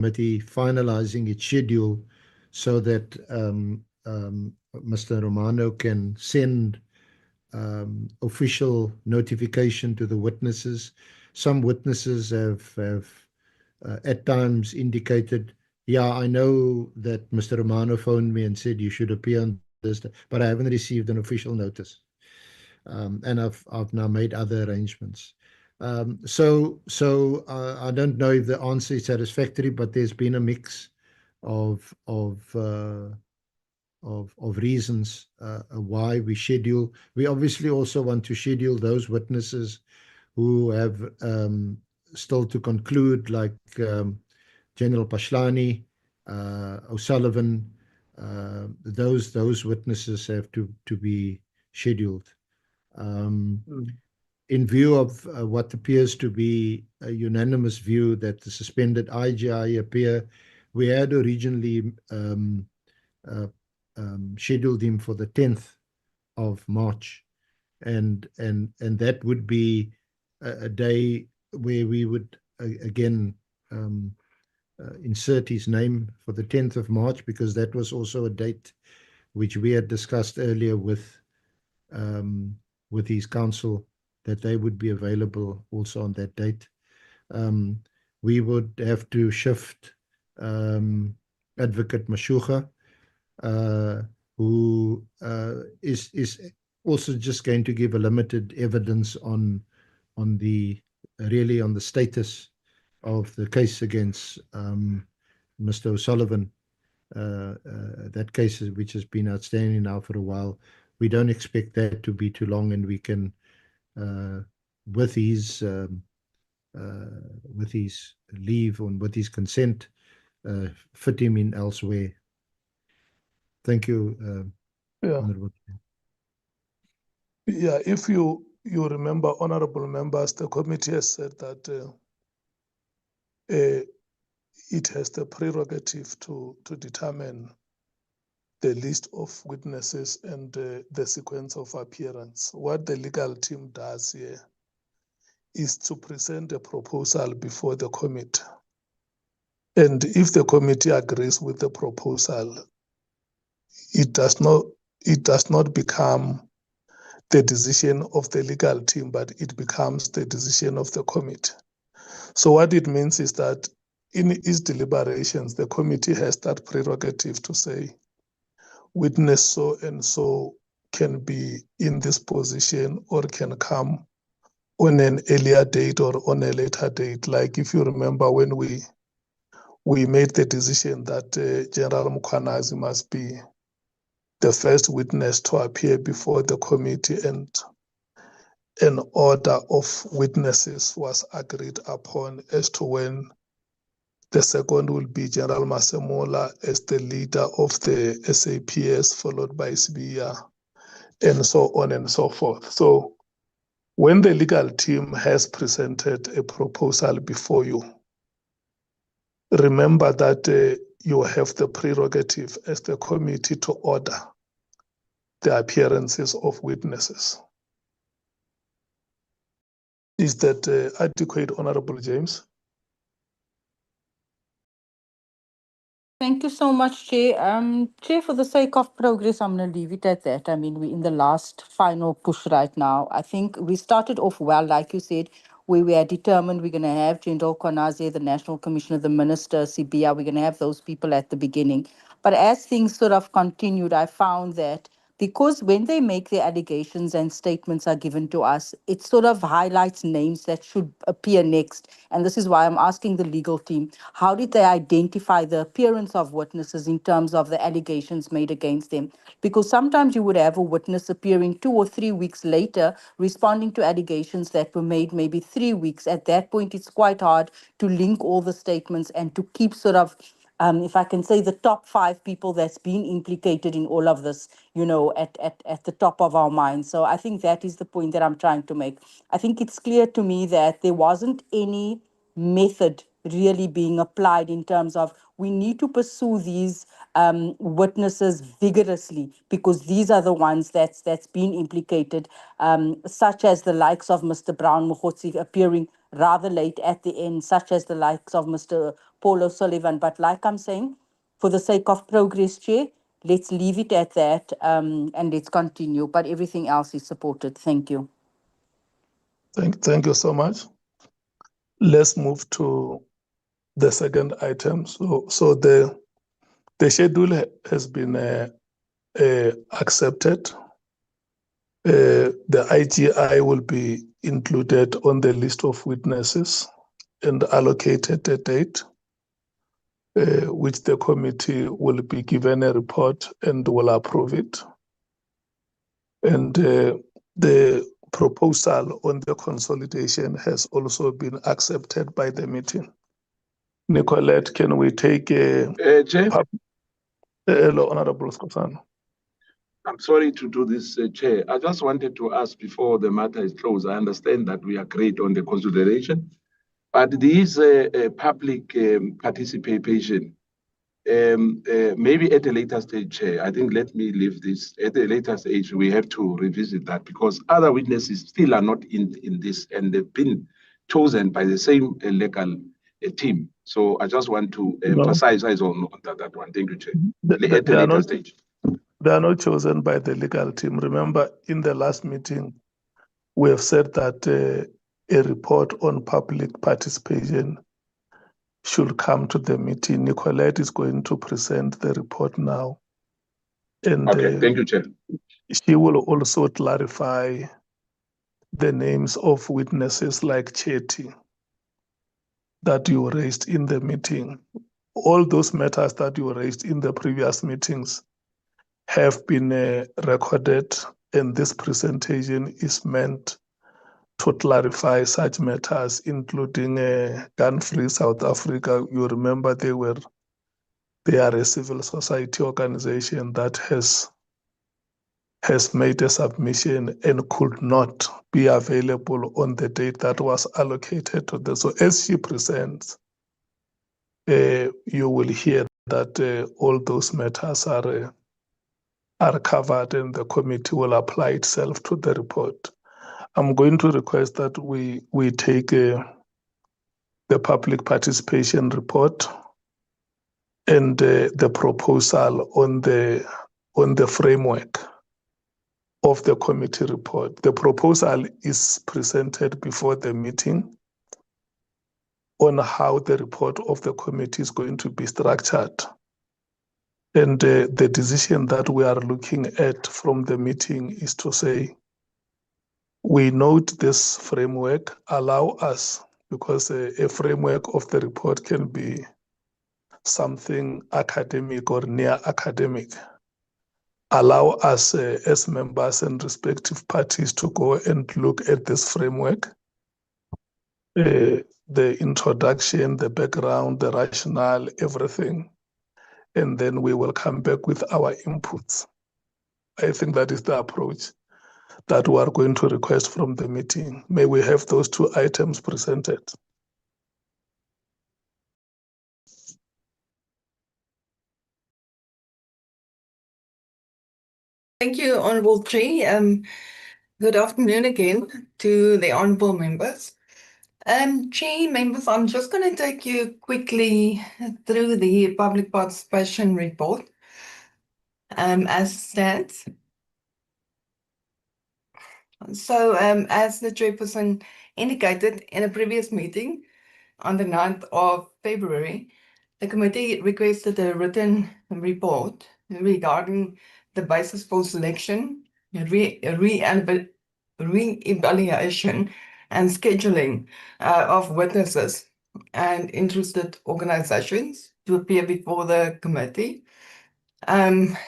committee finalizing its schedule so that Mr. Romano can send official notification to the witnesses. Some witnesses have at times indicated, yeah, I know that Mr. Romano phoned me and said you should appear on this, but I haven't received an official notice. And I've now made other arrangements. So I don't know if the answer is satisfactory, but there's been a mix of reasons why we schedule. We obviously also want to schedule those witnesses who have still to conclude, like General Pashlani, O'Sullivan. Those witnesses have to be scheduled. In view of what appears to be a unanimous view that the suspended IGI appear, we had originally scheduled him for the 10th of March, and that would be a day where we would again insert his name for the 10th of March, because that was also a date which we had discussed earlier with his counsel, that they would be available also on that date. We would have to shift Advocate Mashuga, who is also just going to give a limited evidence on the status of the case against Mr. O'Sullivan. That case, which has been outstanding now for a while, we don't expect that to be too long, and we can, with his leave and with his consent, fit him in elsewhere. Thank you, Honorable Chair. Yeah, if you remember, honorable members, the committee has said that it has the prerogative to determine the list of witnesses and the sequence of appearance. What the legal team does here is to present a proposal before the committee. And if the committee agrees with the proposal, it does not become the decision of the legal team, but it becomes the decision of the committee. So what it means is that in its deliberations, the committee has that prerogative to say, witness so and so can be in this position or can come on an earlier date or on a later date. Like if you remember when we made the decision that General Mkhwanazi must be the first witness to appear before the committee, and an order of witnesses was agreed upon as to when the second will be General Masemola as the leader of the SAPS, followed by Sibiya, and so on and so forth. So when the legal team has presented a proposal before you, remember that you have the prerogative as the committee to order the appearances of witnesses. Is that adequate, Honorable James? Thank you so much, Chair. Chair, for the sake of progress, I'm going to leave it at that. I mean, we're in the last final push right now. I think we started off well, like you said, where we are determined we're going to have General Mkhwanazi, the National Commissioner, the Minister, Sibiya. We're going to have those people at the beginning. But as things sort of continued, I found that because when they make their allegations and statements are given to us, it sort of highlights names that should appear next. And this is why I'm asking the legal team, how did they identify the appearance of witnesses in terms of the allegations made against them? Because sometimes you would have a witness appearing 2 or 3 weeks later, responding to allegations that were made maybe 3 weeks. At that point, it's quite hard to link all the statements and to keep sort of if I can say, the top 5 people that's been implicated in all of this, at the top of our minds. So I think that is the point that I'm trying to make. I think it's clear to me that there wasn't any method really being applied in terms of we need to pursue these witnesses vigorously, because these are the ones that's been implicated, such as the likes of Mr. Brown Mokgotsi appearing rather late at the end, such as the likes of Mr. Paul O'Sullivan. But like I'm saying, for the sake of progress, Chair, let's leave it at that, and let's continue. But everything else is supported. Thank you. Thank you so much. Let's move to the second item. So the schedule has been accepted. The IGI will be included on the list of witnesses and allocated a date, which the committee will be given a report and will approve it. And the proposal on the consolidation has also been accepted by the meeting. Nicolette, can we take a Chair, hello, Honorable Skosana. I'm sorry to do this, Chair. I just wanted to ask before the matter is closed. I understand that we agreed on the consideration, but these public participation, maybe at a later stage, Chair, I think let me leave this. At a later stage, we have to revisit that because other witnesses still are not in this, and they've been chosen by the same legal team. So I just want to emphasize on that one. Thank you, Chair. At a later stage. They are not chosen by the legal team. Remember, in the last meeting, we have said that a report on public participation should come to the meeting. Nicolette is going to present the report now. And okay, thank you, Chair. She will also clarify the names of witnesses like Chetty that you raised in the meeting. All those matters that you raised in the previous meetings have been recorded, and this presentation is meant to clarify such matters, including Gun-Free South Africa. You remember they are a civil society organization that has made a submission and could not be available on the date that was allocated to them. So as she presents, you will hear that all those matters are covered and the committee will apply itself to the report. I'm going to request that we take the public participation report and the proposal on the framework of the committee report. The proposal is presented before the meeting on how the report of the committee is going to be structured. And the decision that we are looking at from the meeting is to say, we note this framework, allow us, because a framework of the report can be something academic or near academic. Allow us as members and respective parties to go and look at this framework, the introduction, the background, the rationale, everything, and then we will come back with our inputs. I think that is the approach that we are going to request from the meeting. May we have those two items presented? Thank you, Honourable Chair. Good afternoon again to the honourable members. Chair, members, I'm just going to take you quickly through the public participation report as it stands. So, as the chairperson indicated in a previous meeting on the 9th of February, the committee requested a written report regarding the basis for selection, re-evaluation and scheduling of witnesses and interested organizations to appear before the committee.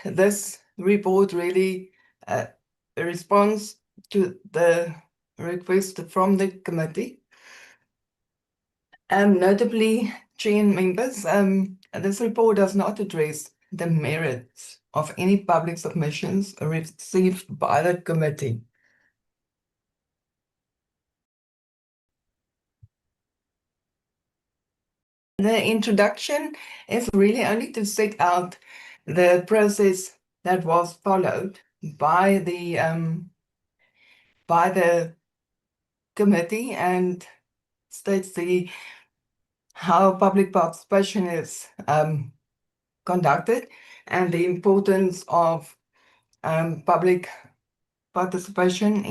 This report really responds to the request from the committee. Notably, Chair and members, this report does not address the merits of any public submissions received by the committee. The introduction is really only to set out the process that was followed by the committee and states how public participation is conducted and the importance of public participation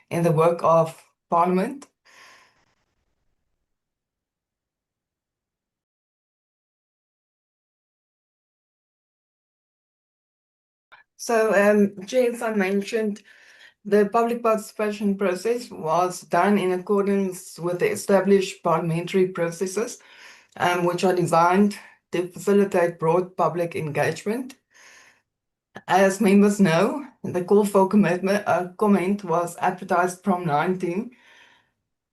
in the work of Parliament. So, James, I mentioned the public participation process was done in accordance with the established parliamentary processes, which are designed to facilitate broad public engagement. As members know, the call for comment was advertised from 19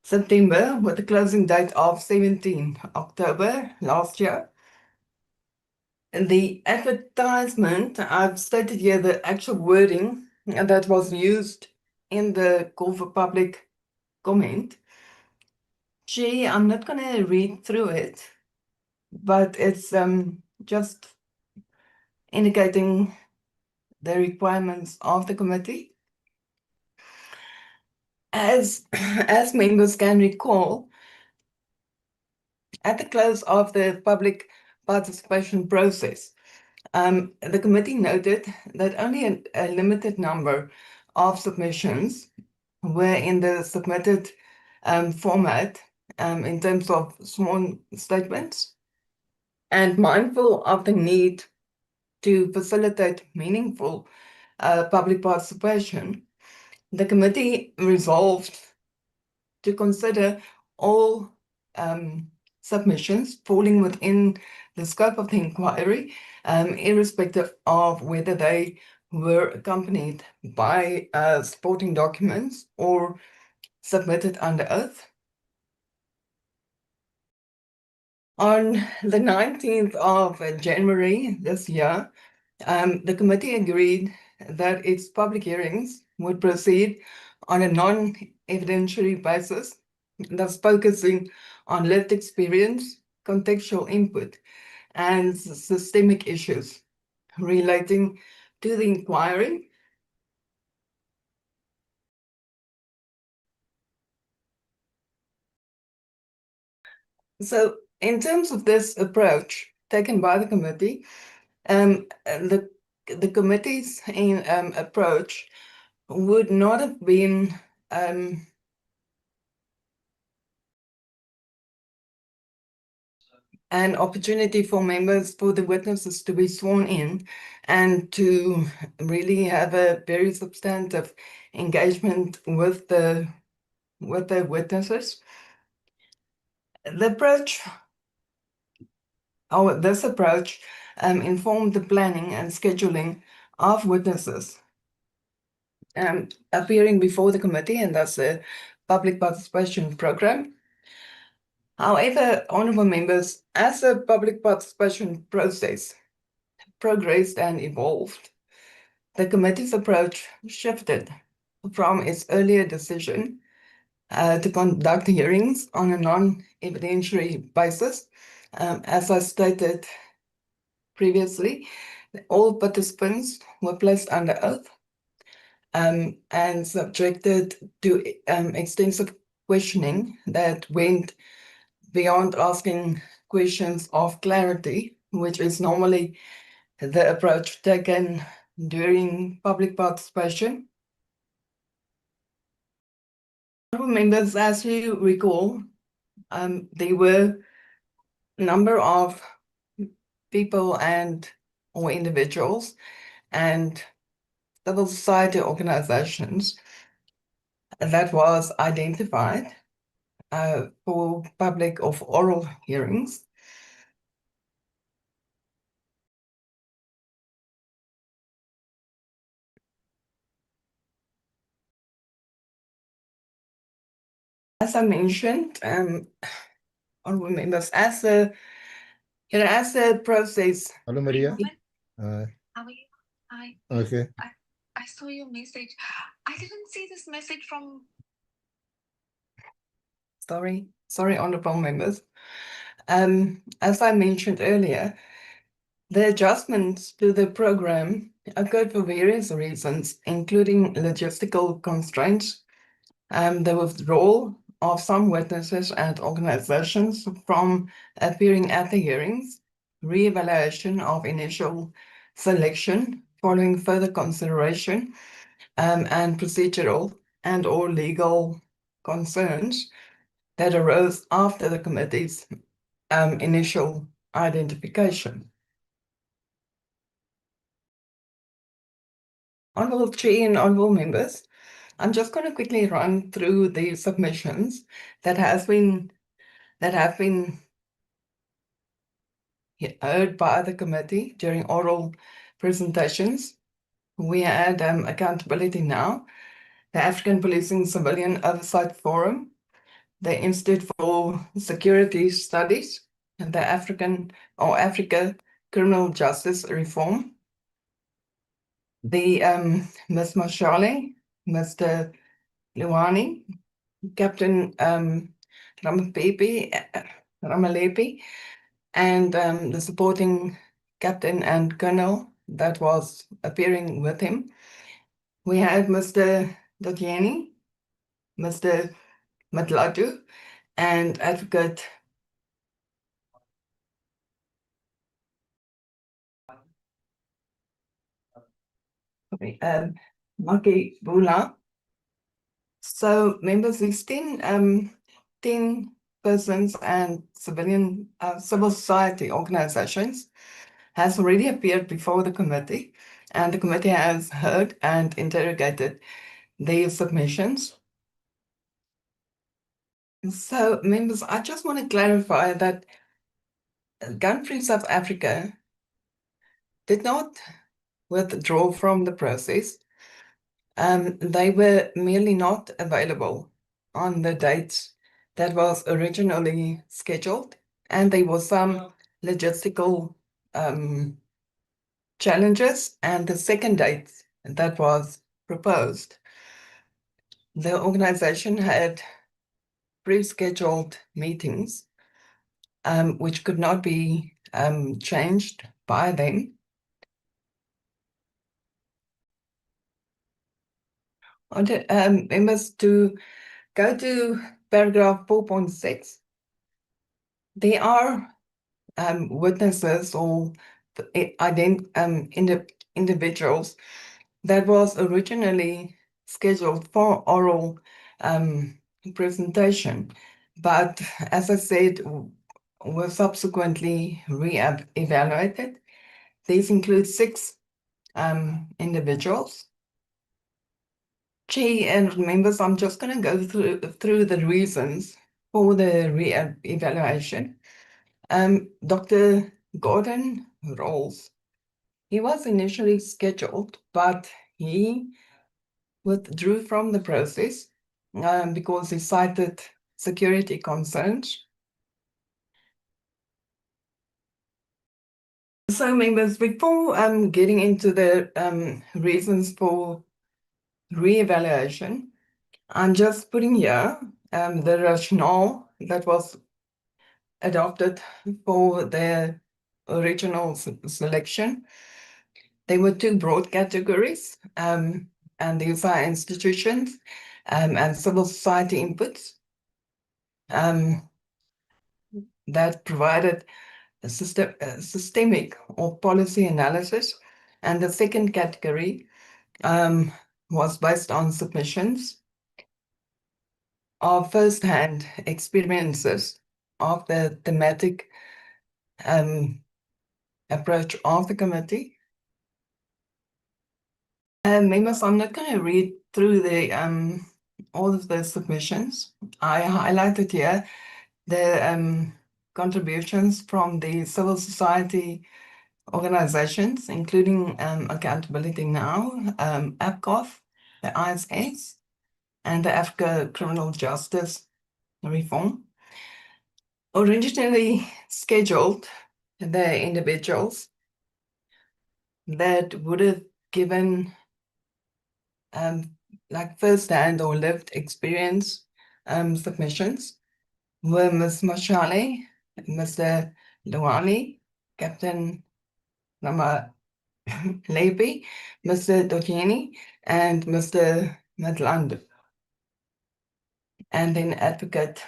September with the closing date of 17 October last year. The advertisement, I've stated here the actual wording that was used in the call for public comment. Gee, I'm not going to read through it, but it's just indicating the requirements of the committee. As members can recall, at the close of the public participation process, the committee noted that only a limited number of submissions were in the submitted format in terms of small statements, and mindful of the need to facilitate meaningful public participation, the committee resolved to consider all submissions falling within the scope of the inquiry, irrespective of whether they were accompanied by supporting documents or submitted under oath. On the 19th of January this year, the committee agreed that its public hearings would proceed on a non-evidentiary basis, thus focusing on lived experience, contextual input, and systemic issues relating to the inquiry. So, in terms of this approach taken by the committee, the committee's approach would not have been an opportunity for members, for the witnesses to be sworn in and to really have a very substantive engagement with the witnesses. This approach informed the planning and scheduling of witnesses appearing before the committee, and that's a public participation program. However, honorable members, as the public participation process progressed and evolved, the committee's approach shifted from its earlier decision to conduct hearings on a non-evidentiary basis. As I stated previously, all participants were placed under oath and subjected to extensive questioning that went beyond asking questions of clarity, which is normally the approach taken during public participation. Members, as you recall, there were a number of people or individuals and civil society organizations that was identified for public of oral hearings. As I mentioned, honorable members, as the process. Hello, Maria. How are you? Hi. Okay. I saw your message. I didn't see this message from. Sorry, honorable members. As I mentioned earlier, the adjustments to the program occurred for various reasons, including logistical constraints, the withdrawal of some witnesses and organizations from appearing at the hearings, re-evaluation of initial selection following further consideration, and procedural and or legal concerns that arose after the committee's initial identification. Honourable Chair and honourable members, I'm just going to quickly run through the submissions that have been heard by the committee during oral presentations. We had Accountability Now, the African Policing Civilian Oversight Forum, the Institute for Security Studies, and the Africa Criminal Justice Reform, the Ms. Mashale, Mr. Luwani, Captain Ramalepi, and the supporting captain and colonel that was appearing with him. We had Mr. Dotieni, Mr. Matladu, and Advocate Maki Bula. So members, these 10 persons and civil society organizations has already appeared before the committee, and the committee has heard and interrogated their submissions. So members, I just want to clarify that Gun-Free South Africa did not withdraw from the process. They were merely not available on the dates that was originally scheduled, and there was some logistical challenges, and the second date that was proposed, the organization had pre-scheduled meetings, which could not be changed by them. Members, to go to paragraph 4.6, there are witnesses or individuals that was originally scheduled for oral presentation, but as I said, were subsequently re-evaluated. These include 6 individuals. Chair and members, I'm just going to go through the reasons for the re-evaluation. Dr. Gordon Rolls, he was initially scheduled, but he withdrew from the process because he cited security concerns. So members, before getting into the reasons for re-evaluation, I'm just putting here the rationale that was adopted for the original selection. There were 2 broad categories, and these are institutions and civil society inputs that provided a systemic or policy analysis. And the second category was based on submissions of first-hand experiences of the thematic approach of the committee. Members, I'm not going to read through the all of the submissions. I highlighted here the contributions from the civil society organizations, including Accountability Now, APCOF, the ISS, and the Africa Criminal Justice Reform. Originally scheduled, the individuals that would have given like first-hand or lived experience submissions were Ms. Mashale, Mr. Luani, Captain Nama Lepi, Mr. Dojeni, and Mr. Madland. And then Advocate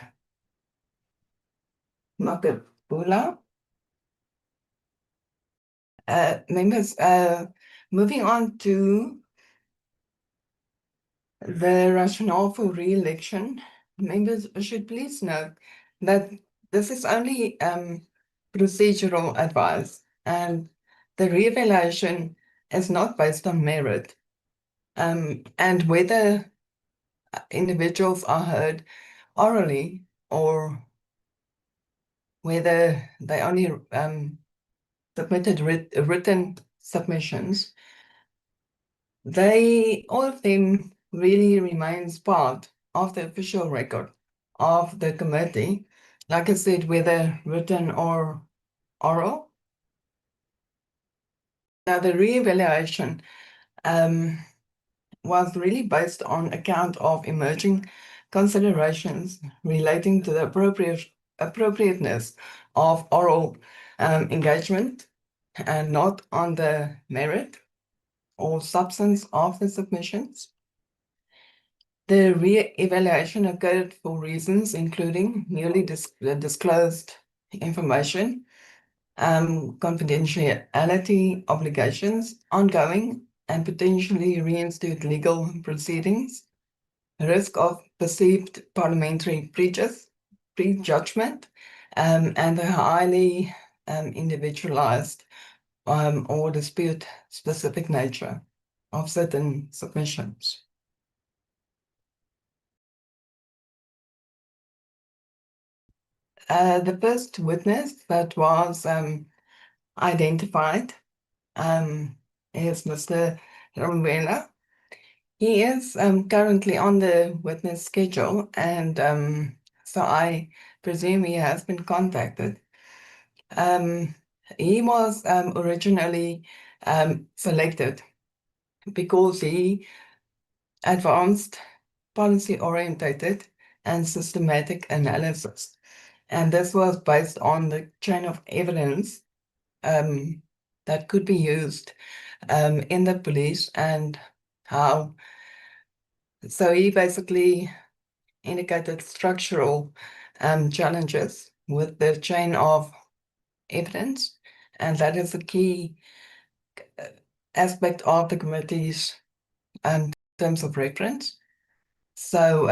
Makabula. Members, moving on to the rationale for re-election, members should please note that this is only procedural advice, and the re-evaluation is not based on merit, and whether individuals are heard orally or whether they only submitted written submissions, all of them really remains part of the official record of the committee. Like I said, whether written or oral. Now, the re-evaluation was really based on account of emerging considerations relating to the appropriateness of oral engagement and not on the merit or substance of the submissions. The re-evaluation occurred for reasons including newly disclosed information, confidentiality obligations, ongoing and potentially reinstated legal proceedings, risk of perceived parliamentary prejudgment, and the highly individualized or dispute-specific nature of certain submissions. The first witness that was identified is Mr. Nhlanhla. He is currently on the witness schedule, and so I presume he has been contacted. He was originally selected because he advanced policy-orientated and systematic analysis. And this was based on the chain of evidence that could be used in the police and how. So he basically indicated structural challenges with the chain of evidence, and that is a key aspect of the committee's terms of reference. So,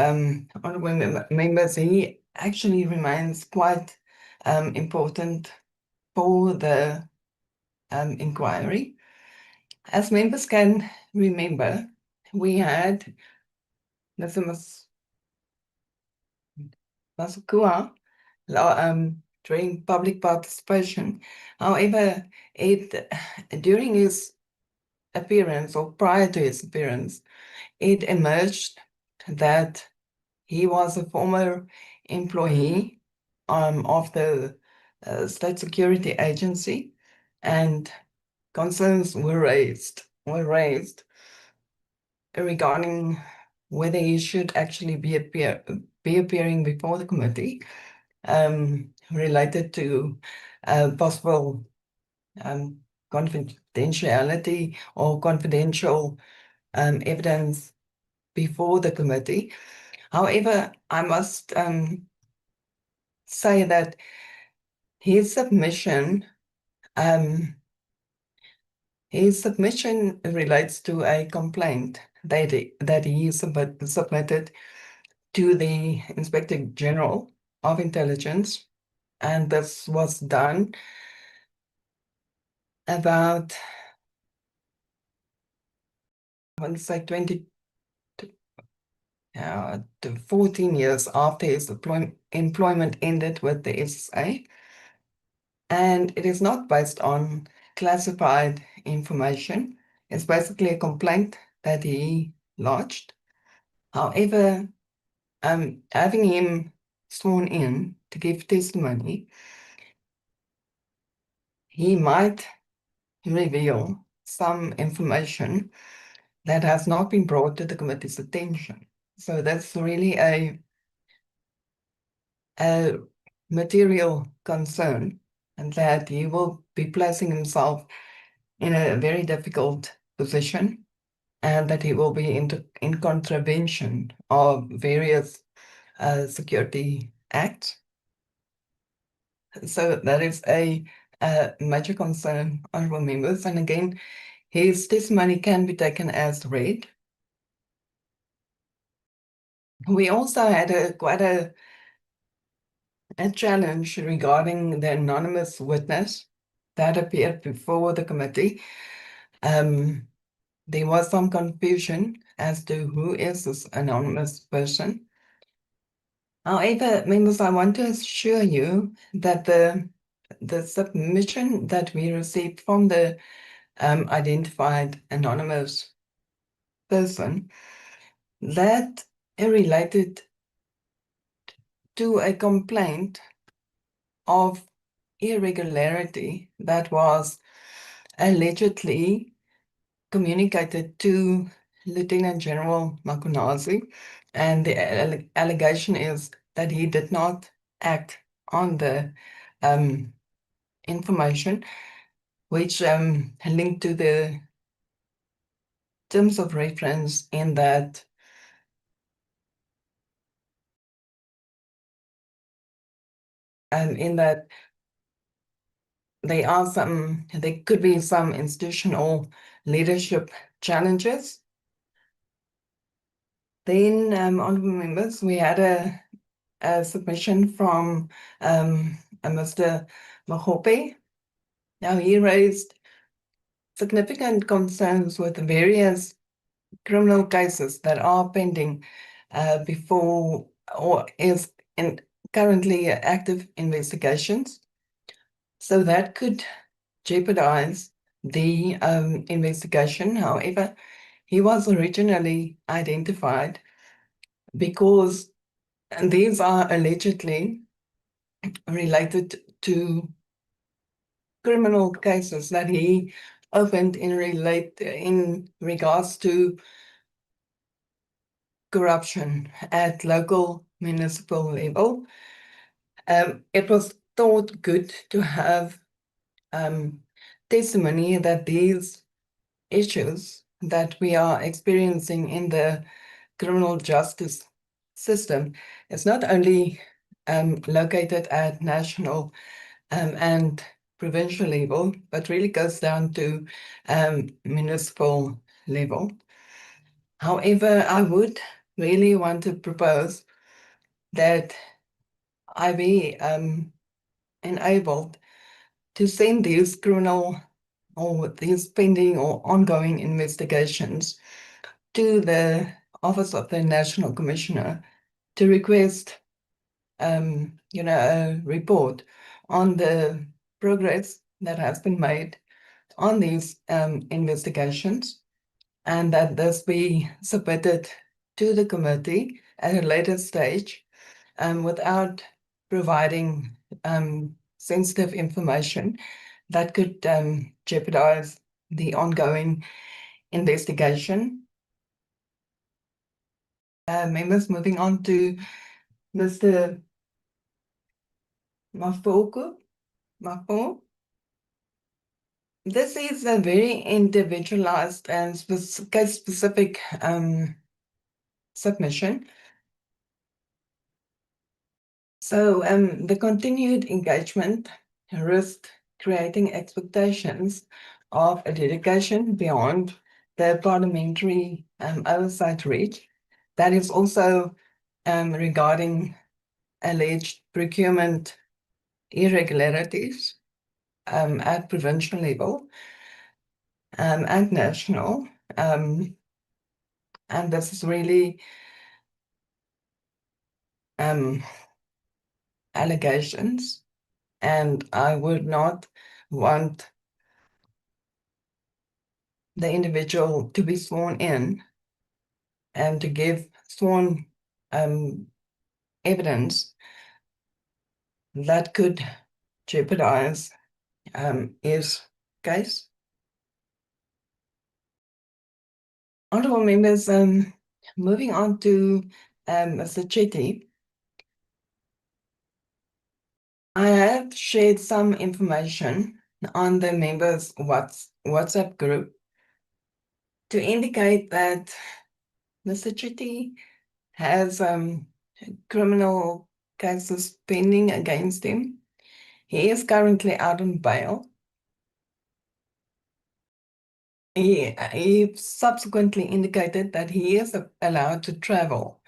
honorable members, he actually remains quite important for the inquiry. As members can remember, we had Mr. Masukua during public participation. However, during his appearance or prior to his appearance, it emerged that he was a former employee of the State Security Agency, and concerns were raised regarding whether he should actually be appearing before the committee related to possible confidentiality or confidential evidence before the committee. However, I must say that his submission relates to a complaint that he submitted to the Inspector General of Intelligence, and this was done about, I want to say 20 to 14 years after his employment ended with the SSA. And it is not based on classified information. It's basically a complaint that he lodged. However, having him sworn in to give testimony, he might reveal some information that has not been brought to the committee's attention. So that's really a material concern, and that he will be placing himself in a very difficult position, and that he will be in contravention of various security acts. So that is a major concern, honorable members. And again, his testimony can be taken as read. We also had quite a challenge regarding the anonymous witness that appeared before the committee. There was some confusion as to who is this anonymous person. However, members, I want to assure you that the submission that we received from the identified anonymous person, that related to a complaint of irregularity that was allegedly communicated to Lieutenant General Mkhwanazi, and the allegation is that he did not act on the information which linked to the terms of reference in that there could be some institutional leadership challenges. Then, honorable members, we had a submission from Mr. Mahope. Now, he raised significant concerns with various criminal cases that are pending before or is in currently active investigations. So that could jeopardize the investigation. However, he was originally identified because these are allegedly related to criminal cases that he opened in regards to corruption at local municipal level. It was thought good to have testimony that these issues that we are experiencing in the criminal justice system is not only located at national and provincial level, but really goes down to municipal level. However, I would really want to propose that I be enabled to send these criminal or these pending or ongoing investigations to the Office of the National Commissioner to request, a report on the progress that has been made on these investigations, and that this be submitted to the committee at a later stage without providing sensitive information that could jeopardize the ongoing investigation. Members, moving on to Mr. Mafoko. This is a very individualized and case-specific submission. So the continued engagement risked creating expectations of a dedication beyond the parliamentary oversight reach. That is also regarding alleged procurement irregularities at provincial level and national. And this is really allegations, and I would not want the individual to be sworn in and to give sworn evidence that could jeopardize his case. Honorable members, moving on to Mr. Chetty. I have shared some information on the members' WhatsApp group to indicate that Mr. Chitty has criminal cases pending against him. He is currently out on bail. He subsequently indicated that he is allowed to travel.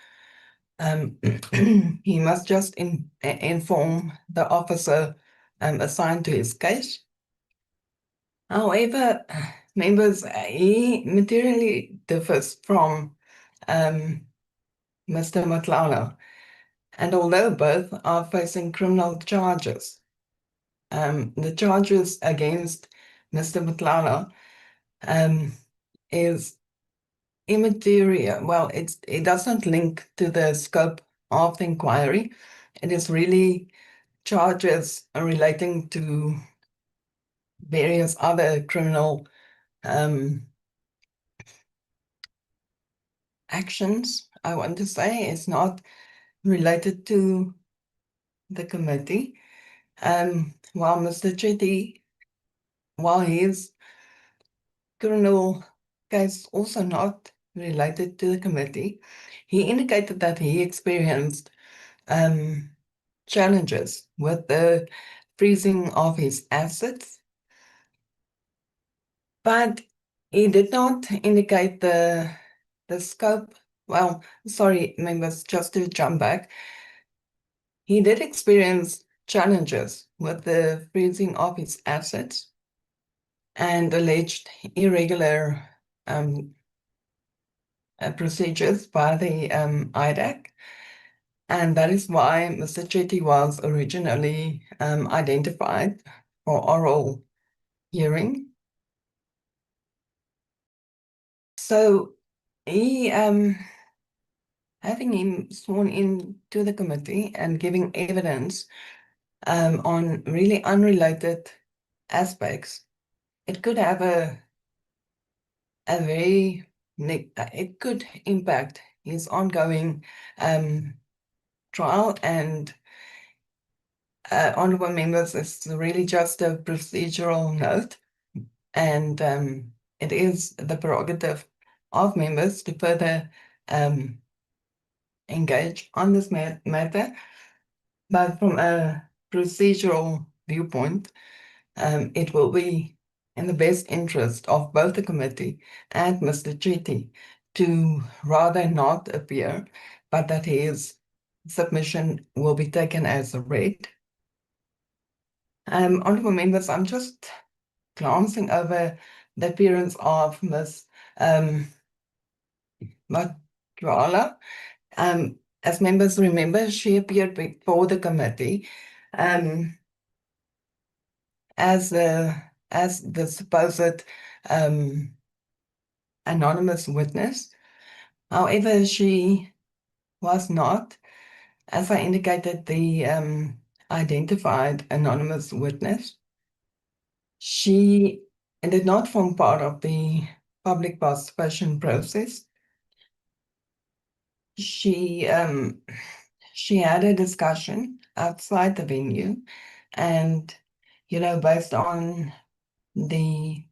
He must just inform the officer assigned to his case. However, members, he materially differs from Mr. Nhlanhla, and although both are facing criminal charges, the charges against Mr. Nhlanhla is immaterial. Well, it doesn't link to the scope of the inquiry. It is really charges relating to various other criminal actions. I want to say it's not related to the committee. While Mr. Chetty, while his criminal case also not related to the committee, he indicated that he experienced challenges with the freezing of his assets, but he did not indicate the scope. Well, sorry, members, just to jump back. He did experience challenges with the freezing of his assets and alleged irregular procedures by the IDAC. And that is why Mr. Chetty was originally identified for oral hearing. So he, having him sworn in to the committee and giving evidence on really unrelated aspects, it could have it could impact his ongoing trial. And honorable members, it's really just a procedural note, and it is the prerogative of members to further engage on this matter. But from a procedural viewpoint, it will be in the best interest of both the committee and Mr. Chetty to rather not appear, but that his submission will be taken as read. Honorable members, I'm just glancing over the appearance of Ms. Madrala. As members remember, she appeared before the committee as the supposed anonymous witness. However, she was not, as I indicated, the identified anonymous witness. She did not form part of the public participation process. She had a discussion outside the venue, and based on the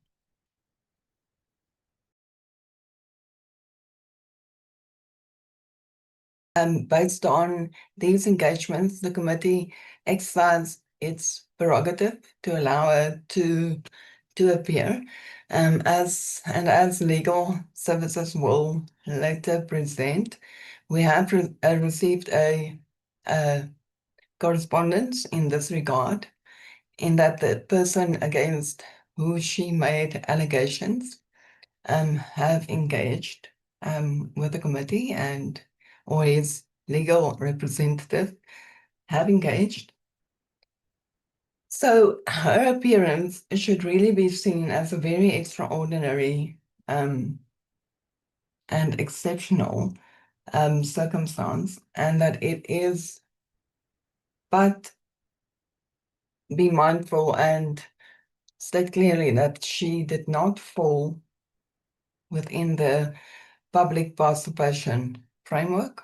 based on these engagements, the committee exercised its prerogative to allow her to appear. As legal services will later present, we have received a correspondence in this regard, in that the person against who she made allegations have engaged with the committee, or his legal representative have engaged. So her appearance should really be seen as a very extraordinary and exceptional circumstance, and that it is, but be mindful and state clearly that she did not fall within the public participation framework.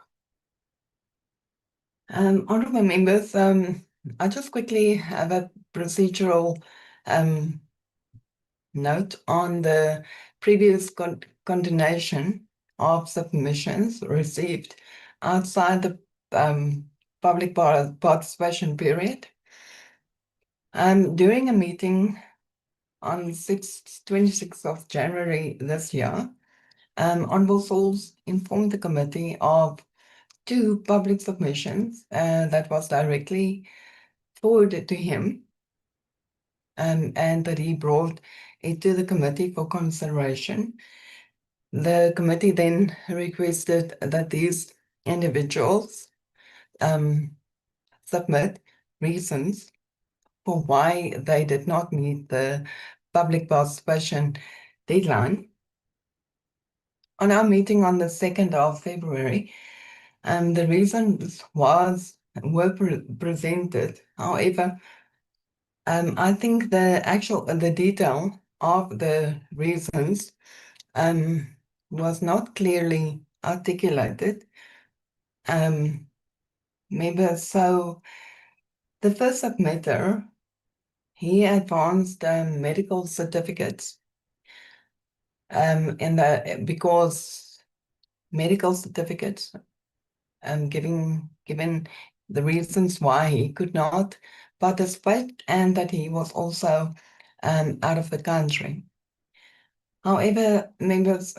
Honorable members, I just quickly have a procedural note on the previous continuation of submissions received outside the public participation period. During a meeting on 26th of January this year, Honorable Souls informed the committee of 2 public submissions that was directly forwarded to him, and that he brought it to the committee for consideration. The committee then requested that these individuals submit reasons for why they did not meet the public participation deadline. On our meeting on the 2nd of February, the reasons were presented. However, I think the detail of the reasons was not clearly articulated. Maybe so. The first submitter, he advanced medical certificates, because medical certificates, given the reasons why he could not participate and that he was also out of the country. However, members,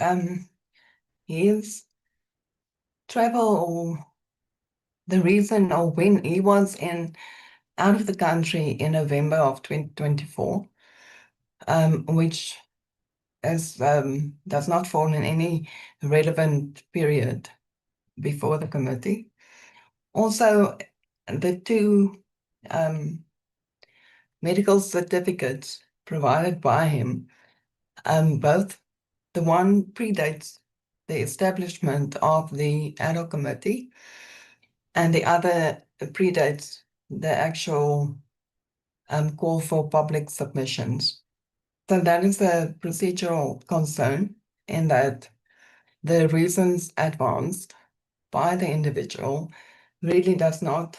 his travel or the reason or when he was out of the country in November of 2024, which does not fall in any relevant period before the committee. Also, the 2 medical certificates provided by him, both the one predates the establishment of the ad hoc committee, and the other predates the actual call for public submissions. So that is a procedural concern in that the reasons advanced by the individual really does not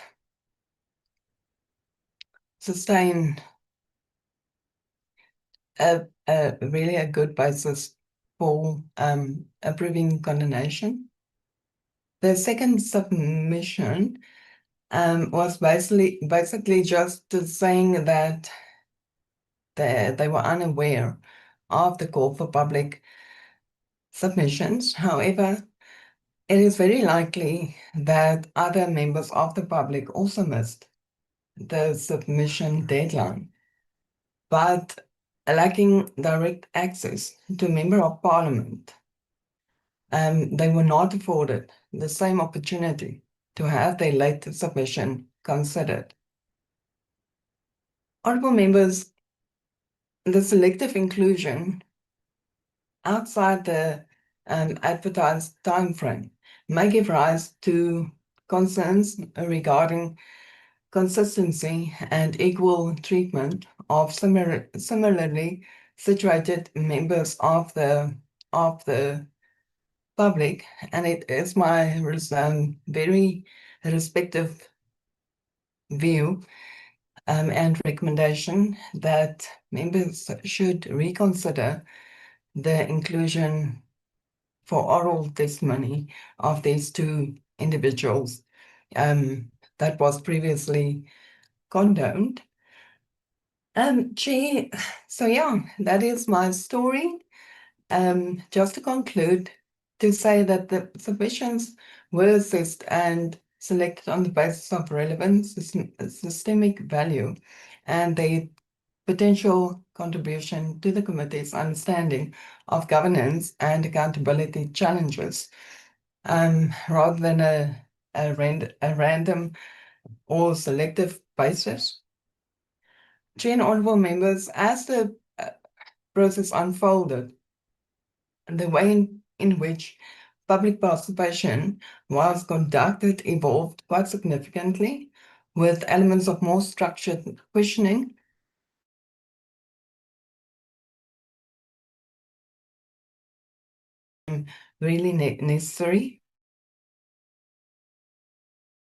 sustain really a good basis for approving condemnation. The second submission was basically just saying that they were unaware of the call for public submissions. However, it is very likely that other members of the public also missed the submission deadline, but lacking direct access to Member of Parliament, they were not afforded the same opportunity to have their late submission considered. Honourable members, the selective inclusion outside the advertised timeframe may give rise to concerns regarding consistency and equal treatment of similarly situated members of the public, and it is my very respective view and recommendation that members should reconsider the inclusion for oral testimony of these 2 individuals that was previously condoned. Chair, so yeah, that is my story. Just to conclude, to say that the submissions were assessed and selected on the basis of relevant systemic value and their potential contribution to the committee's understanding of governance and accountability challenges, rather than a random or selective basis. Chair and honourable members, as the process unfolded, the way in which public participation was conducted evolved quite significantly, with elements of more structured questioning really necessary.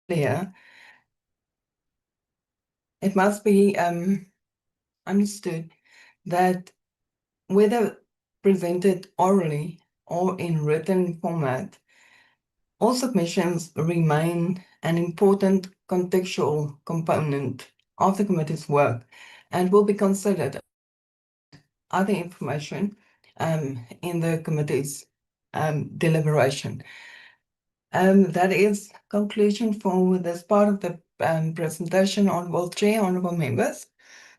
Clear it must be understood that whether presented orally or in written format, all submissions remain an important contextual component of the committee's work and will be considered other information in the committee's deliberation. That is conclusion for this part of the presentation. Honorable Chair, honorable members.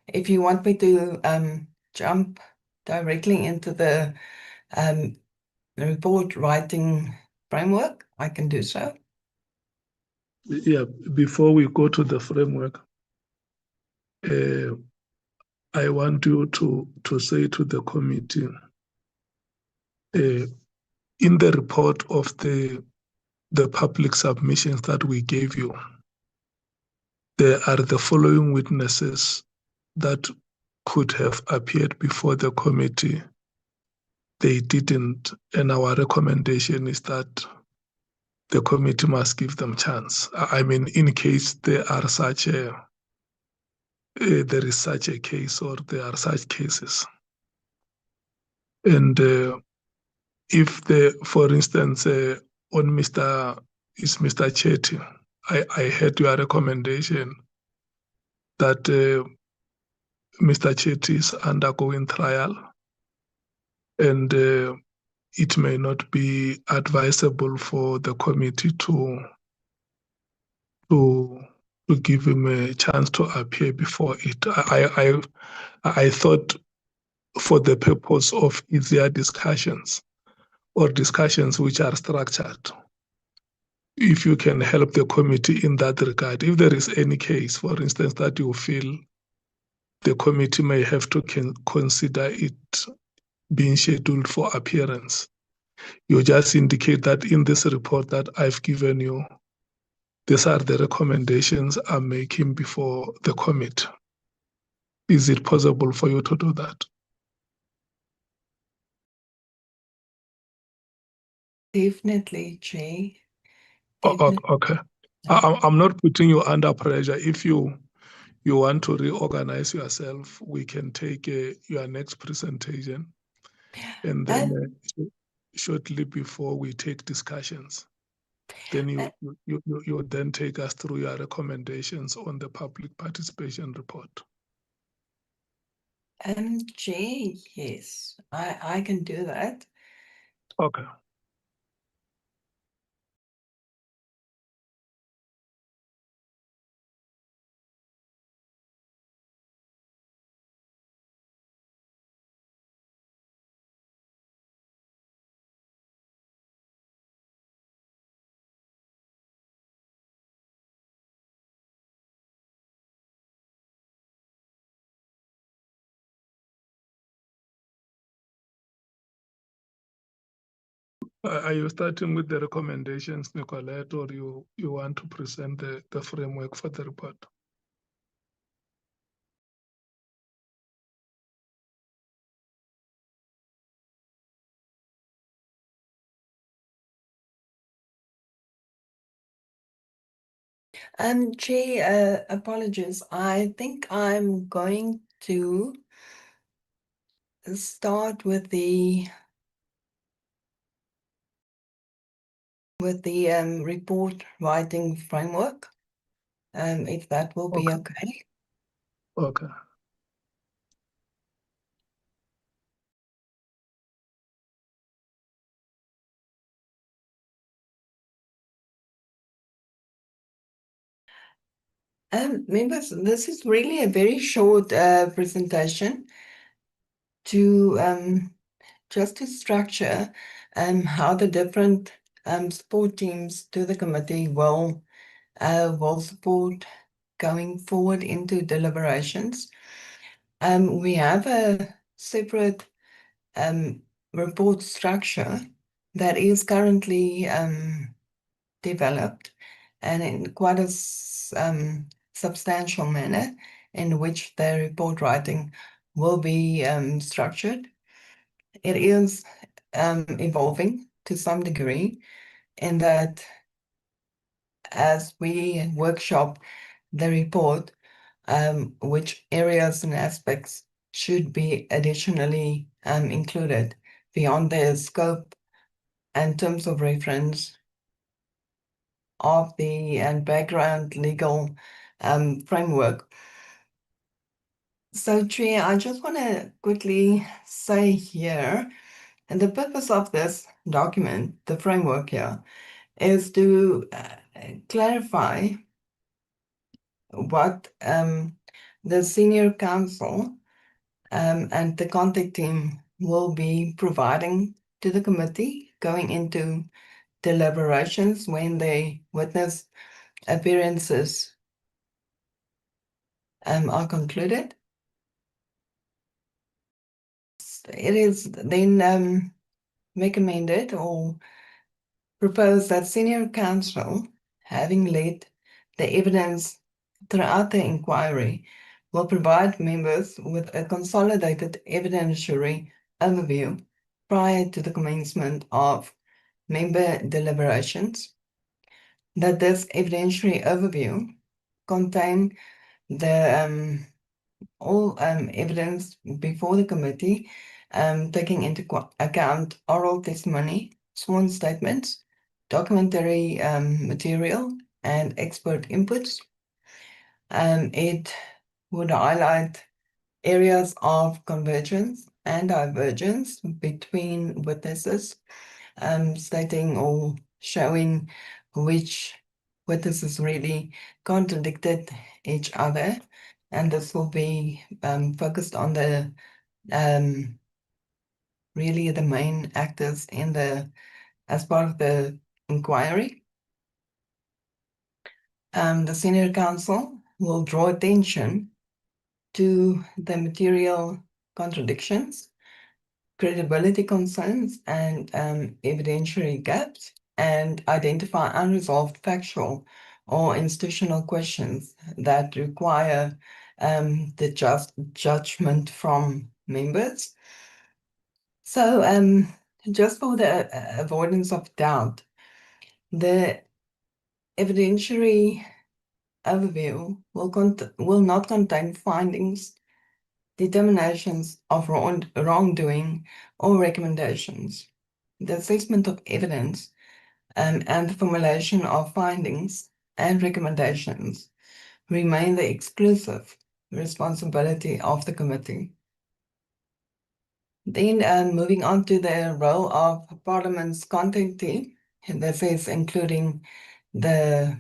If you want me to jump directly into the report writing framework, I can do so. Yeah, before we go to the framework, I want you to say to the committee, in the report of the public submissions that we gave you, there are the following witnesses that could have appeared before the committee. They didn't, and our recommendation is that the committee must give them chance. I mean, in case there are such there is such a case or there are such cases. And if for instance, on Mr. Chetty, I heard your recommendation that Mr. Chetty is undergoing trial, and it may not be advisable for the committee to give him a chance to appear before it. I thought, for the purpose of easier discussions or discussions which are structured, if you can help the committee in that regard, if there is any case, for instance, that you feel the committee may have to consider it being scheduled for appearance, you just indicate that in this report that I've given you, these are the recommendations I'm making before the committee. Is it possible for you to do that? Definitely, Chair. Okay. I'm not putting you under pressure. If you want to reorganize yourself, we can take your next presentation, and then shortly before we take discussions, then you then take us through your recommendations on the public participation report. Chair, yes, I can do that. Okay. Are you starting with the recommendations, Nicolette, or you want to present the framework for the report? Chair, apologies. I think I'm going to start with the report writing framework, if that will be okay. Okay. Members, this is really a very short presentation to just to structure how the different support teams to the committee will support going forward into deliberations. We have a separate report structure that is currently developed, and in quite a substantial manner in which the report writing will be structured. It is evolving to some degree in that as we workshop the report, which areas and aspects should be additionally included beyond the scope and terms of reference of the background legal framework. So, Chair, I just want to quickly say here, and the purpose of this document, the framework here, is to clarify what the senior counsel and the contact team will be providing to the committee going into deliberations when they witness appearances are concluded. It is then recommended or proposed that senior counsel, having led the evidence throughout the inquiry, will provide members with a consolidated evidentiary overview prior to the commencement of member deliberations, that this evidentiary overview contain the all evidence before the committee, taking into account oral testimony, sworn statements, documentary material, and expert inputs. It would highlight areas of convergence and divergence between witnesses, stating or showing which witnesses really contradicted each other. And this will be focused on the really the main actors in as part of the inquiry. The senior counsel will draw attention to the material contradictions, credibility concerns, and evidentiary gaps, and identify unresolved factual or institutional questions that require the judgment from members. So just for the avoidance of doubt, the evidentiary overview will not contain findings, determinations of wrongdoing, or recommendations. The assessment of evidence and the formulation of findings and recommendations remain the exclusive responsibility of the committee. Then moving on to the role of Parliament's content team, this is including the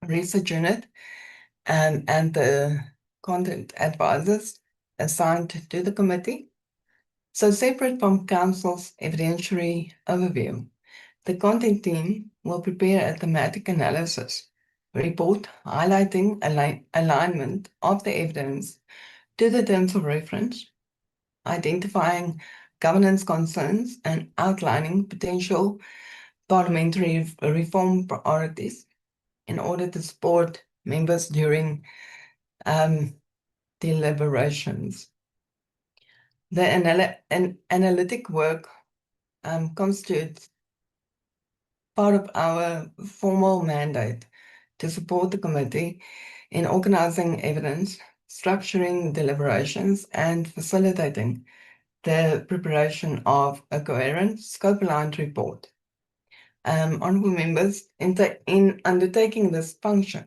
research unit and the content advisors assigned to the committee. So separate from Council's evidentiary overview, the content team will prepare a thematic analysis report highlighting alignment of the evidence to the terms of reference, identifying governance concerns, and outlining potential parliamentary reform priorities in order to support members during deliberations. The analytic work constitutes part of our formal mandate to support the committee in organizing evidence, structuring deliberations, and facilitating the preparation of a coherent, scope-aligned report. Honourable members, in undertaking this function,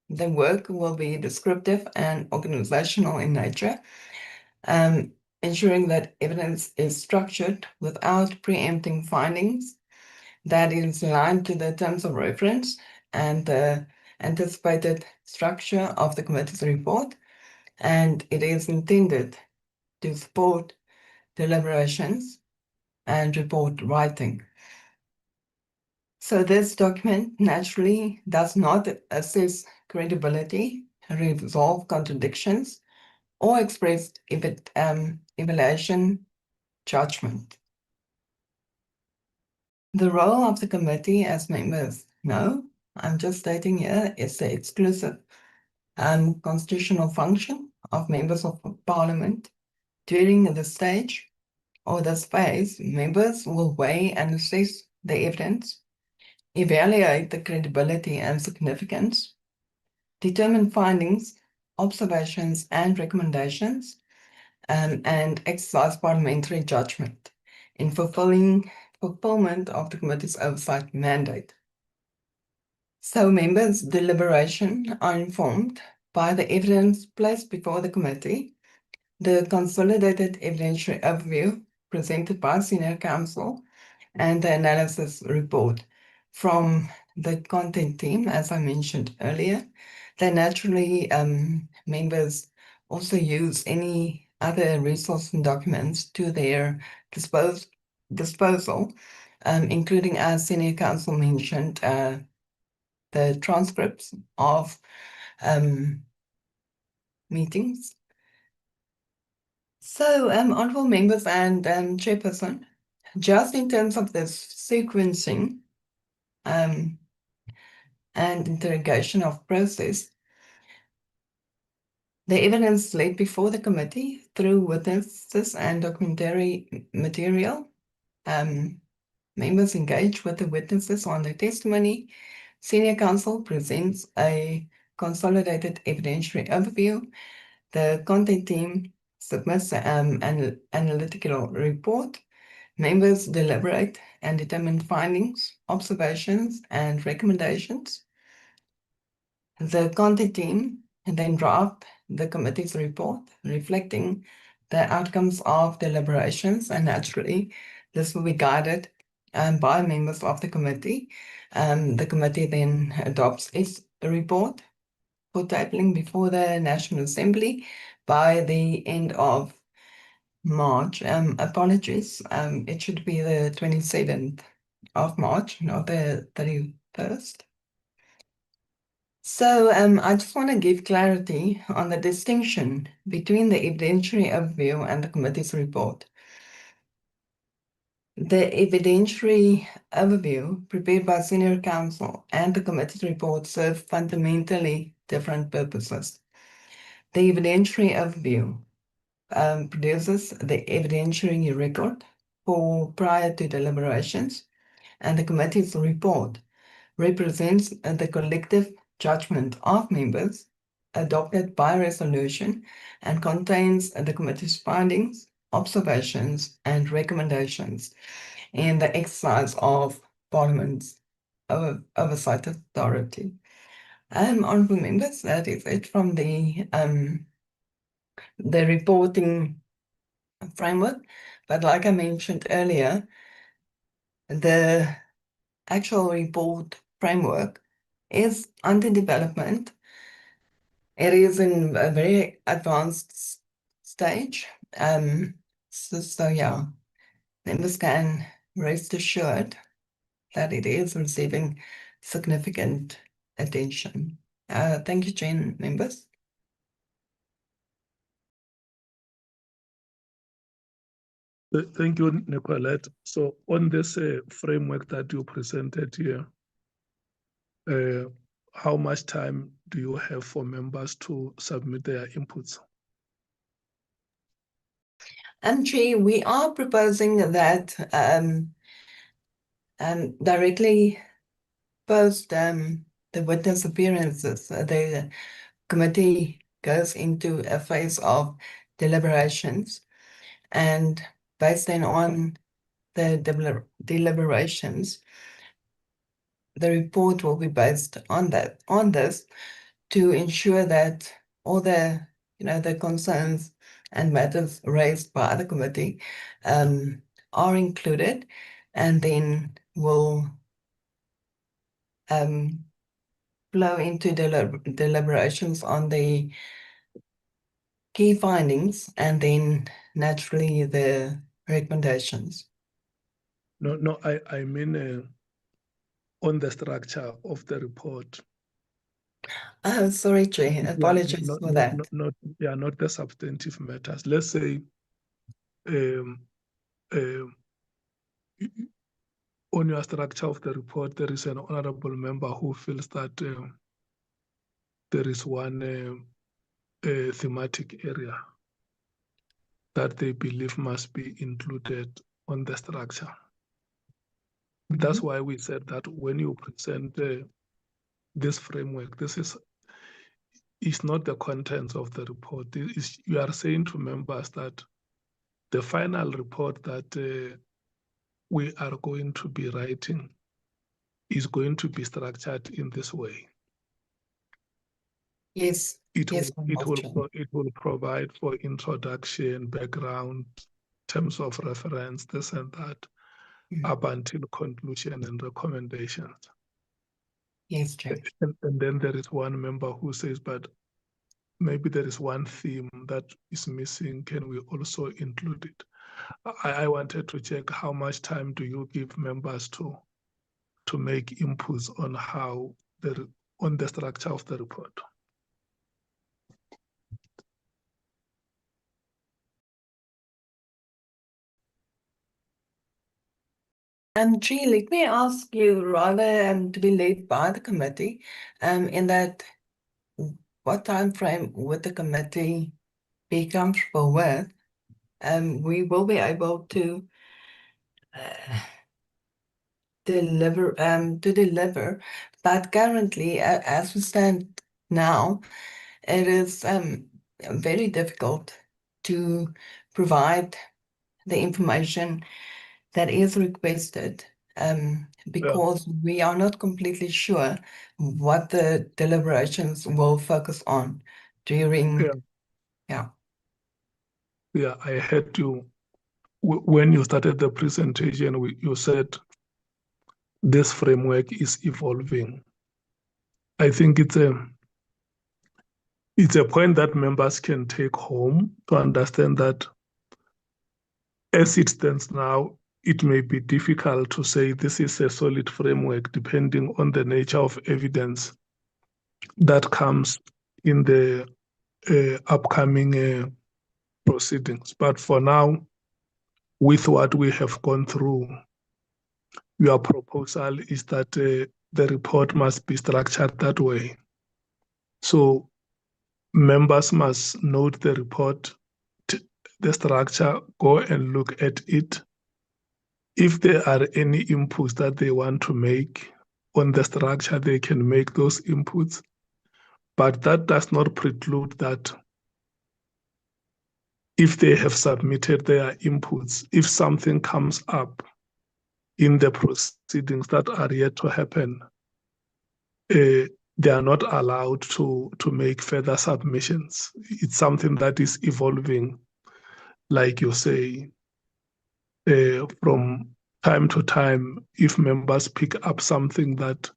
the work will be descriptive and organizational in nature, ensuring that evidence is structured without preempting findings, that is aligned to the terms of reference and the anticipated structure of the committee's report, and it is intended to support deliberations and report writing. So this document naturally does not assess credibility, resolve contradictions, or express evaluation judgment. The role of the committee, as members know, I'm just stating here, is the exclusive constitutional function of members of Parliament. During the stage or this phase, members will weigh and assess the evidence, evaluate the credibility and significance, determine findings, observations, and recommendations, and exercise parliamentary judgment in fulfillment of the committee's oversight mandate. So members' deliberation are informed by the evidence placed before the committee, the consolidated evidentiary overview presented by senior counsel, and the analysis report from the content team, as I mentioned earlier. Then naturally, members also use any other resources and documents to their disposal, including, as senior counsel mentioned, the transcripts of meetings. So, honorable members and chairperson, just in terms of this sequencing and interrogation of process, the evidence laid before the committee through witnesses and documentary material, members engage with the witnesses on their testimony. Senior counsel presents a consolidated evidentiary overview. The content team submits an analytical report. Members deliberate and determine findings, observations, and recommendations. The content team then draft the committee's report reflecting the outcomes of deliberations, and naturally this will be guided by members of the committee. The committee then adopts its report for tabling before the National Assembly by the end of March. Apologies, it should be the 27th of March, not the 31st. So I just want to give clarity on the distinction between the evidentiary overview and the committee's report. The evidentiary overview prepared by senior counsel and the committee's report serve fundamentally different purposes. The evidentiary overview produces the evidentiary record for prior to deliberations, and the committee's report represents the collective judgment of members adopted by resolution and contains the committee's findings, observations, and recommendations in the exercise of Parliament's oversight authority. Honourable members, that is it from the reporting framework. But like I mentioned earlier, the actual report framework is under development. It is in a very advanced stage. So yeah, members can rest assured that it is receiving significant attention. Thank you, Chair, members. Thank you, Nicolette. So on this framework that you presented here, how much time do you have for members to submit their inputs? Chair, we are proposing that directly post the witness appearances, the committee goes into a phase of deliberations, and based then on the deliberations, the report will be based on this to ensure that all the the concerns and matters raised by the committee are included, and then will flow into deliberations on the key findings, and then naturally the recommendations. No, I mean on the structure of the report. Oh, sorry, Chair. Apologies for that. Not the substantive matters. Let's say on your structure of the report, there is an honorable member who feels that there is one thematic area that they believe must be included on the structure. That's why we said that when you present this framework, this is is not the contents of the report. You are saying to members that the final report that we are going to be writing is going to be structured in this way. Yes. It Yes, will provide for introduction, background, terms of reference, this and that, up until conclusion and recommendations. Yes, Chair. And then there is one member who says, but maybe there is one theme that is missing. Can we also include it? I wanted to check how much time do you give members to make inputs on how on the structure of the report. Chair, let me ask you rather to be led by the committee, in that what time frame would the committee be comfortable with? We will be able to deliver, but currently, as we stand now, it is very difficult to provide the information that is requested, because we are not completely sure what the deliberations will focus on during. Yeah, I heard you when you started the presentation. You said this framework is evolving. I think it's a point that members can take home to understand that as it stands now, it may be difficult to say this is a solid framework depending on the nature of evidence that comes in the upcoming proceedings. But for now, with what we have gone through, your proposal is that the report must be structured that way. So members must note the report, the structure, go and look at it. If there are any inputs that they want to make on the structure, they can make those inputs. But that does not preclude that if they have submitted their inputs, if something comes up in the proceedings that are yet to happen, they are not allowed to make further submissions. It's something that is evolving, like you say, from time to time. If members pick up something that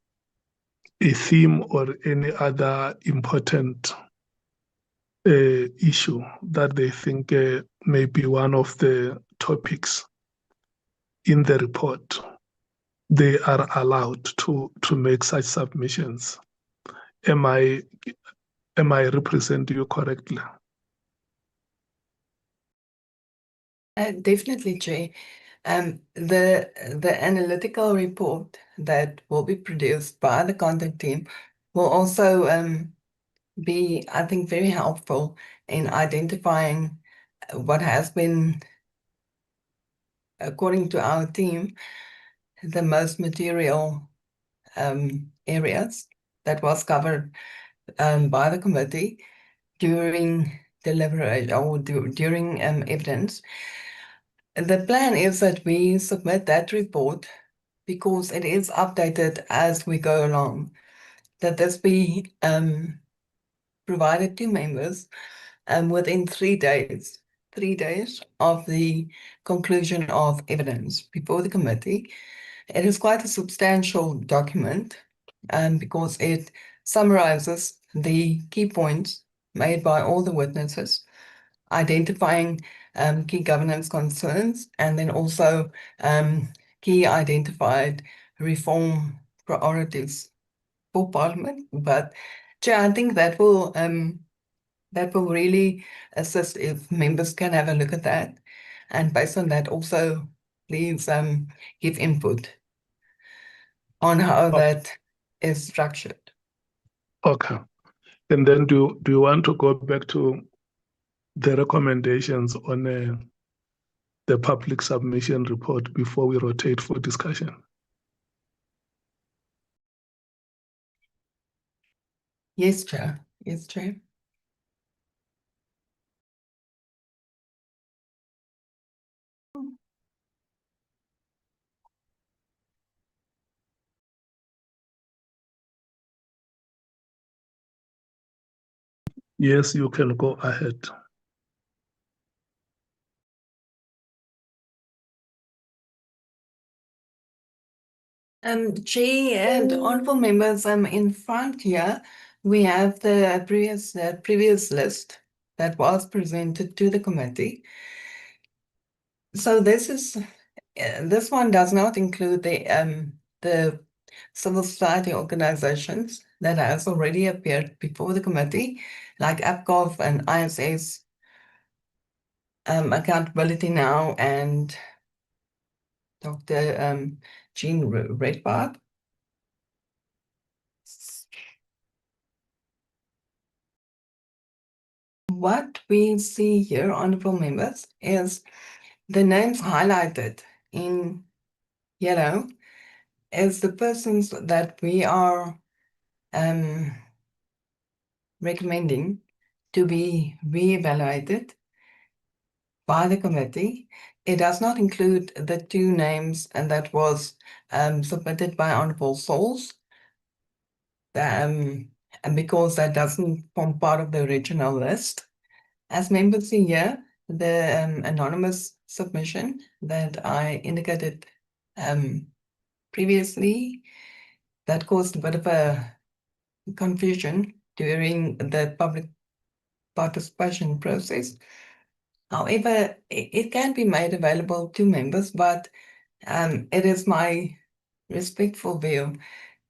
a theme or any other important issue that they think may be one of the topics in the report, they are allowed to make such submissions. Am I representing you correctly? Definitely, Chair. The analytical report that will be produced by the content team will also be, I think, very helpful in identifying what has been, according to our team, the most material areas that was covered by the committee during deliberation or during evidence. The plan is that we submit that report, because it is updated as we go along, that this be provided to members within 3 days. 3 days of the conclusion of evidence before the committee. It is quite a substantial document, because it summarizes the key points made by all the witnesses, identifying key governance concerns, and then also key identified reform priorities for Parliament. But Chair, I think that will really assist if members can have a look at that, and based on that also please give input on how that is structured. Okay. And then do you want to go back to the recommendations on the public submission report before we rotate for discussion? Yes, Chair. Yes, Chair. Yes, you can go ahead. Chair and honorable members, in front here, we have the previous list that was presented to the committee. So this one does not include the civil society organizations that has already appeared before the committee, like APCOV and ISS, Accountability Now, and Dr. Jean Redpath. What we see here, honorable members, is the names highlighted in yellow as the persons that we are recommending to be reevaluated by the committee. It does not include the two names and that was submitted by Honorable Souls. And because that doesn't form part of the original list. As members see here, the anonymous submission that I indicated previously, that caused a bit of a confusion during the public participation process. However, it can be made available to members, but it is my respectful view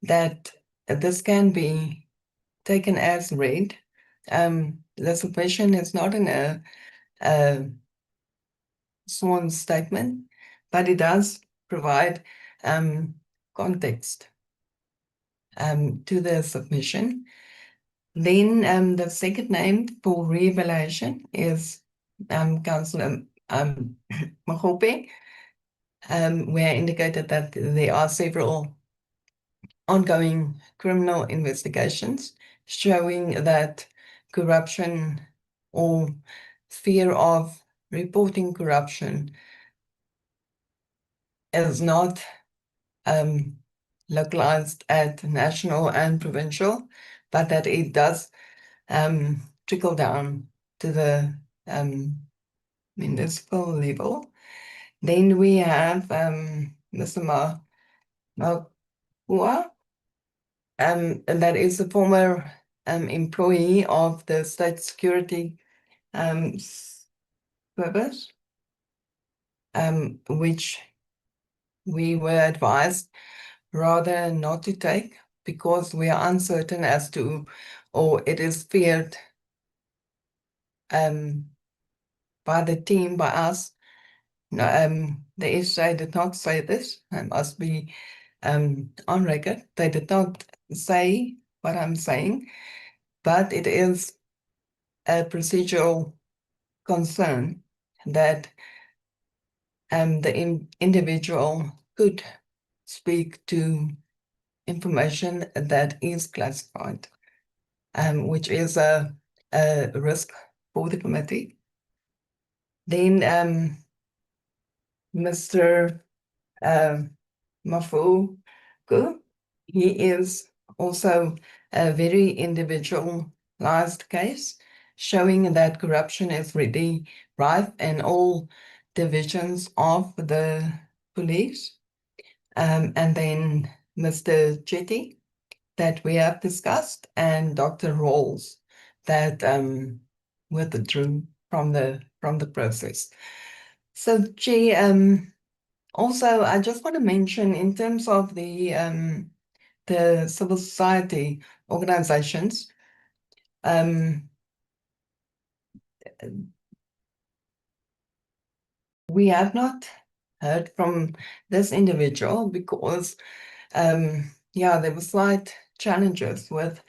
that this can be taken as read. The submission is not in a sworn statement, but it does provide context to the submission. Then the second name for re-evaluation is Councillor Mkhwanazi, where indicated that there are several ongoing criminal investigations showing that corruption or fear of reporting corruption is not localized at national and provincial, but that it does trickle down to the municipal level. Then we have Mr. Mkhwanazi, and that is a former employee of the State Security Service, which we were advised rather not to take because we are uncertain as to, or it is feared by the team, by us. The SJ did not say this, I must be on record. They did not say what I'm saying, but it is a procedural concern that the individual could speak to information that is classified, which is a risk for the committee. Then Mr. Mkhwanazi, he is also a very individualized case, showing that corruption is really rife in all divisions of the police. And then Mr. Chetty, that we have discussed, and Dr. Rolls, that withdrew from the process. So, also, I just want to mention in terms of the civil society organizations, we have not heard from this individual because, there were slight challenges with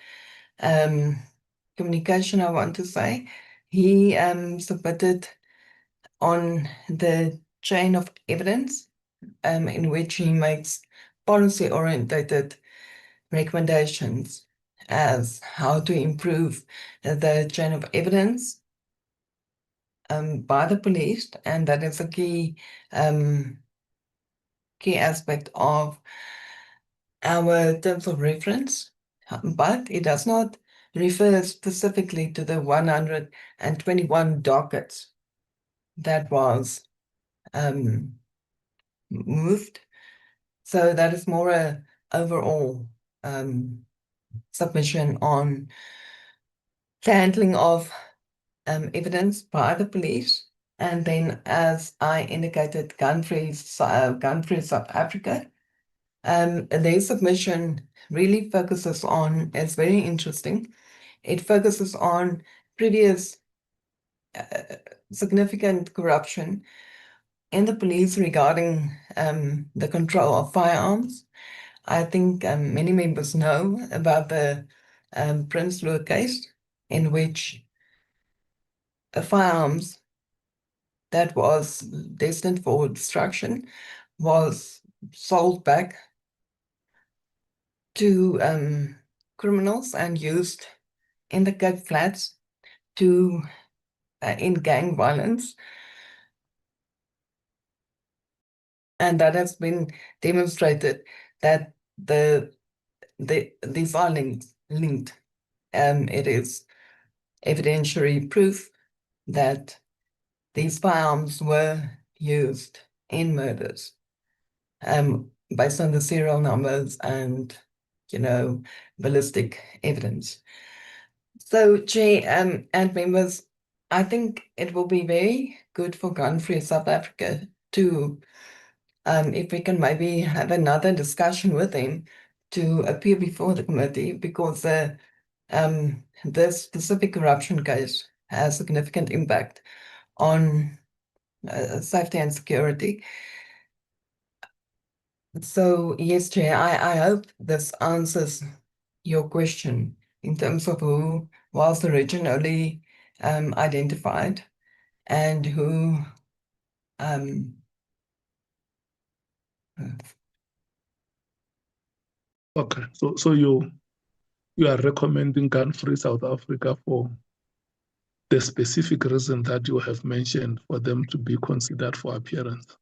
communication, I want to say. He submitted on the chain of evidence in which he makes policy-orientated recommendations as how to improve the chain of evidence by the police, and that is a key aspect of our terms of reference, but it does not refer specifically to the 121 dockets that was moved. So that is more a overall submission on the handling of evidence by the police. And then, as I indicated, gun-free South Africa. Their submission really focuses on, it's very interesting, it focuses on previous significant corruption in the police regarding the control of firearms. I think many members know about the Prince Lua case, in which firearms that was destined for destruction was sold back to criminals and used in the Cape Flats to in gang violence. And that has been demonstrated that these are linked. It is evidentiary proof that these firearms were used in murders, based on the serial numbers and, ballistic evidence. So, Chair, and members, I think it will be very good for Gun-Free South Africa to, if we can maybe have another discussion with them to appear before the committee, because this specific corruption case has significant impact on safety and security. So, yes, Chair, I hope this answers your question in terms of who was originally identified and who Okay, so you are recommending Gun-Free South Africa for the specific reason that you have mentioned, for them to be considered for appearance.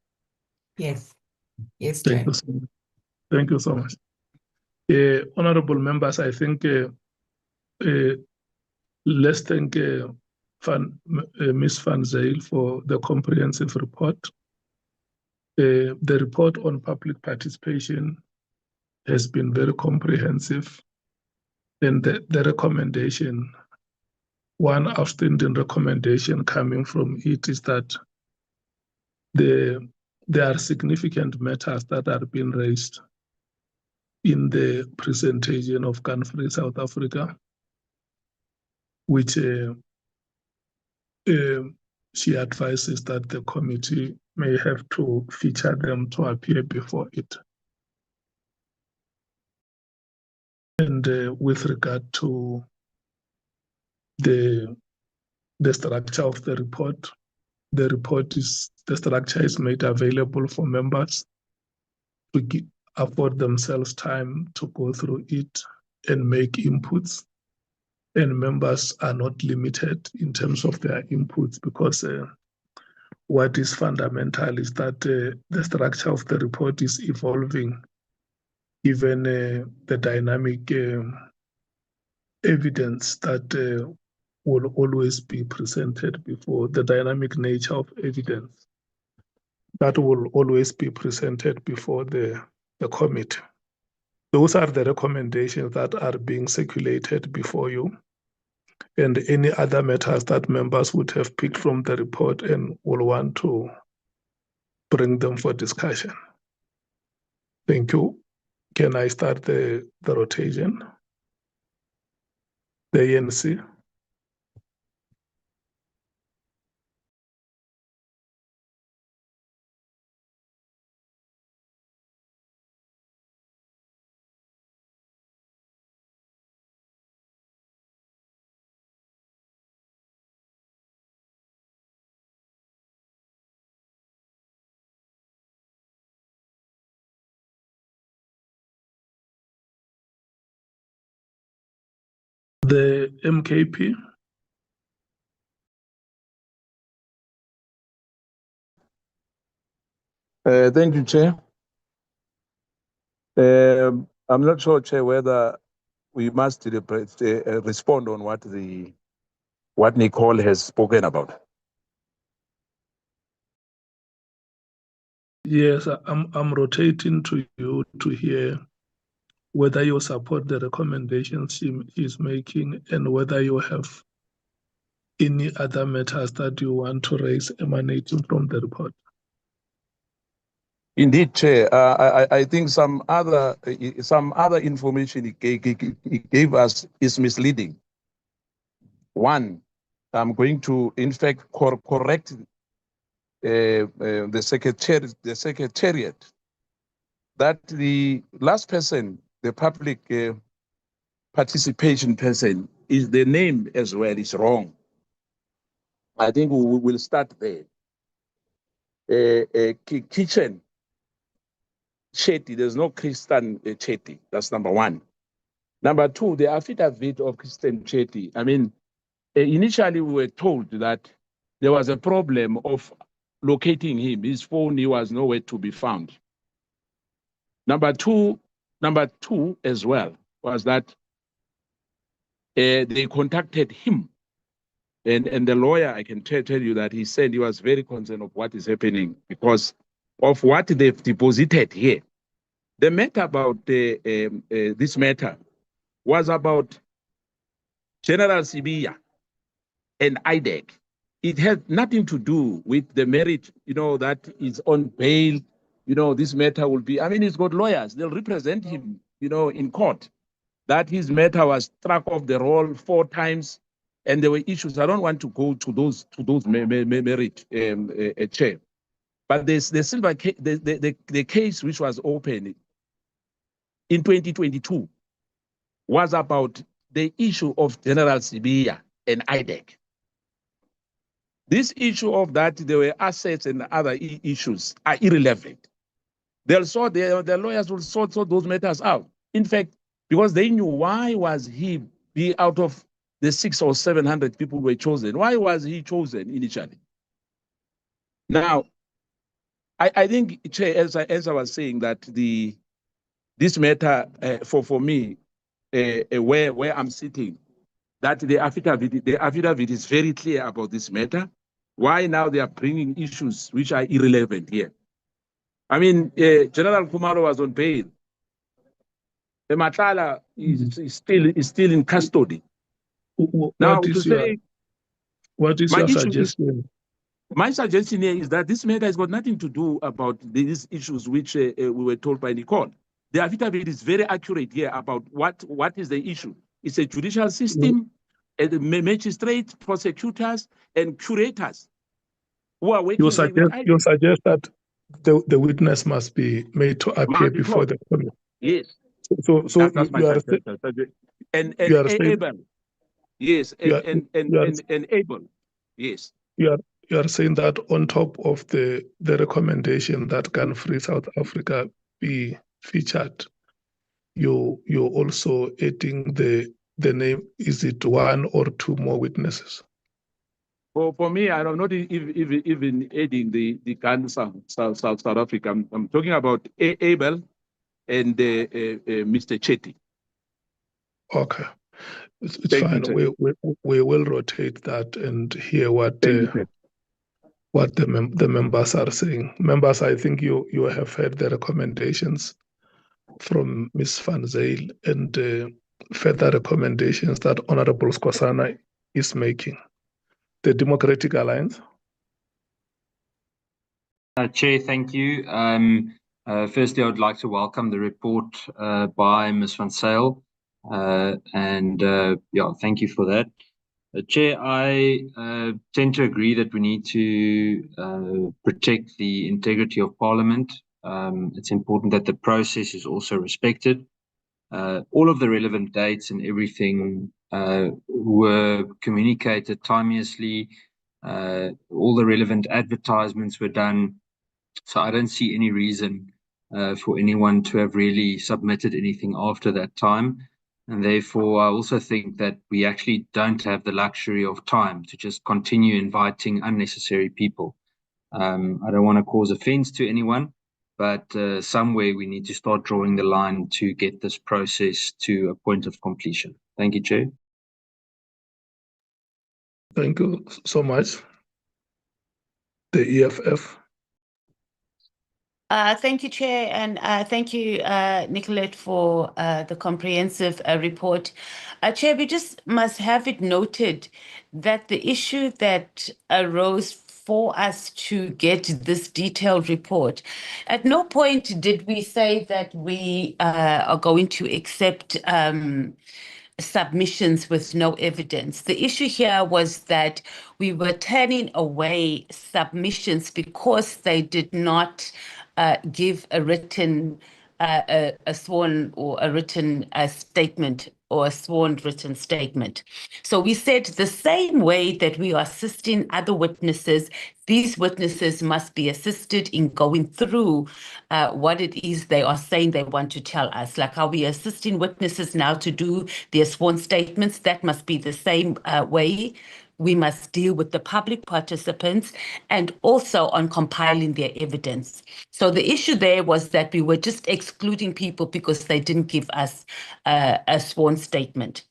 Yes, Chair. Thank you so much. Thank you so much. Honorable members, I think let's thank Ms. Van Zyl for the comprehensive report. The report on public participation has been very comprehensive, and the recommendation, one outstanding recommendation coming from it, is that there are significant matters that are being raised in the presentation of Gun-Free South Africa, which she advises that the committee may have to feature them to appear before it. And with regard to the structure of the report, the structure is made available for members to afford themselves time to go through it and make inputs. And members are not limited in terms of their inputs, because what is fundamental is that the structure of the report is evolving, given the dynamic evidence that will always be presented before, the dynamic nature of evidence that will always be presented before the committee. Those are the recommendations that are being circulated before you, and any other matters that members would have picked from the report and will want to bring them for discussion. Thank you. Can I start the rotation? The ANC. The MKP. Thank you, Chair. I'm not sure, Chair, whether we must respond on what Nicole has spoken about. Yes, I'm rotating to you to hear whether you support the recommendations she is making and whether you have any other matters that you want to raise emanating from the report. Indeed, Chair. I think some other information he gave us is misleading. One, I'm going to, in fact, correct the secretariat that the last person, the public participation person, is the name as well is wrong. I think we will start there. Kitchen Chetty, there's no Christian Chetty. That's number one. Number two, the affidavit of Christian Chetty. I mean, initially we were told that there was a problem of locating him. His phone, he was nowhere to be found. Number two as well was that they contacted him. And the lawyer, I can tell you that he said he was very concerned of what is happening because of what they've deposited here. The matter about this matter was about General Sibiya and IDEC. It had nothing to do with the merit, that is on bail. This matter will be, I mean, he's got lawyers. They'll represent him, in court. That his matter was struck off the roll 4 times, and there were issues. I don't want to go to those merit, Chair. But the silver case, the case which was open in 2022 was about the issue of General Sibiya and IDEC. This issue of that there were assets and other issues are irrelevant. The lawyers will sort those matters out. In fact, because they knew why was he be out of the 600 or 700 people who were chosen. Why was he chosen initially? Now, I think, Chair, as I was saying, that this matter for me, where I'm sitting, that the affidavit is very clear about this matter. Why now they are bringing issues which are irrelevant here? I mean, General Kumaro was on bail. Matlala is still in custody. What is your suggestion? My suggestion here is that this matter has got nothing to do about these issues which we were told by Nicole. The affidavit is very accurate here about what is the issue. It's a judicial system, magistrates, prosecutors, and curators who are working. You suggest that the witness must be made to appear before the court. Yes. So that's my suggestion. And able. Yes. And able. Yes. You are saying that on top of the recommendation that Gun Free South Africa be featured, you're also adding the name. Is it 1 or 2 more witnesses? For me, I'm not even adding the Gun South Africa. I'm talking about Abel and Mr. Chetty. Okay, it's fine. We will rotate that and hear what the members are saying. Members, I think you have heard the recommendations from Ms. Van Zyl and further recommendations that Honorable Skosana is making. The Democratic Alliance. Chair, thank you. Firstly, I would like to welcome the report by Ms. Van Zyl. Thank you for that. Chair, I tend to agree that we need to protect the integrity of Parliament. It's important that the process is also respected. All of the relevant dates and everything were communicated timeously. All the relevant advertisements were done. So I don't see any reason for anyone to have really submitted anything after that time. And therefore, I also think that we actually don't have the luxury of time to just continue inviting unnecessary people. I don't want to cause offense to anyone, but somewhere we need to start drawing the line to get this process to a point of completion. Thank you, Chair. Thank you so much. The EFF. Thank you, Chair, and thank you, Nicolette, for the comprehensive report. Chair, we just must have it noted that the issue that arose for us to get this detailed report, at no point did we say that we are going to accept submissions with no evidence. The issue here was that we were turning away submissions because they did not give a written, a sworn or a written statement or a sworn written statement. So we said the same way that we are assisting other witnesses, these witnesses must be assisted in going through what it is they are saying they want to tell us. Like how we are assisting witnesses now to do their sworn statements, that must be the same way. We must deal with the public participants and also on compiling their evidence. So the issue there was that we were just excluding people because they didn't give us a sworn statement.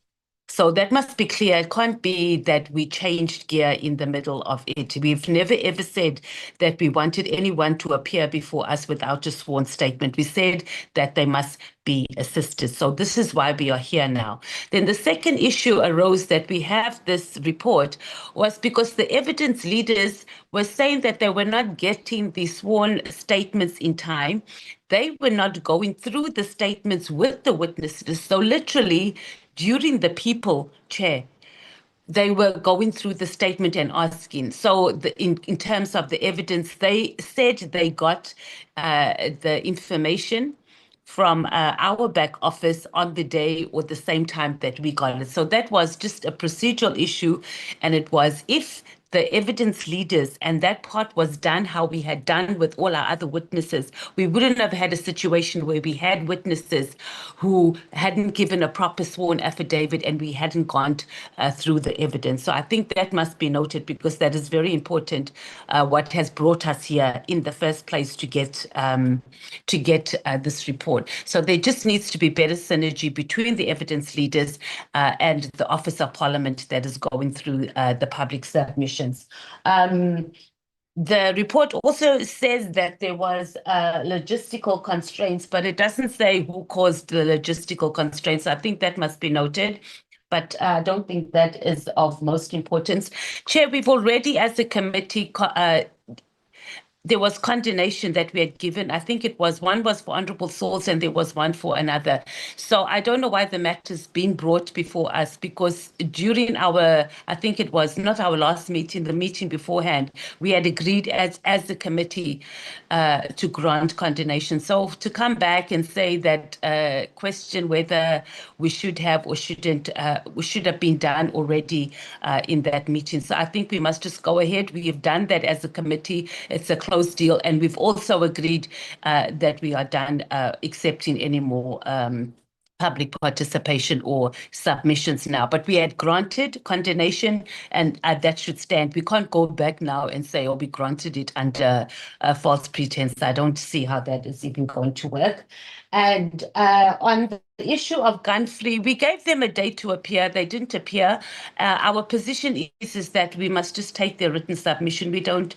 So that must be clear. It can't be that we changed gear in the middle of it. We've never ever said that we wanted anyone to appear before us without a sworn statement. We said that they must be assisted. So this is why we are here now. Then the second issue arose that we have this report was because the evidence leaders were saying that they were not getting the sworn statements in time. They were not going through the statements with the witnesses. So literally, during the people, Chair, they were going through the statement and asking. So in terms of the evidence, they said they got the information from our back office on the day or the same time that we got it. So that was just a procedural issue. And it was if the evidence leaders, and that part was done how we had done with all our other witnesses, we wouldn't have had a situation where we had witnesses who hadn't given a proper sworn affidavit and we hadn't gone through the evidence. So I think that must be noted because that is very important, what has brought us here in the first place to get this report. So there just needs to be better synergy between the evidence leaders and the Office of Parliament that is going through the public submissions. The report also says that there was logistical constraints, but it doesn't say who caused the logistical constraints. I think that must be noted, but I don't think that is of most importance. Chair, we've already, as a committee, there was condemnation that we had given. I think it was one was for Honorable Souls and there was one for another. So I don't know why the matter's been brought before us because during our, I think it was not our last meeting, the meeting beforehand, we had agreed as the committee to grant condemnation. So to come back and say that question whether we should have or shouldn't, we should have been done already in that meeting. So I think we must just go ahead. We have done that as a committee. It's a closed deal. And we've also agreed that we are done accepting any more public participation or submissions now. But we had granted condemnation and that should stand. We can't go back now and say, oh, we granted it under false pretense. I don't see how that is even going to work. And on the issue of gun-free, we gave them a date to appear. They didn't appear. Our position is that we must just take their written submission. We don't,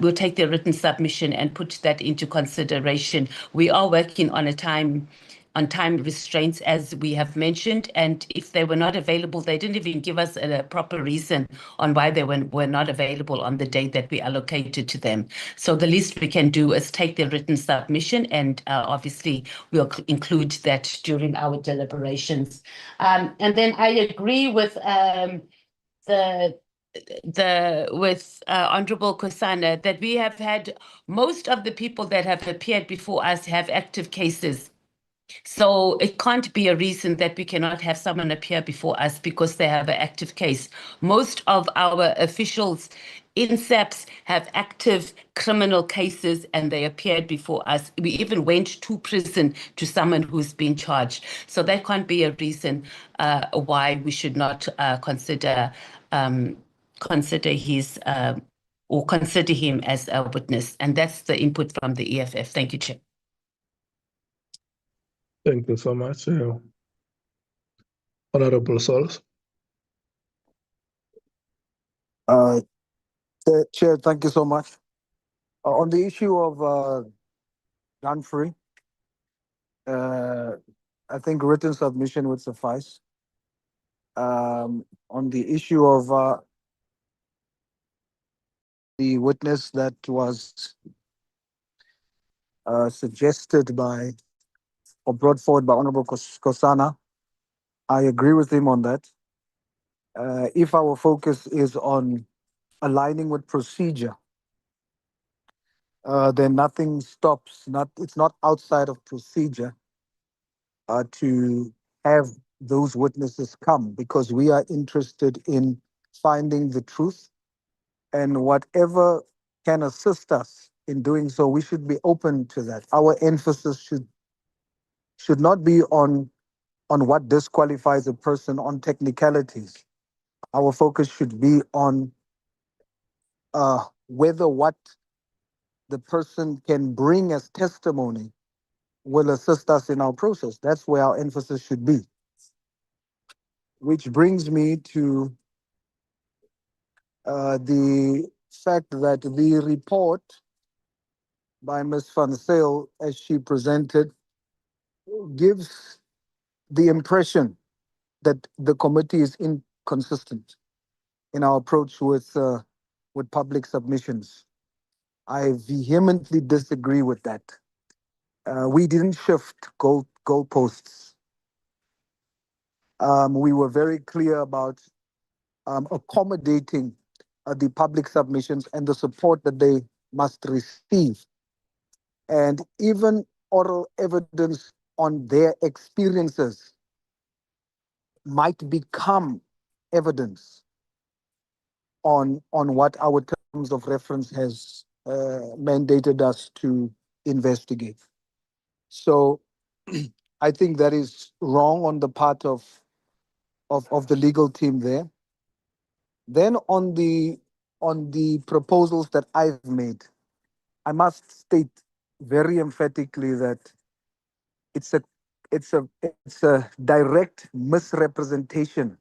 we'll take their written submission and put that into consideration. We are working on a time restraints, as we have mentioned, and if they were not available, they didn't even give us a proper reason on why they were not available on the date that we allocated to them. So the least we can do is take their written submission, and obviously we'll include that during our deliberations. And then I agree with Honorable Kosana that we have had most of the people that have appeared before us have active cases. So it can't be a reason that we cannot have someone appear before us because they have an active case. Most of our officials INSAPs have active criminal cases and they appeared before us. We even went to prison to someone who's been charged. So that can't be a reason why we should not consider his or consider him as a witness. And that's the input from the EFF. Thank you, Chair. Thank you so much, Honorable Sols. Chair, thank you so much. On the issue of gun-free, I think written submission would suffice. On the issue of the witness that was suggested by or brought forward by Honorable Kosana, I agree with him on that. If our focus is on aligning with procedure, then nothing stops. It's not outside of procedure to have those witnesses come, because we are interested in finding the truth, and whatever can assist us in doing so, we should be open to that. Our emphasis should not be on what disqualifies a person on technicalities. Our focus should be on whether what the person can bring as testimony will assist us in our process. That's where our emphasis should be. Which brings me to the fact that the report by Ms. Van Zyl, as she presented, gives the impression that the committee is inconsistent in our approach with public submissions. I vehemently disagree with that. We didn't shift goalposts. We were very clear about accommodating the public submissions and the support that they must receive. And even oral evidence on their experiences might become evidence on what our terms of reference has mandated us to investigate. So I think that is wrong on the part of the legal team there. Then on the proposals that I've made, I must state very emphatically that it's a direct misrepresentation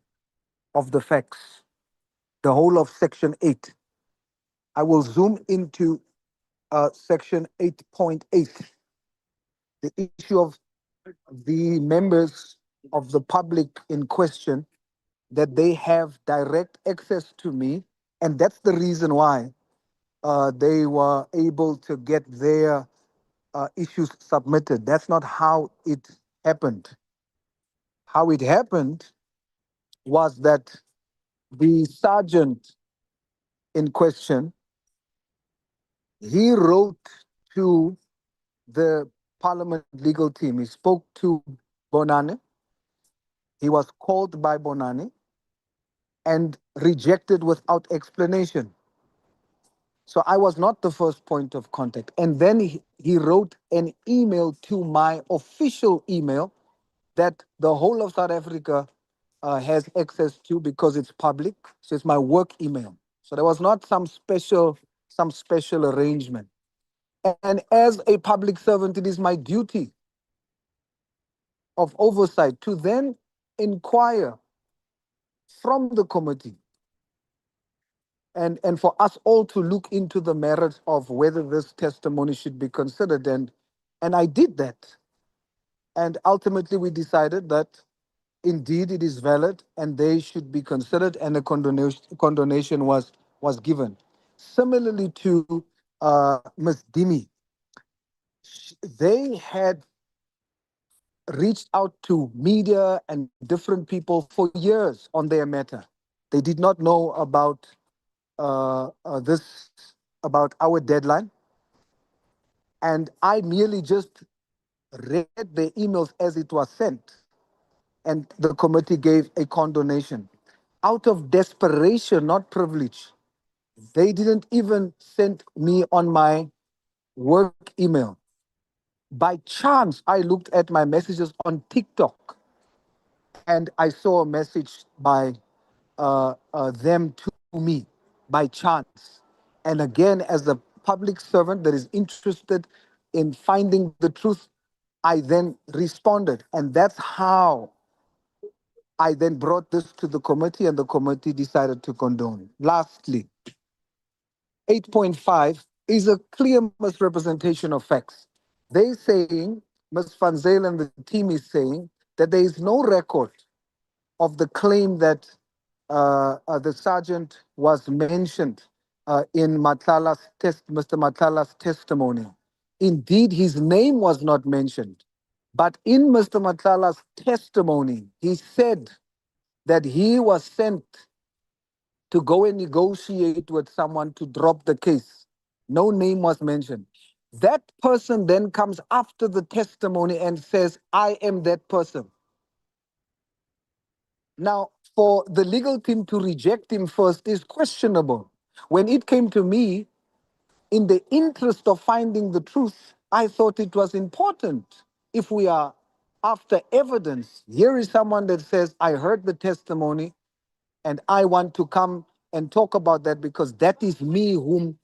of the facts. The whole of Section 8. I will zoom into Section 8.8. The issue of the members of the public in question, that they have direct access to me, and that's the reason why they were able to get their issues submitted. That's not how it happened. How it happened was that the sergeant in question, he wrote to the Parliament legal team. He spoke to Bonani. He was called by Bonani and rejected without explanation. So I was not the first point of contact. And then he wrote an email to my official email that the whole of South Africa has access to because it's public. So it's my work email. So there was not some special arrangement. And as a public servant, it is my duty of oversight to then inquire from the committee and for us all to look into the merits of whether this testimony should be considered. And I did that. And ultimately we decided that indeed it is valid and they should be considered, and a condonation was given. Similarly to Ms. Dimi, they had reached out to media and different people for years on their matter. They did not know about about our deadline. And I merely just read the emails as it was sent. And the committee gave a condonation. Out of desperation, not privilege, They didn't even send me on my work email. By chance, I looked at my messages on TikTok and I saw a message by them to me by chance. And again, as a public servant that is interested in finding the truth, I then responded. And that's how I then brought this to the committee, and the committee decided to condone. Lastly, 8.5 is a clear misrepresentation of facts. They saying, Ms. Van Zyl and the team is saying that there is no record of the claim that the sergeant was mentioned in Mr. Matlala's testimony. Indeed, his name was not mentioned. But in Mr. Matlala's testimony, he said that he was sent to go and negotiate with someone to drop the case. No name was mentioned. That person then comes after the testimony and says, I am that person. Now, for the legal team to reject him first is questionable. When it came to me, in the interest of finding the truth, I thought it was important. If we are after evidence, here is someone that says, I heard the testimony and I want to come and talk about that because that is me whom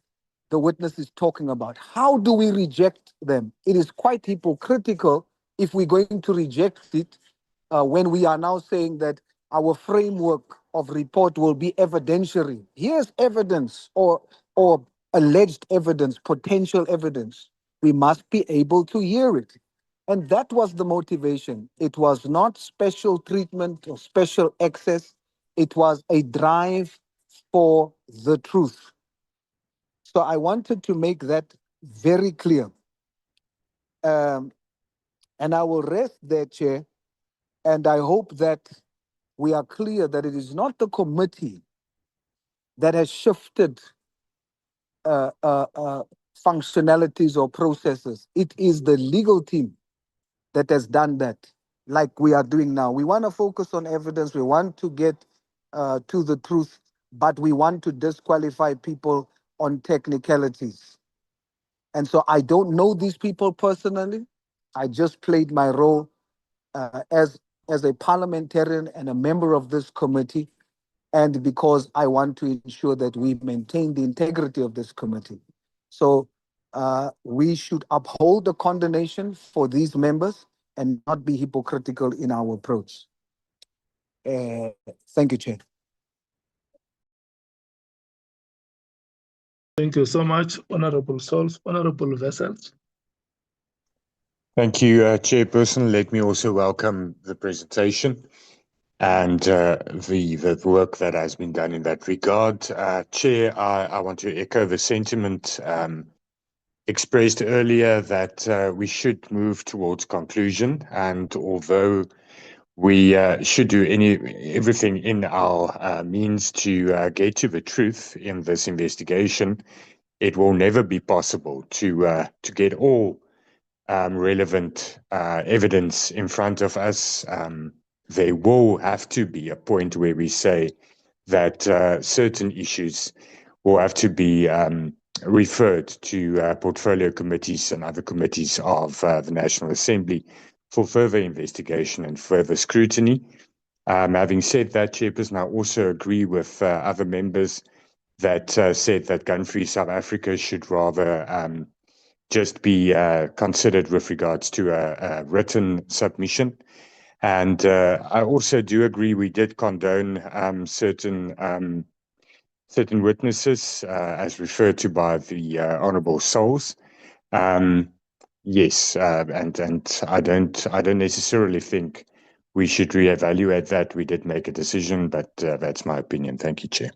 the witness is talking about. How do we reject them? It is quite hypocritical if we're going to reject it when we are now saying that our framework of report will be evidentiary. Here's evidence or alleged evidence, potential evidence. We must be able to hear it. And that was the motivation. It was not special treatment or special access. It was a drive for the truth. So I wanted to make that very clear. And I will rest there, Chair. And I hope that we are clear that it is not the committee that has shifted functionalities or processes. It is the legal team that has done that, like we are doing now. We want to focus on evidence. We want to get to the truth, but we want to disqualify people on technicalities. And so I don't know these people personally. I just played my role as a parliamentarian and a member of this committee, and because I want to ensure that we maintain the integrity of this committee. So we should uphold the condemnation for these members and not be hypocritical in our approach. Thank you, Chair. Thank you so much, Honorable Solf. Honorable Vessels. Thank you, Chairperson. Let me also welcome the presentation and the work that has been done in that regard. Chair, I want to echo the sentiment expressed earlier that we should move towards conclusion. And although we should do everything in our means to get to the truth in this investigation, it will never be possible to get all relevant evidence in front of us. There will have to be a point where we say that certain issues will have to be referred to portfolio committees and other committees of the National Assembly for further investigation and further scrutiny. Having said that, Chairperson, I also agree with other members that said that gun-free South Africa should rather just be considered with regards to a written submission. And I also do agree we did condone certain witnesses as referred to by the Honourable Souls. Yes, and I don't necessarily think we should reevaluate that. We did make a decision, but that's my opinion. Thank you, Chair.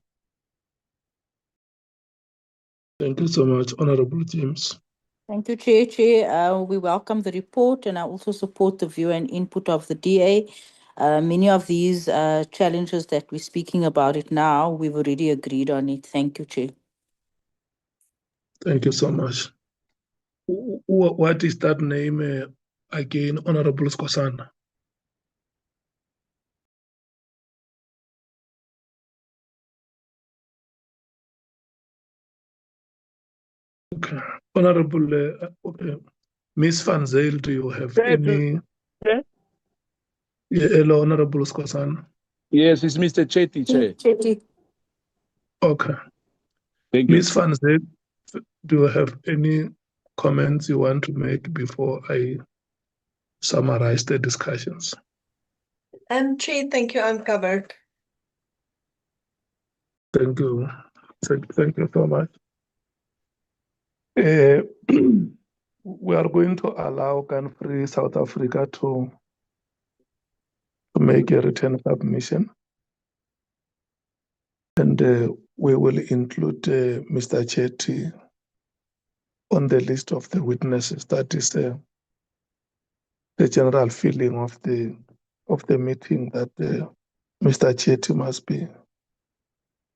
Thank you so much, Honorable James. Thank you, Chair. We welcome the report, and I also support the view and input of the DA. Many of these challenges that we're speaking about it now, we've already agreed on it. Thank you, Chair. Thank you so much. What is that name again, Honorable Skosana? Okay. Honorable, okay. Ms. Van Zyl, do you have any? Yeah. Yeah, hello, Honorable Skosana. Yes, it's Mr. Chetty, Chair. Chetty. Okay. Thank you. Ms. Van Zyl, do you have any comments you want to make before I summarize the discussions? Chair, thank you. I'm covered. Thank you. Thank you so much. We are going to allow Gun-Free South Africa to make a written submission. And we will include Mr. Chetty on the list of the witnesses. That is the general feeling of the meeting, that Mr. Chetty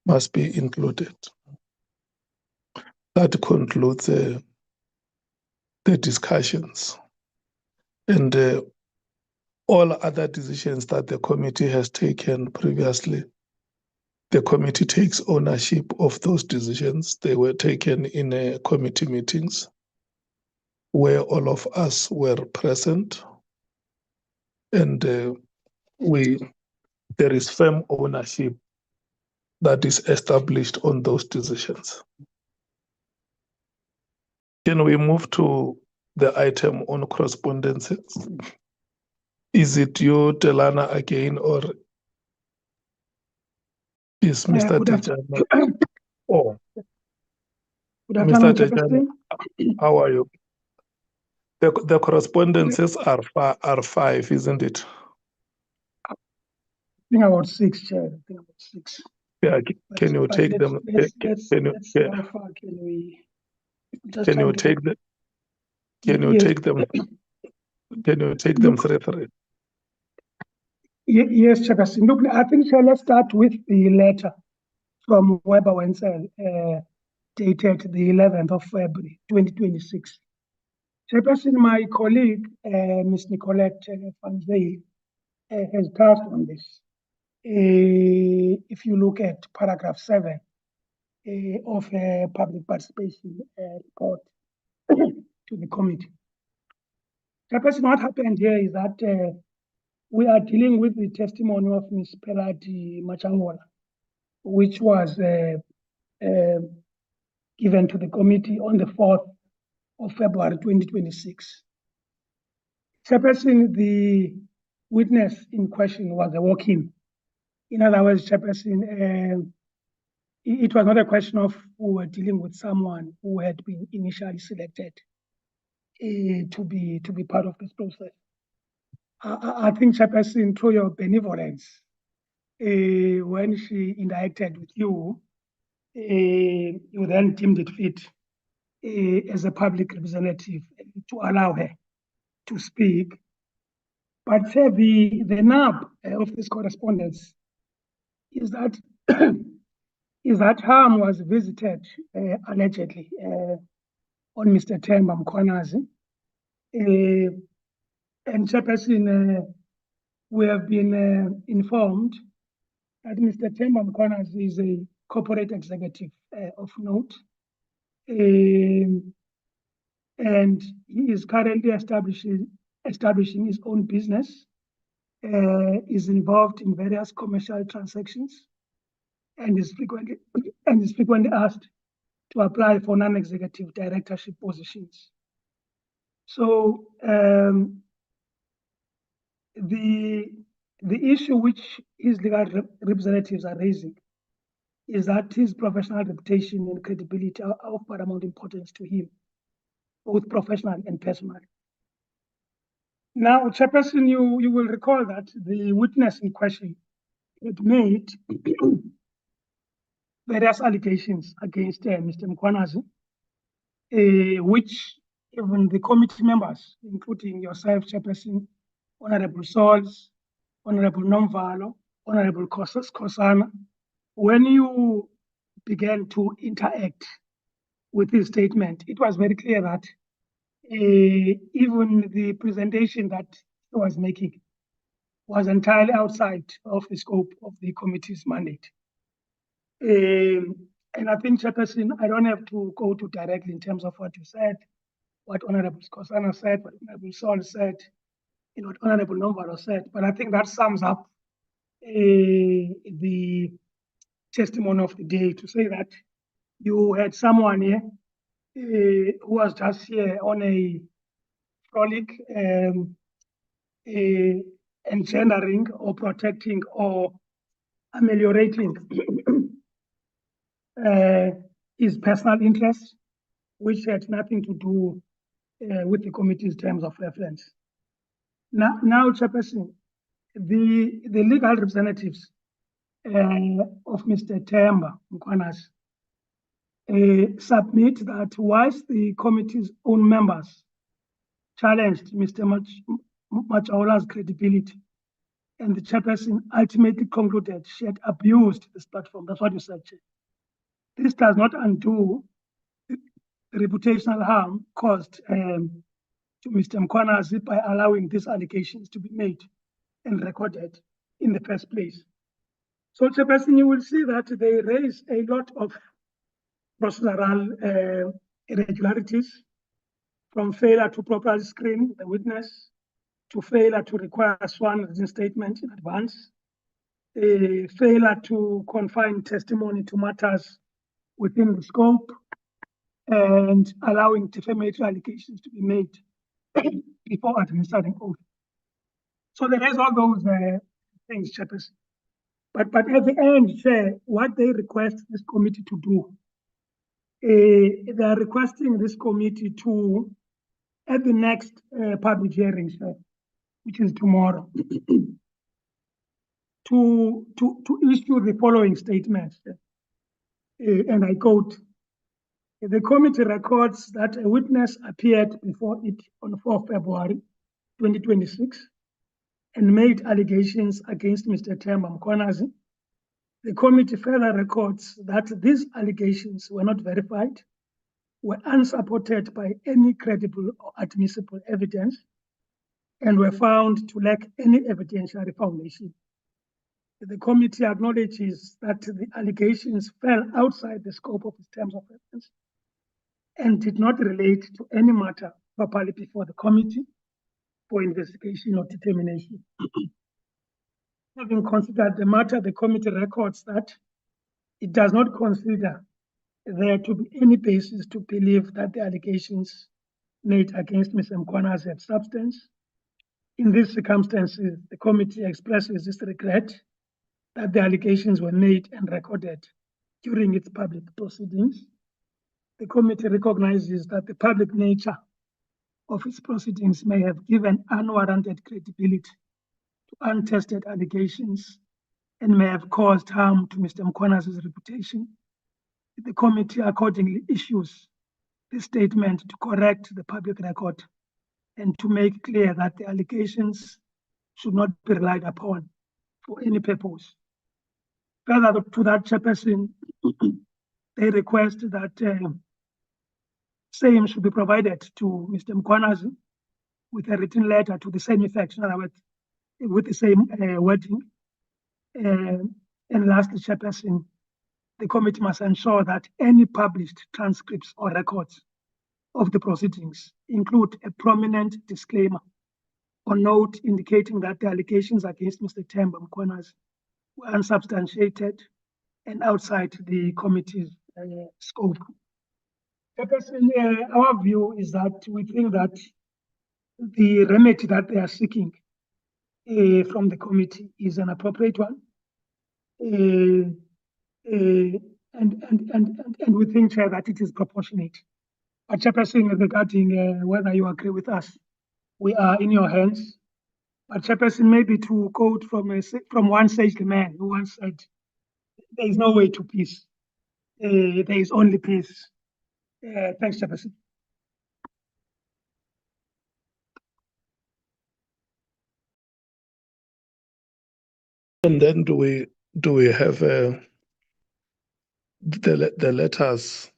must be included. That concludes the discussions, and all other decisions that the committee has taken previously. The committee takes ownership of those decisions. They were taken in committee meetings where all of us were present, and there is firm ownership that is established on those decisions. Can we move to the item on correspondences? Is it you, Telana, again, or is Mr. Tejana? Oh, Mr. Tejana, how are you? The correspondences are five, isn't it? I think about 6, Chair. I think about 6. Yeah, can you take them? Let's how far can we? Just can you take them? Can you take them? Can you take them 3-3? Yes, Chairperson. Look, I think let's start with the letter from Weber Wenzel, dated the 11th of February, 2026. Chairperson, my colleague, Ms. Nicolette Van Zyl, has touched on this. If you look at paragraph 7 of a public participation report to the committee. Chairperson, what happened here is that we are dealing with the testimony of Ms. Pelati Machangola, which was given to the committee on the 4th of February 2026. Chairperson, the witness in question was a walk-in. In other words, Chairperson, it was not a question of we were dealing with someone who had been initially selected to be part of this process. I think, Chairperson, through your benevolence, when she interacted with you, you then deemed it fit as a public representative to allow her to speak. But the nub of this correspondence is that harm was visited allegedly on Mr. Themba Mkhwanazi. And Chairperson, we have been informed that Mr. Themba Mkhwanazi is a corporate executive of note. And he is currently establishing his own business, is involved in various commercial transactions, and is frequently asked to apply for non-executive directorship positions. So the issue which his legal representatives are raising is that his professional reputation and credibility are of paramount importance to him, both professional and personal. Now, Chairperson, you will recall that the witness in question had made various allegations against Mr. Mkhwanazi, which even the committee members, including yourself, Chairperson, Honorable Sols, Honorable Nomvalo, Honorable Kosana, when you began to interact with his statement, it was very clear that even the presentation that he was making was entirely outside of the scope of the committee's mandate. And I think, Chairperson, I don't have to go to directly in terms of what you said, what Honorable Nkosana said, what Honorable Sol said, and what Honorable Nombaro said. But I think that sums up the testimony of the day, to say that you had someone here who was just here on a frolic, engendering or protecting or ameliorating his personal interests, which had nothing to do with the committee's terms of reference. Now, Chairperson, the legal representatives of Mr. Themba Mkhwanazi submit that whilst the committee's own members challenged Mr. Machaola's credibility, and the chairperson ultimately concluded she had abused this platform. That's what you said, Chair. This does not undo the reputational harm caused to Mr. Mkhwanazi by allowing these allegations to be made and recorded in the first place. So, Chairperson, you will see that they raise a lot of procedural irregularities, from failure to properly screen the witness, to failure to require a sworn written statement in advance, failure to confine testimony to matters within the scope, and allowing defamatory allegations to be made before administering oath. So there is all those things, Chairperson. But at the end, Chair, what they request this committee to do, they are requesting this committee to, at the next public hearing, Chair, which is tomorrow, to issue the following statement. And I quote, the committee records that a witness appeared before it on 4 February 2026 and made allegations against Mr. Themba Mkhwanazi. The committee further records that these allegations were not verified, were unsupported by any credible or admissible evidence, and were found to lack any evidentiary foundation. The committee acknowledges that the allegations fell outside the scope of its terms of reference and did not relate to any matter properly before the committee for investigation or determination. Having considered the matter, the committee records that it does not consider there to be any basis to believe that the allegations made against Mr. Mkhwanazi have substance. In these circumstances, the committee expresses its regret that the allegations were made and recorded during its public proceedings. The committee recognizes that the public nature of its proceedings may have given unwarranted credibility to untested allegations and may have caused harm to Mr. Mkhwanazi's reputation. The committee accordingly issues this statement to correct the public record and to make clear that the allegations should not be relied upon for any purpose. Further to that, Chairperson, they request that same should be provided to Mr. Mkhwanazi with a written letter to the same effect, in other words, with the same wording. And lastly, Chairperson, the committee must ensure that any published transcripts or records of the proceedings include a prominent disclaimer or note indicating that the allegations against Mr. Themba Mkhwanazi were unsubstantiated and outside the committee's scope. Chairperson, our view is that we think that the remedy that they are seeking from the committee is an appropriate one. And we think, Chair, that it is proportionate. But Chairperson, regarding whether you agree with us, we are in your hands. But Chairperson, maybe to quote from one sage man who once said, there is no way to peace. There is only peace. Thanks, Chairperson. And then do we have the letters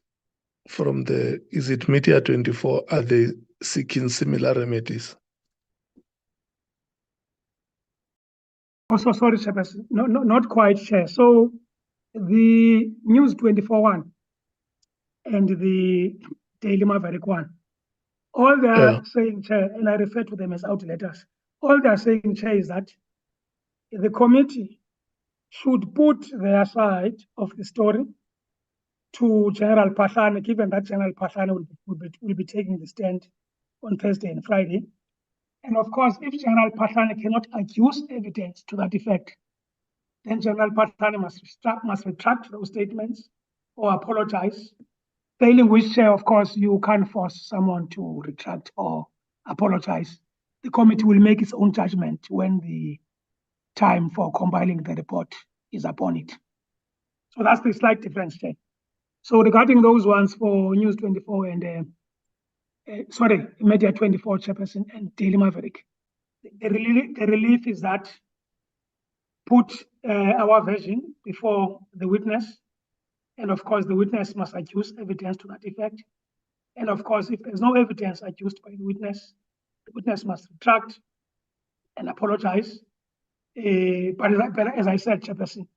from the, is it Media 24? Are they seeking similar remedies? Also, sorry, Chairperson, not quite, Chair. So the News 24 one and the Daily Maverick one, all they are saying, Chair, and I refer to them as out letters, all they are saying, Chair, is that the committee should put their side of the story to General Pahlane, given that General Pahlane will be taking the stand on Thursday and Friday. And of course, if General Pahlane cannot adduce evidence to that effect, then General Pahlane must retract those statements or apologize. Failing which, Chair, of course, you can't force someone to retract or apologize. The committee will make its own judgment when the time for compiling the report is upon it. So that's the slight difference, Chair. So regarding those ones for News 24 and Media 24 Chairperson and Daily Maverick, the relief is that put our version before the witness, and of course the witness must adduce evidence to that effect. And of course, if there's no evidence adduced by the witness must retract and apologize. But as I said, Chairperson,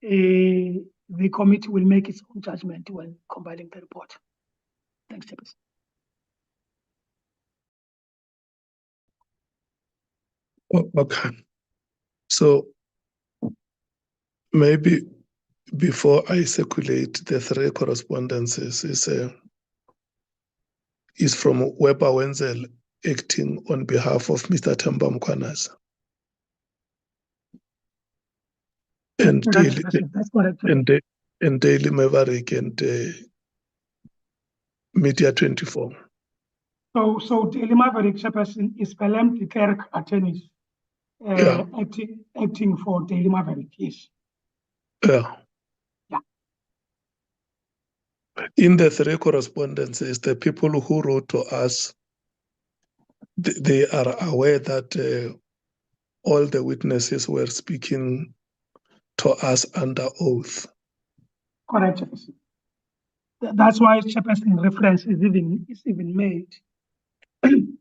the committee will make its own judgment when compiling the report. Thanks, Chairperson. Okay. So maybe before I circulate the 3 correspondences is from Weber Wenzel acting on behalf of Mr. Themba Mkhwanazi. And Daily Maverick and Media 24. So Daily Maverick Chairperson is Pelem de Klerk attorneys acting for Daily Maverick, yes. Yeah. In the 3 correspondences, the people who wrote to us, they are aware that all the witnesses were speaking to us under oath. Correct, Chairperson. That's why Chairperson reference is even made to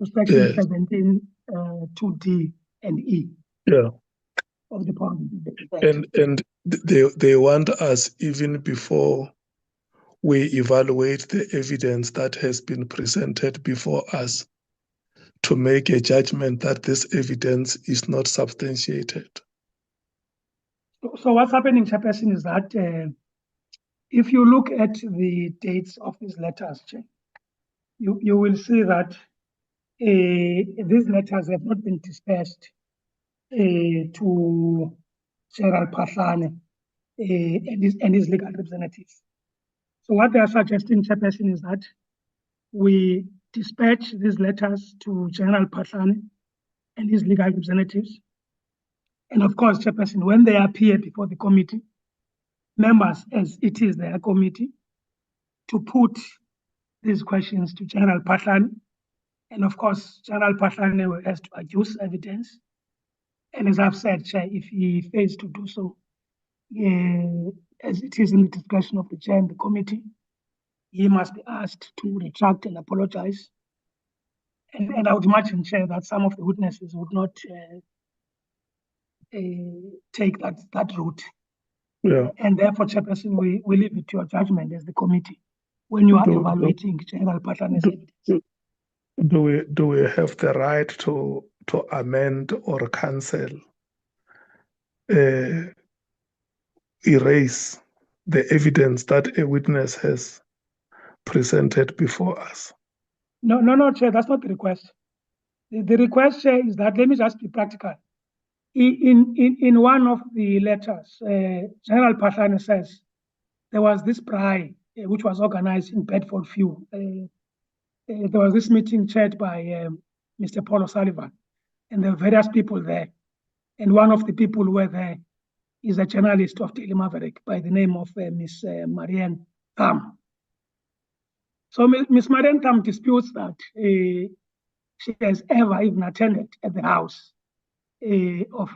section 17, 2D and E. Yeah. Of the Parliament. And they want us, even before we evaluate the evidence that has been presented before us, to make a judgment that this evidence is not substantiated. So what's happening, Chairperson, is that if you look at the dates of these letters, you will see that these letters have not been dispatched to General Pahlane and his legal representatives. So what they are suggesting, Chairperson, is that we dispatch these letters to General Pahlane and his legal representatives. And of course, Chairperson, when they appear before the committee, members, as it is their committee, to put these questions to General Pahlane. And of course, General Pahlane has to adduce evidence. And as I've said, Chair, if he fails to do so, as it is in the discretion of the Chair and the committee, he must be asked to retract and apologize. And I would imagine, Chair, that some of the witnesses would not take that route. Yeah. And therefore, Chairperson, we leave it to your judgment as the committee when you are evaluating General Pahlane's evidence. Do we have the right to amend or cancel, erase the evidence that a witness has presented before us? No, Chair, that's not the request. The request, Chair, is that, let me just be practical. In one of the letters, General Pahlane says there was this braai which was organized in Bedfordview. There was this meeting chaired by Mr. Paul O'Sullivan, and there were various people there. And one of the people who were there is a journalist of Daily Maverick by the name of Miss Marianne Tham. So Miss Marianne Tham disputes that she has ever even attended at the house of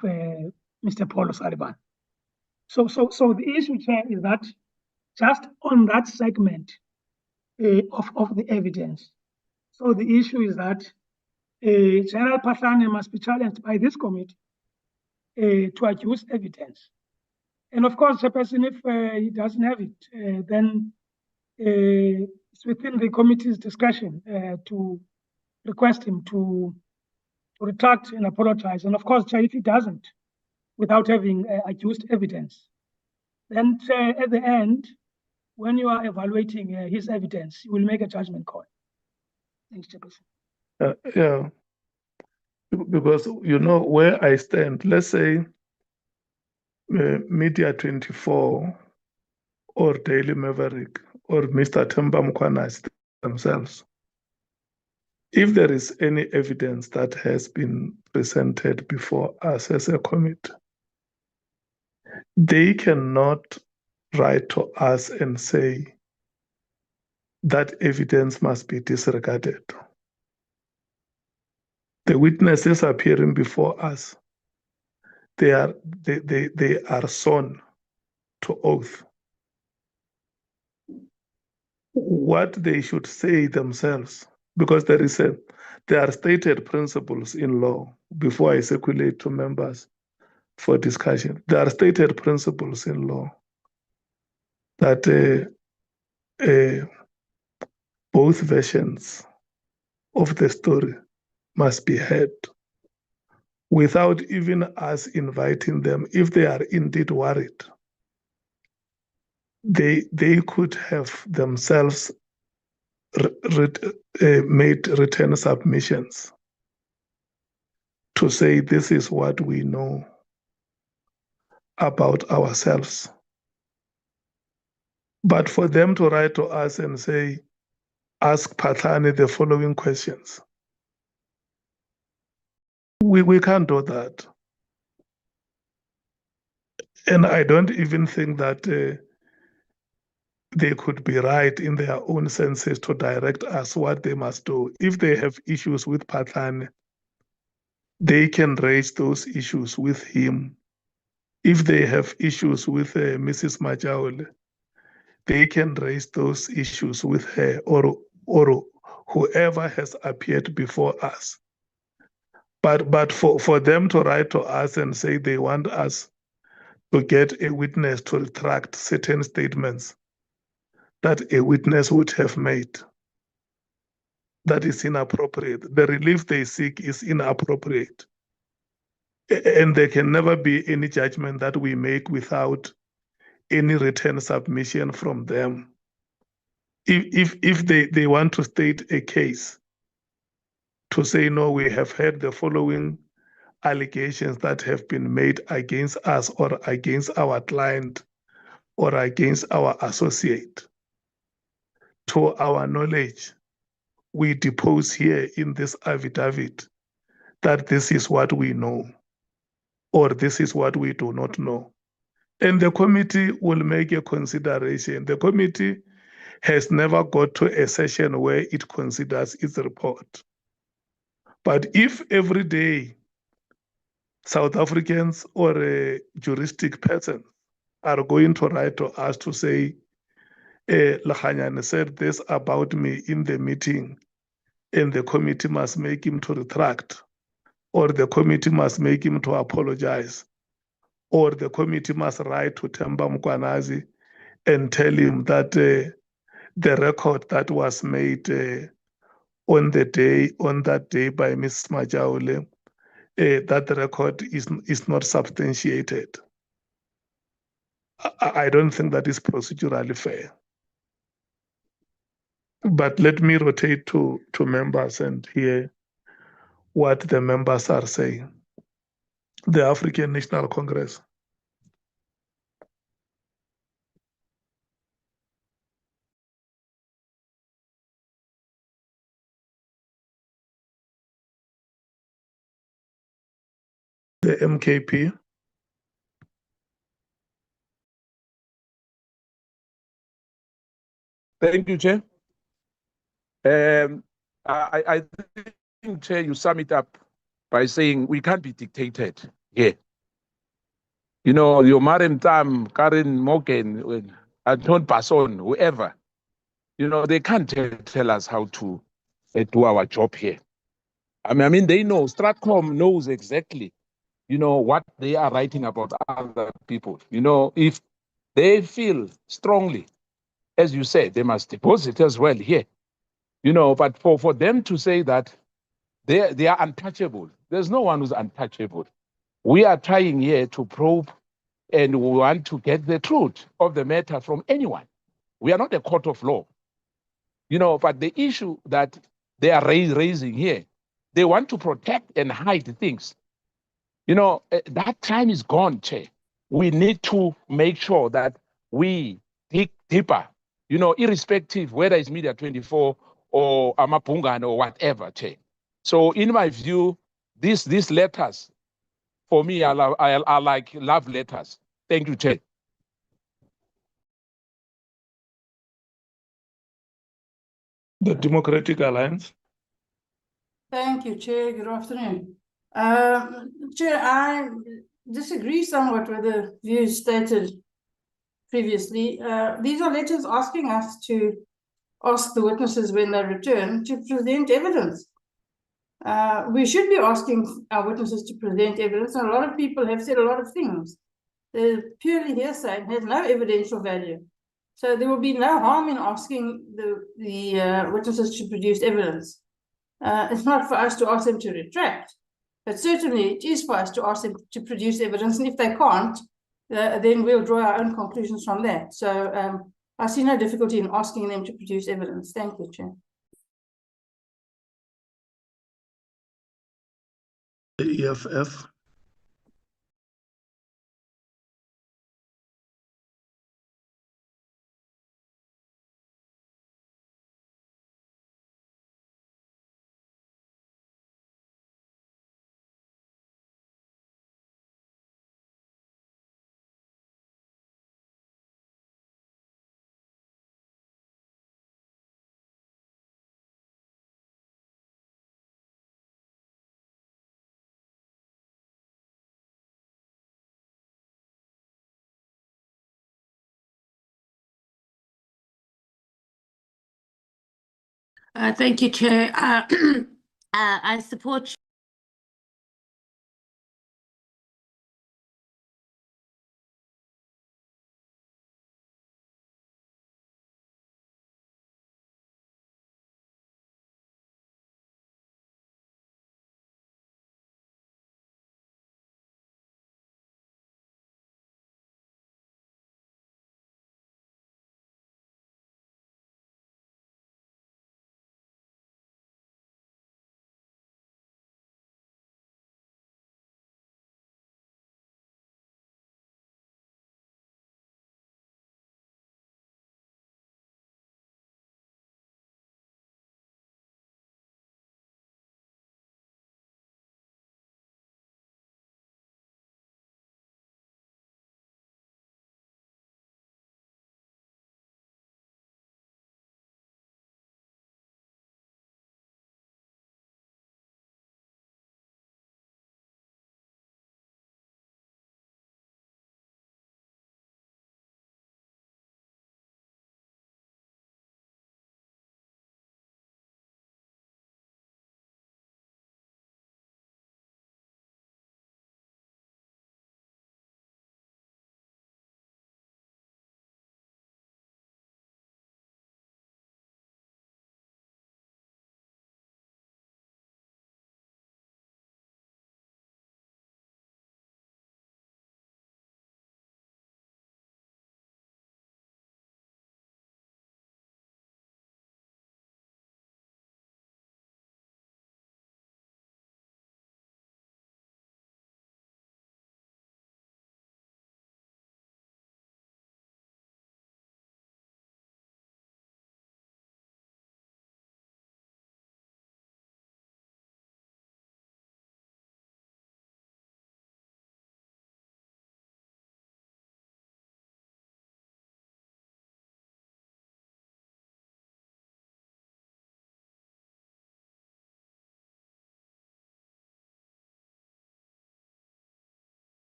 Mr. Paul O'Sullivan. So the issue, Chair, is that just on that segment of the evidence. So the issue is that General Pahlane must be challenged by this committee to adduce evidence And of course, Chairperson, if he doesn't have it, then it's within the committee's discretion to request him to retract and apologize. And of course, Chair, if he doesn't, without having accused evidence, then at the end, when you are evaluating his evidence, you will make a judgment call. Thanks, Chairperson. Yeah, because you know where I stand. Let's say Media 24 or Daily Maverick or Mr. Nhlanhla Mkhwanazi themselves. If there is any evidence that has been presented before us as a committee, they cannot write to us and say that evidence must be disregarded. The witnesses appearing before us, they are sworn to oath. What they should say themselves, because there are stated principles in law, before I circulate to members for discussion. There are stated principles in law that both versions of the story must be heard without even us inviting them. If they are indeed worried, they could have themselves made written submissions to say this is what we know about ourselves. But for them to write to us and say, ask Phahlane the following questions, we can't do that. And I don't even think that they could be right in their own senses to direct us what they must do. If they have issues with Phahlane, they can raise those issues with him. If they have issues with Mrs. Majaule, they can raise those issues with her or whoever has appeared before us. But for them to write to us and say they want us to get a witness to retract certain statements that a witness would have made, that is inappropriate. The relief they seek is inappropriate. And there can never be any judgment that we make without any written submission from them. If they want to state a case to say, no, we have heard the following allegations that have been made against us or against our client or against our associate. To our knowledge, we depose here in this affidavit that this is what we know or this is what we do not know. And the committee will make a consideration. The committee has never got to a session where it considers its report. But if every day South Africans or juristic persons are going to write to us to say, Nhlanhla said this about me in the meeting, and the committee must make him to retract, or the committee must make him to apologize, or the committee must write to Nhlanhla Mkhwanazi and tell him that the record that was made on that day by Ms. Majaule, that the record is not substantiated. I don't think that is procedurally fair. But let me rotate to members and hear what the members are saying. The African National Congress. The MKP. Thank you, Chair. I think, Chair, you sum it up by saying we can't be dictated here. You know, your Mariam Tam, Karen Morgan, Anton Passon, whoever, you know, they can't tell us how to do our job here. I mean, they know, Stratcom knows exactly what they are writing about other people. If they feel strongly, as you said, they must deposit as well here. But for them to say that they are untouchable, there's no one who's untouchable. We are trying here to probe, and we want to get the truth of the matter from anyone. We are not a court of law. But the issue that they are raising here, they want to protect and hide things. That time is gone, Chair. We need to make sure that we dig deeper, irrespective whether it's Media 24 or Amapungano or whatever, Chair. So in my view, these letters, for me, are like love letters. Thank you, Chair. The Democratic Alliance. Thank you, Chair. Good afternoon. Chair, I disagree somewhat with the views stated previously. These are letters asking us to ask the witnesses when they return to present evidence. We should be asking our witnesses to present evidence, and a lot of people have said a lot of things. They're purely hearsay and has no evidential value. So there will be no harm in asking the witnesses to produce evidence. It's not for us to ask them to retract, but certainly it is for us to ask them to produce evidence, and if they can't, then we'll draw our own conclusions from that. So I see no difficulty in asking them to produce evidence. Thank you, Chair. The EFF. Thank you, Chair. I support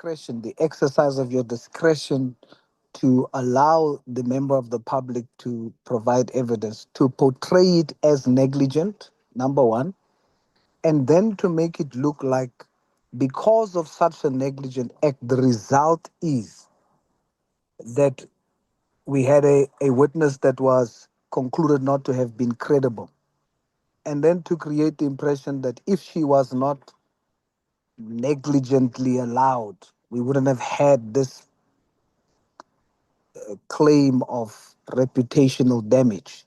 discretion, the exercise of your discretion to allow the member of the public to provide evidence, to portray it as negligent, number one, and then to make it look like because of such a negligent act, the result is that we had a witness that was concluded not to have been credible. And then to create the impression that if she was not negligently allowed, we wouldn't have had this claim of reputational damage.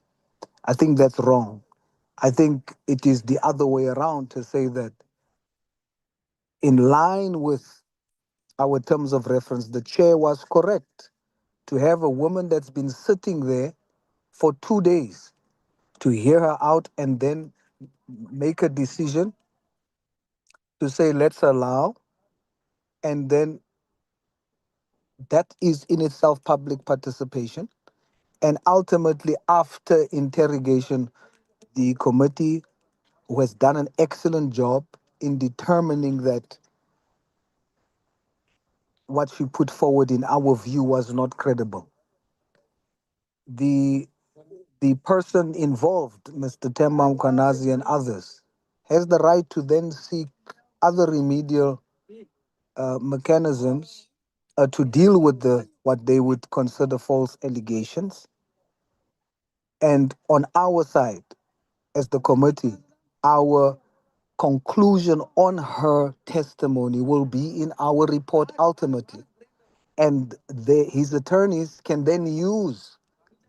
I think that's wrong. I think it is the other way around to say that in line with our terms of reference, the chair was correct to have a woman that's been sitting there for 2 days to hear her out and then make a decision to say, let's allow, and then that is in itself public participation. And ultimately, after interrogation, the committee, who has done an excellent job in determining that what she put forward, in our view, was not credible. The person involved, Mr. Temba Mkhwanazi and others, has the right to then seek other remedial mechanisms to deal with what they would consider false allegations. And on our side, as the committee, our conclusion on her testimony will be in our report ultimately. And his attorneys can then use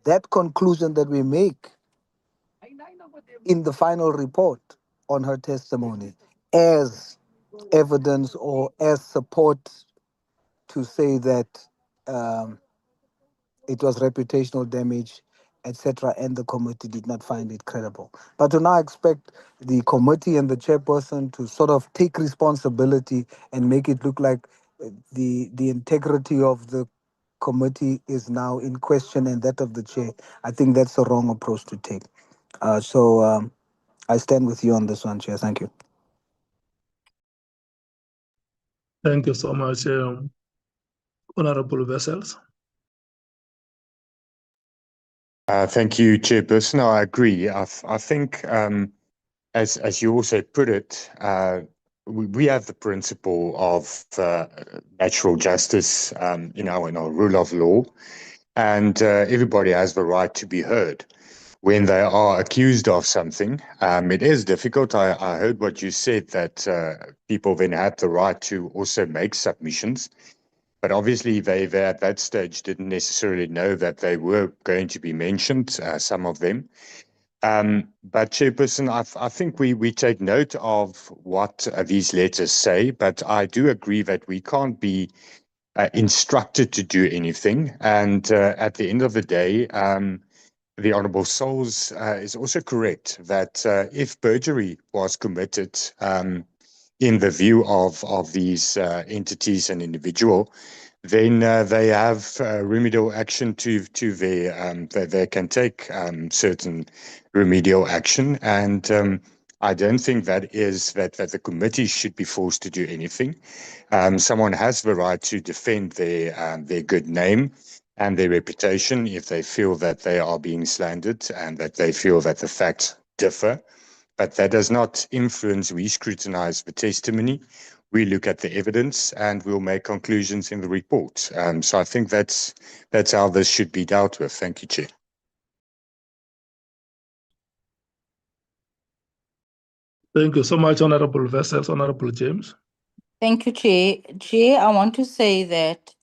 that conclusion that we make in the final report on her testimony as evidence or as support to say that um, it was reputational damage, etc., and the committee did not find it credible. But to now expect the committee and the chairperson to sort of take responsibility and make it look like the integrity of the committee is now in question and that of the chair, I think that's the wrong approach to take. So I stand with you on this one, Chair. Thank you. Thank you so much, Honorable Vessels. Thank you, Chairperson. I agree. I think, as you also put it, we have the principle of natural justice in our rule of law, and everybody has the right to be heard when they are accused of something. It is difficult. I heard what you said, that people then had the right to also make submissions. But obviously, they at that stage didn't necessarily know that they were going to be mentioned, some of them. But Chairperson, I think we take note of what these letters say, but I do agree that we can't be instructed to do anything. And at the end of the day, the Honourable Souls is also correct that if perjury was committed in the view of these entities and individual, then they have remedial action to their they can take certain remedial action, and I don't think that the committee should be forced to do anything. Someone has the right to defend their good name and their reputation if they feel that they are being slandered and that they feel that the facts differ. But that does not influence. We scrutinize the testimony, we look at the evidence, and we'll make conclusions in the report. So I think that's how this should be dealt with. Thank you, Chair. Thank you so much, Honorable Vessels. Honorable James. Thank you, Chair. Chair, I want to say that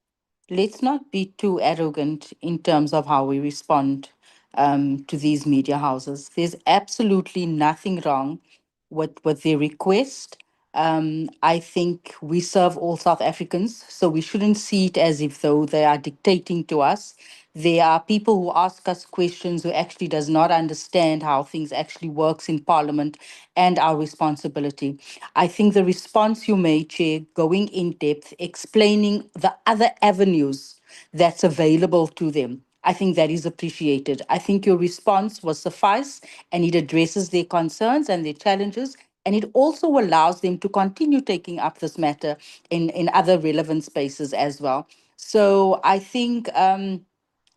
let's not be too arrogant in terms of how we respond to these media houses. There's absolutely nothing wrong with their request. I think we serve all South Africans, so we shouldn't see it as if though they are dictating to us. There are people who ask us questions who actually does not understand how things actually works in Parliament and our responsibility. I think the response you made, Chair, going in depth, explaining the other avenues that's available to them, I think that is appreciated. I think your response was suffice and it addresses their concerns and their challenges, And it also allows them to continue taking up this matter in other relevant spaces as well. So I think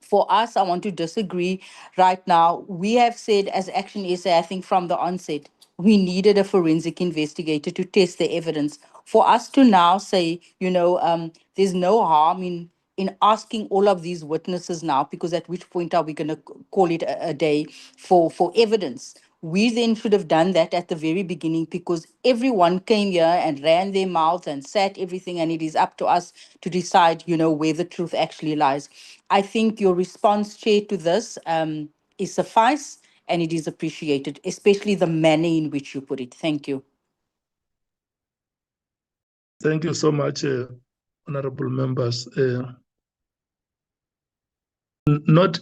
for us, I want to disagree right now. We have said as Action SA, I think from the onset, we needed a forensic investigator to test the evidence. For us to now say, there's no harm in asking all of these witnesses now, because at which point are we going to call it a day for evidence? We then should have done that at the very beginning, because everyone came here and ran their mouth and sat everything, and it is up to us to decide, where the truth actually lies. I think your response, Chair, to this is suffice, and it is appreciated, especially the manner in which you put it. Thank you. Thank you so much, honorable members. Not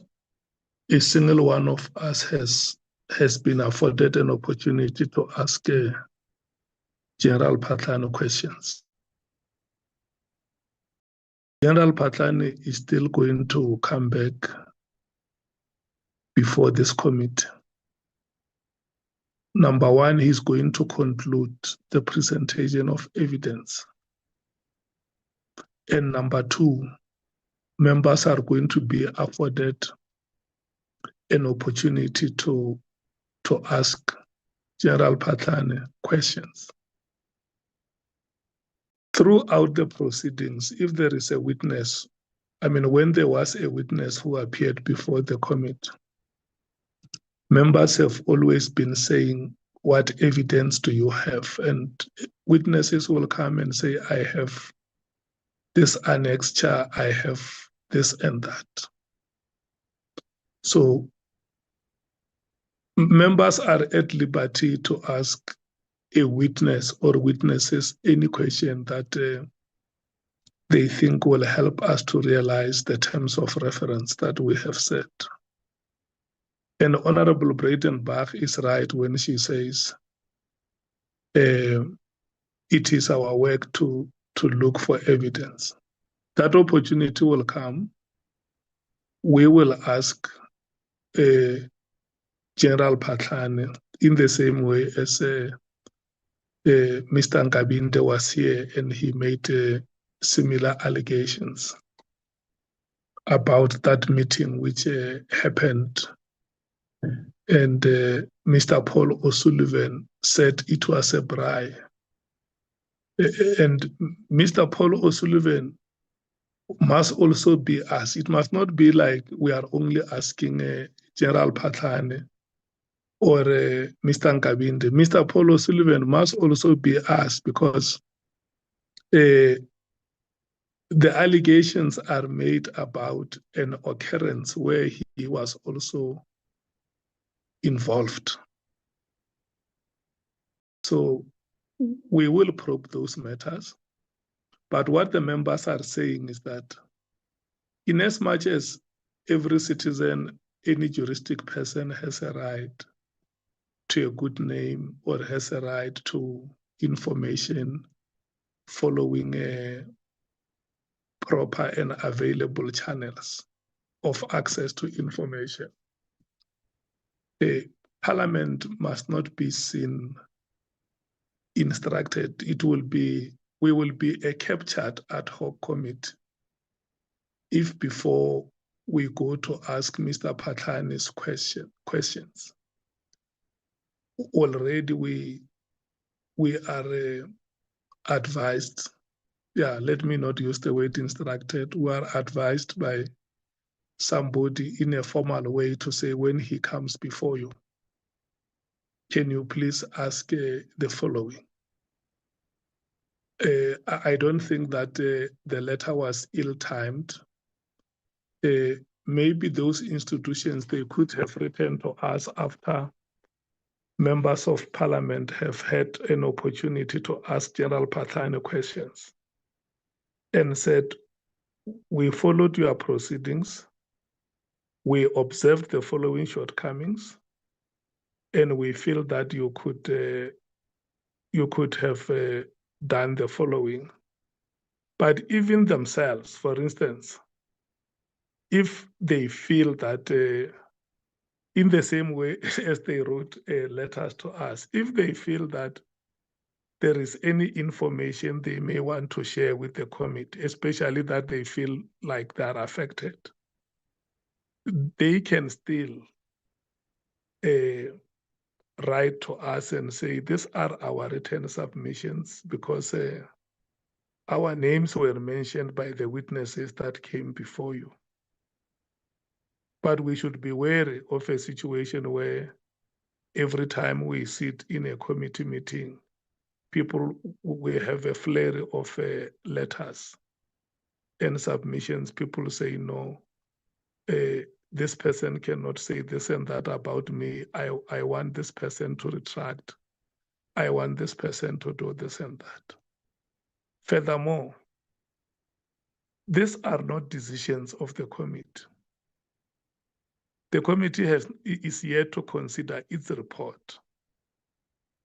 a single one of us has been afforded an opportunity to ask General Phahlane questions. General Phahlane is still going to come back before this committee. Number one, he's going to conclude the presentation of evidence. And number two, members are going to be afforded an opportunity to ask General Phahlane questions. Throughout the proceedings, if there is a witness, when there was a witness who appeared before the committee, members have always been saying, what evidence do you have? And witnesses will come and say, I have this annexure, I have this and that. So members are at liberty to ask a witness or witnesses any question that they think will help us to realize the terms of reference that we have set. And Honorable Breitenbach is right when she says it is our work to look for evidence. That opportunity will come. We will ask General Phahlane in the same way as Mr. Nkabinde was here and he made similar allegations about that meeting which happened. And Mr. Paul O'Sullivan said it was a bribe. And Mr. Paul O'Sullivan must also be asked. It must not be like we are only asking General Phahlane or Mr. Nkabinde. Mr. Paul O'Sullivan must also be asked, because the allegations are made about an occurrence where he was also involved. So we will probe those matters. But what the members are saying is that in as much as every citizen, any juristic person has a right to a good name or has a right to information following proper and available channels of access to information, the Parliament must not be seen instructed. We will be a captured ad hoc committee if before we go to ask Mr. Phatlane's questions, already we are advised, let me not use the word instructed, we are advised by somebody in a formal way to say, when he comes before you, can you please ask the following? I don't think that the letter was ill-timed. Maybe those institutions, they could have written to us after members of Parliament have had an opportunity to ask General Phahlane questions and said, we followed your proceedings, we observed the following shortcomings, and we feel that you could have done the following. But even themselves, for instance, if they feel that in the same way as they wrote letters to us, if they feel that there is any information they may want to share with the committee, especially that they feel like they are affected, they can still write to us and say, these are our written submissions, because our names were mentioned by the witnesses that came before you. But we should be wary of a situation where every time we sit in a committee meeting, people, we have a flurry of letters and submissions. People say, no, this person cannot say this and that about me. I want this person to retract. I want this person to do this and that. Furthermore, these are not decisions of the committee. The committee is yet to consider its report.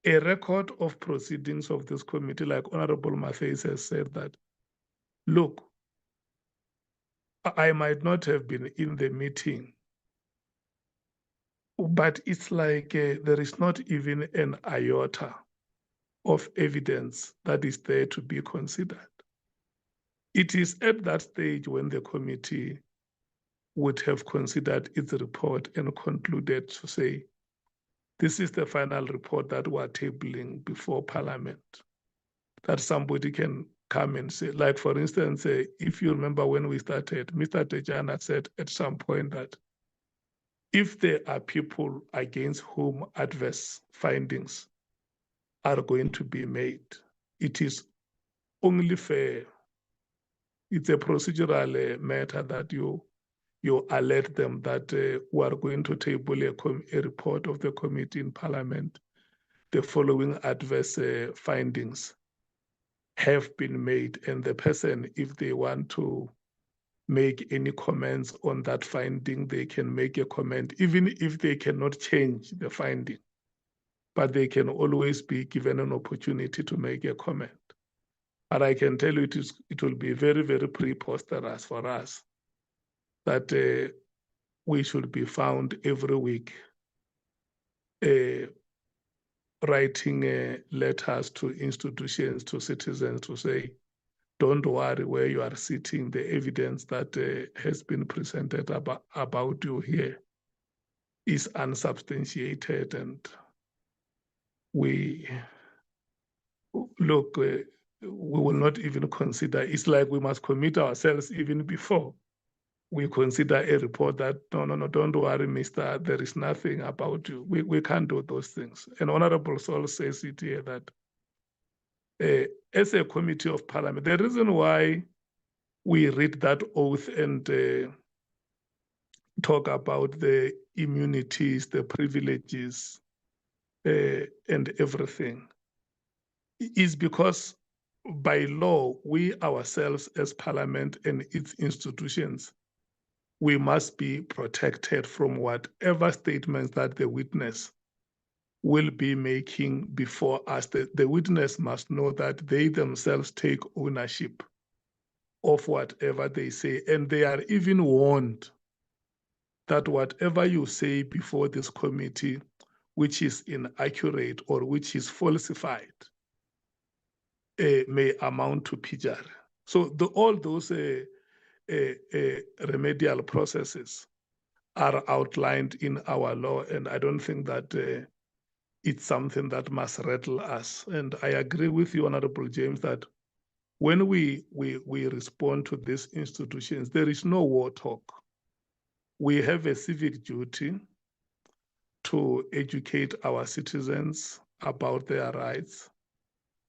A record of proceedings of this committee, like Honorable Mathis has said, that, look, I might not have been in the meeting, but it's like there is not even an iota of evidence that is there to be considered. It is at that stage when the committee would have considered its report and concluded to say, this is the final report that we're tabling before Parliament, that somebody can come and say, like, for instance, if you remember when we started, Mr. Tejana said at some point that if there are people against whom adverse findings are going to be made, it is only fair. It's a procedural matter that you alert them that we are going to table a report of the committee in Parliament. The following adverse findings have been made, and the person, if they want to make any comments on that finding, they can make a comment, even if they cannot change the finding, but they can always be given an opportunity to make a comment. But I can tell you it will be very, very preposterous for us that we should be found every week writing letters to institutions, to citizens, to say, don't worry where you are sitting, the evidence that has been presented about you here is unsubstantiated, and we look, we will not even consider. It's like we must commit ourselves even before we consider a report that, no, don't worry, mister, there is nothing about you. We can't do those things. And Honorable Sol says it here that as a committee of Parliament, the reason why we read that oath and talk about the immunities, the privileges, and everything, is because by law, we ourselves as Parliament and its institutions, we must be protected from whatever statements that the witness will be making before us. The witness must know that they themselves take ownership of whatever they say, and they are even warned that whatever you say before this committee, which is inaccurate or which is falsified, may amount to perjury. So all those remedial processes are outlined in our law, and I don't think that it's something that must rattle us. And I agree with you, Honorable James, that when we respond to these institutions, there is no war talk. We have a civic duty to educate our citizens about their rights.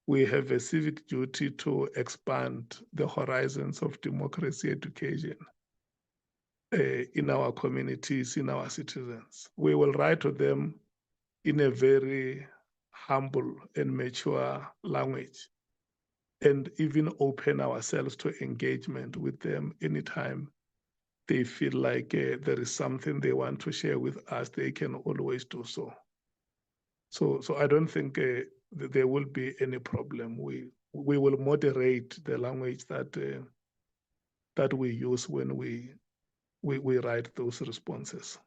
We have a civic duty to expand the horizons of democracy education in our communities, in our citizens. We will write to them in a very humble and mature language, and even open ourselves to engagement with them anytime they feel like there is something they want to share with us. They can always do so. So I don't think there will be any problem. We will moderate the language that we use when we write those responses.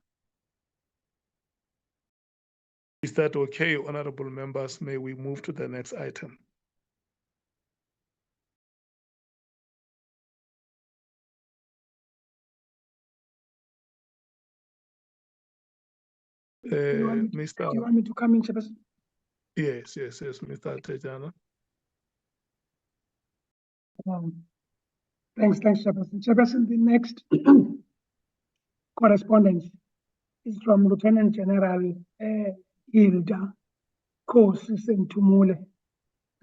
Is that okay, honorable members? May we move to the next item? Do you want me to come in, Chairperson? Yes, Mr. Tejana. Thanks, Chairperson. Chairperson, the next correspondence is from Lieutenant General Hilda Tumule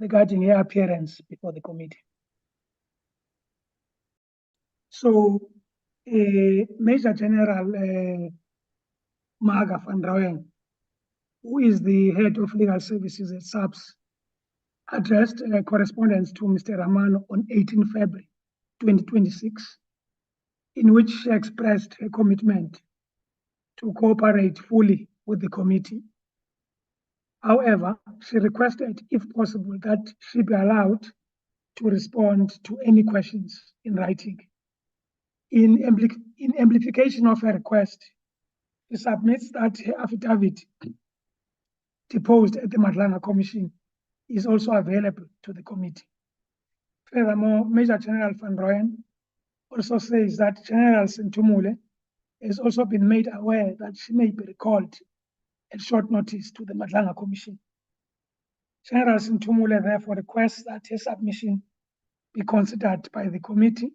regarding her appearance before the committee. So, Major General Maga van Rooyen, who is the head of legal services at SAPS, addressed a correspondence to Mr. Ramano on 18 February 2026, in which she expressed her commitment to cooperate fully with the committee. However, she requested, if possible, that she be allowed to respond to any questions in writing. In amplification of her request, she submits that her affidavit deposed at the Nhlanhla Commission is also available to the committee. Furthermore, Major General van Rooyen also says that General Tumule has also been made aware that she may be recalled at short notice to the Nhlanhla Commission. General Tumule therefore requests that her submission be considered by the committee.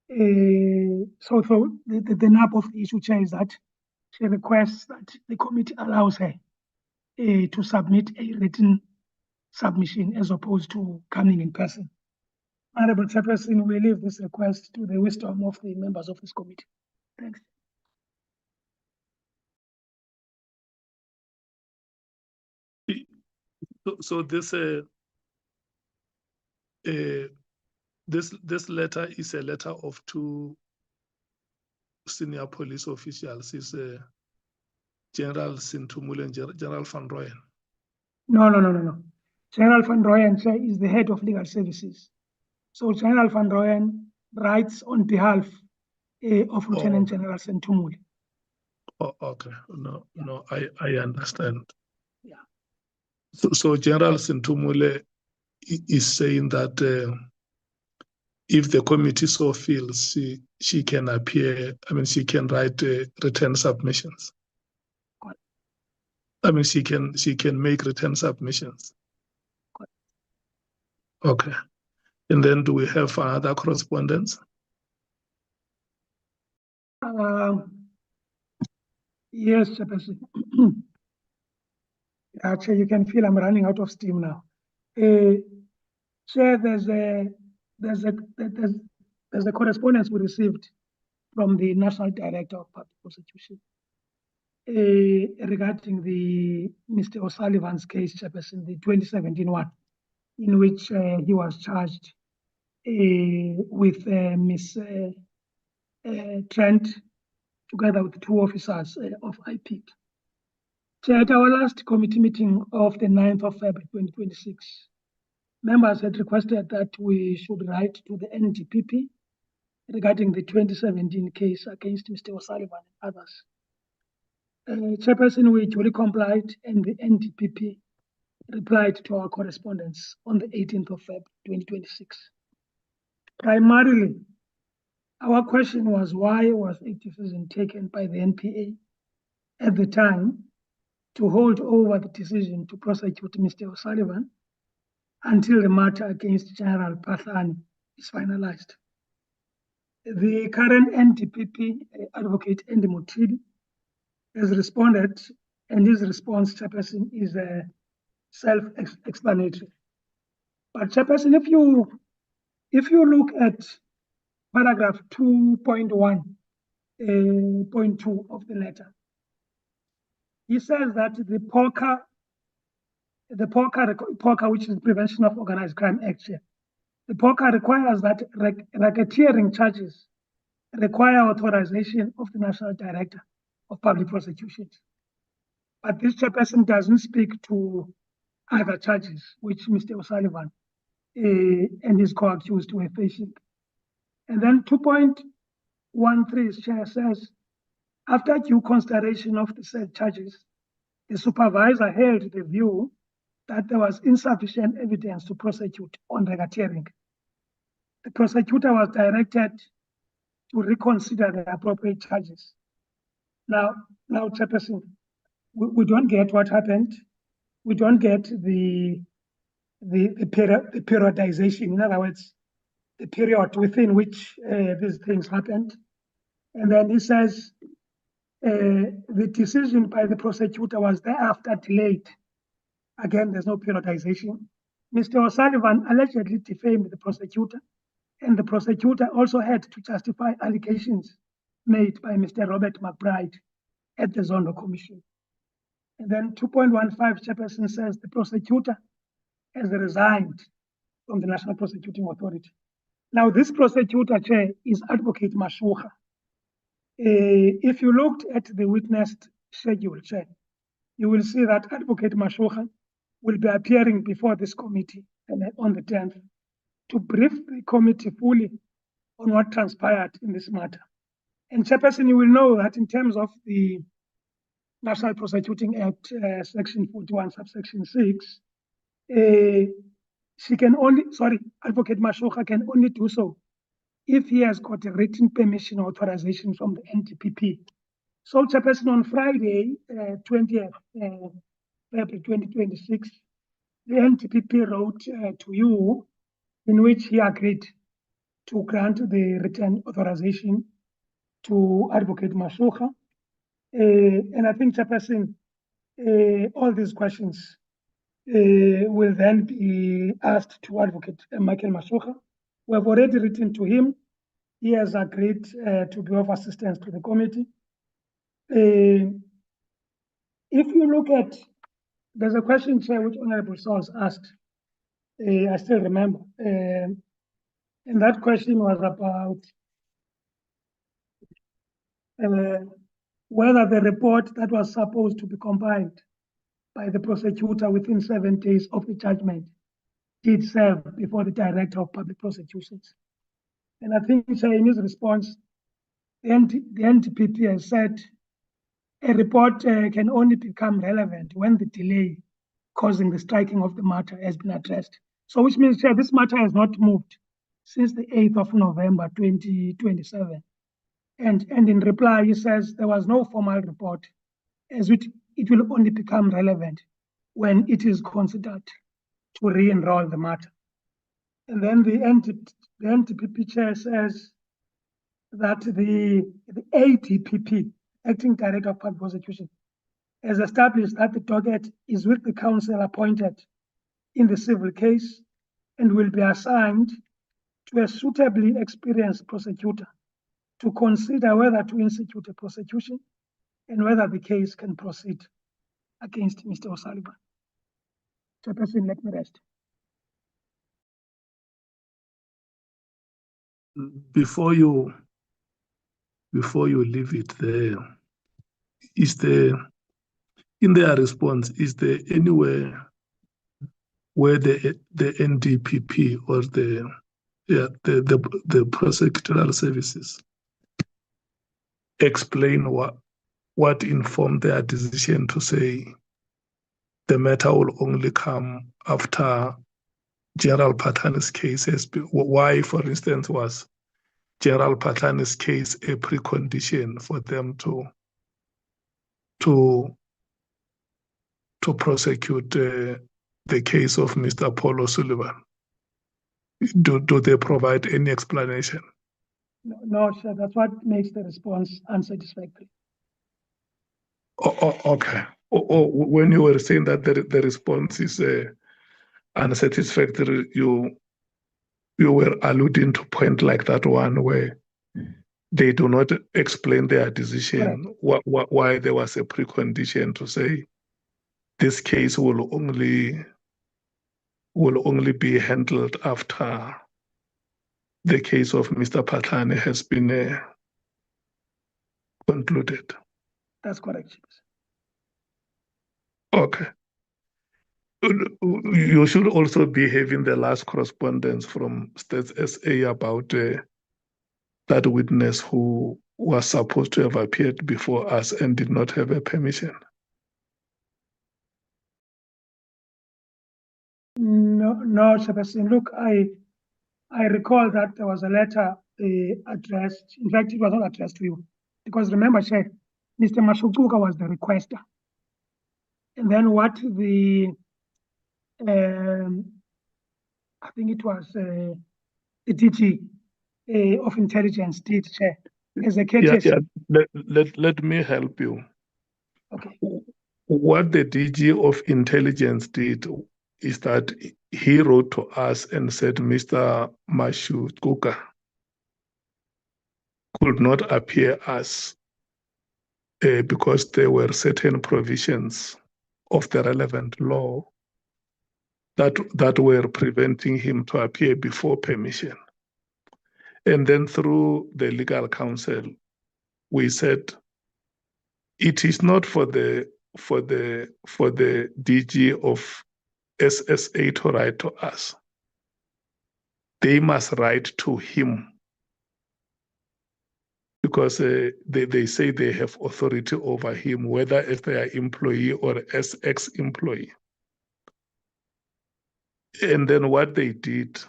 So the nub of the issue, Chair, is that she requests that the committee allows her to submit a written submission as opposed to coming in person. Honorable Chairperson, we leave this request to the wisdom of the members of this committee. Thanks. So this letter is a letter of two senior police officials. Is General Tumule and General van Rooyen. No. General van Rooyen is the head of legal services. So General van Rooyen writes on behalf of Lieutenant General Tumule. Oh, okay. No, I understand. Yeah. So General Tumule is saying that if the committee so feels, she can appear. I mean, she can write return submissions. I mean, she can make return submissions. Okay. And then do we have another correspondence? Yes, Chairperson. Actually, you can feel I'm running out of steam now. Chair, there's a correspondence we received from the National Director of Public Prosecution regarding the Mr. O'Sullivan's case, Chairperson, the 2017 one, in which he was charged with Miss Trent, together with two officers of IPIC. Chair, at our last committee meeting of the 9th of February 2026, members had requested that we should write to the NDPP regarding the 2017 case against Mr. O'Sullivan and others. Chairperson, we duly complied, and the NDPP replied to our correspondence on the 18th of February 2026. Primarily, our question was, why was a decision taken by the NPA at the time to hold over the decision to prosecute Mr. O'Sullivan until the matter against General Pahlani is finalized? The current NDPP advocate, Andy Motili, has responded, and his response, Chairperson, is self-explanatory. But Chairperson, if you look at paragraph 2.1.2 of the letter, he says that the POCA, which is the Prevention of Organized Crime Act, the POCA requires that racketeering charges require authorization of the National Director of Public Prosecutions. But this Chairperson doesn't speak to other charges which Mr. O'Sullivan and his co-accused were facing. And then 2.13 Chair says, after due consideration of the said charges, the supervisor held the view that there was insufficient evidence to prosecute on racketeering. The prosecutor was directed to reconsider the appropriate charges. Now, Chairperson, we don't get what happened. We don't get the periodization. In other words, the period within which these things happened. And then he says the decision by the prosecutor was thereafter delayed. Again, there's no periodization. Mr. O'Sullivan allegedly defamed the prosecutor, and the prosecutor also had to justify allegations made by Mr. Robert McBride at the Zondo Commission. And then 2.15 Chairperson says the prosecutor has resigned from the National Prosecuting Authority. Now, this prosecutor, Chair, is Advocate Mashukha. If you looked at the witnessed schedule, Chair, you will see that Advocate Mashukha will be appearing before this committee on the 10th to brief the committee fully on what transpired in this matter. And Chairperson, you will know that in terms of the National Prosecuting Act, Section 41, subsection 6, Advocate Mashukha can only do so if he has got a written permission or authorization from the NDPP. So, Chairperson, on Friday, 20th February 2026, the NDPP wrote to you in which he agreed to grant the written authorization to Advocate Mashukha. And I think, Chairperson, all these questions will then be asked to Advocate Michael Mashukha. We have already written to him. He has agreed to be of assistance to the committee. If you look at, there's a question, Chair, which Honorable Sauls asked. I still remember. And that question was about whether the report that was supposed to be compiled by the prosecutor within 7 days of the judgment did serve before the Director of Public Prosecutions. And I think, Chair, in his response, the NDPP has said a report can only become relevant when the delay causing the striking of the matter has been addressed. So which means, Chair, this matter has not moved since the 8th of November 2027. And in reply, he says there was no formal report, as it will only become relevant when it is considered to re-enroll the matter. And then the NDPP Chair says that the ADPP, Acting Director of Public Prosecution, has established that the docket is with the counsel appointed in the civil case and will be assigned to a suitably experienced prosecutor to consider whether to institute a prosecution and whether the case can proceed against Mr. O'Sullivan. Chairperson, let me rest. Before you leave it there, is there, in their response, is there anywhere where the NDPP or the prosecutorial services explain what informed their decision to say the matter will only come after General Phatlhane's case has been, why, for instance, was General Phatlhane's case a precondition for them to prosecute the case of Mr. Paul O'Sullivan? Do they provide any explanation? No, sir, that's what makes the response unsatisfactory. Okay. When you were saying that the response is unsatisfactory, you were alluding to point like that one where they do not explain their decision, why there was a precondition to say this case will only be handled after the case of Mr. Phatlhane has been concluded. That's correct. Okay. You should also be having the last correspondence from States SA about that witness who was supposed to have appeared before us and did not have a permission. No, Sebastian. Look, I recall that there was a letter addressed. In fact, it was not addressed to you, because remember, Chair, Mr. Mashukuka was the requester. And then what the, I think it was the DG of Intelligence did, Chair, as a courtesy. Let me help you. Okay. What the DG of Intelligence did is that he wrote to us and said Mr. Mashutkuka could not appear as because there were certain provisions of the relevant law that were preventing him to appear before permission. And then through the legal counsel, we said it is not for the DG of SSA to write to us. They must write to him because they say they have authority over him, whether as their employee or as ex-employee. And then what they did,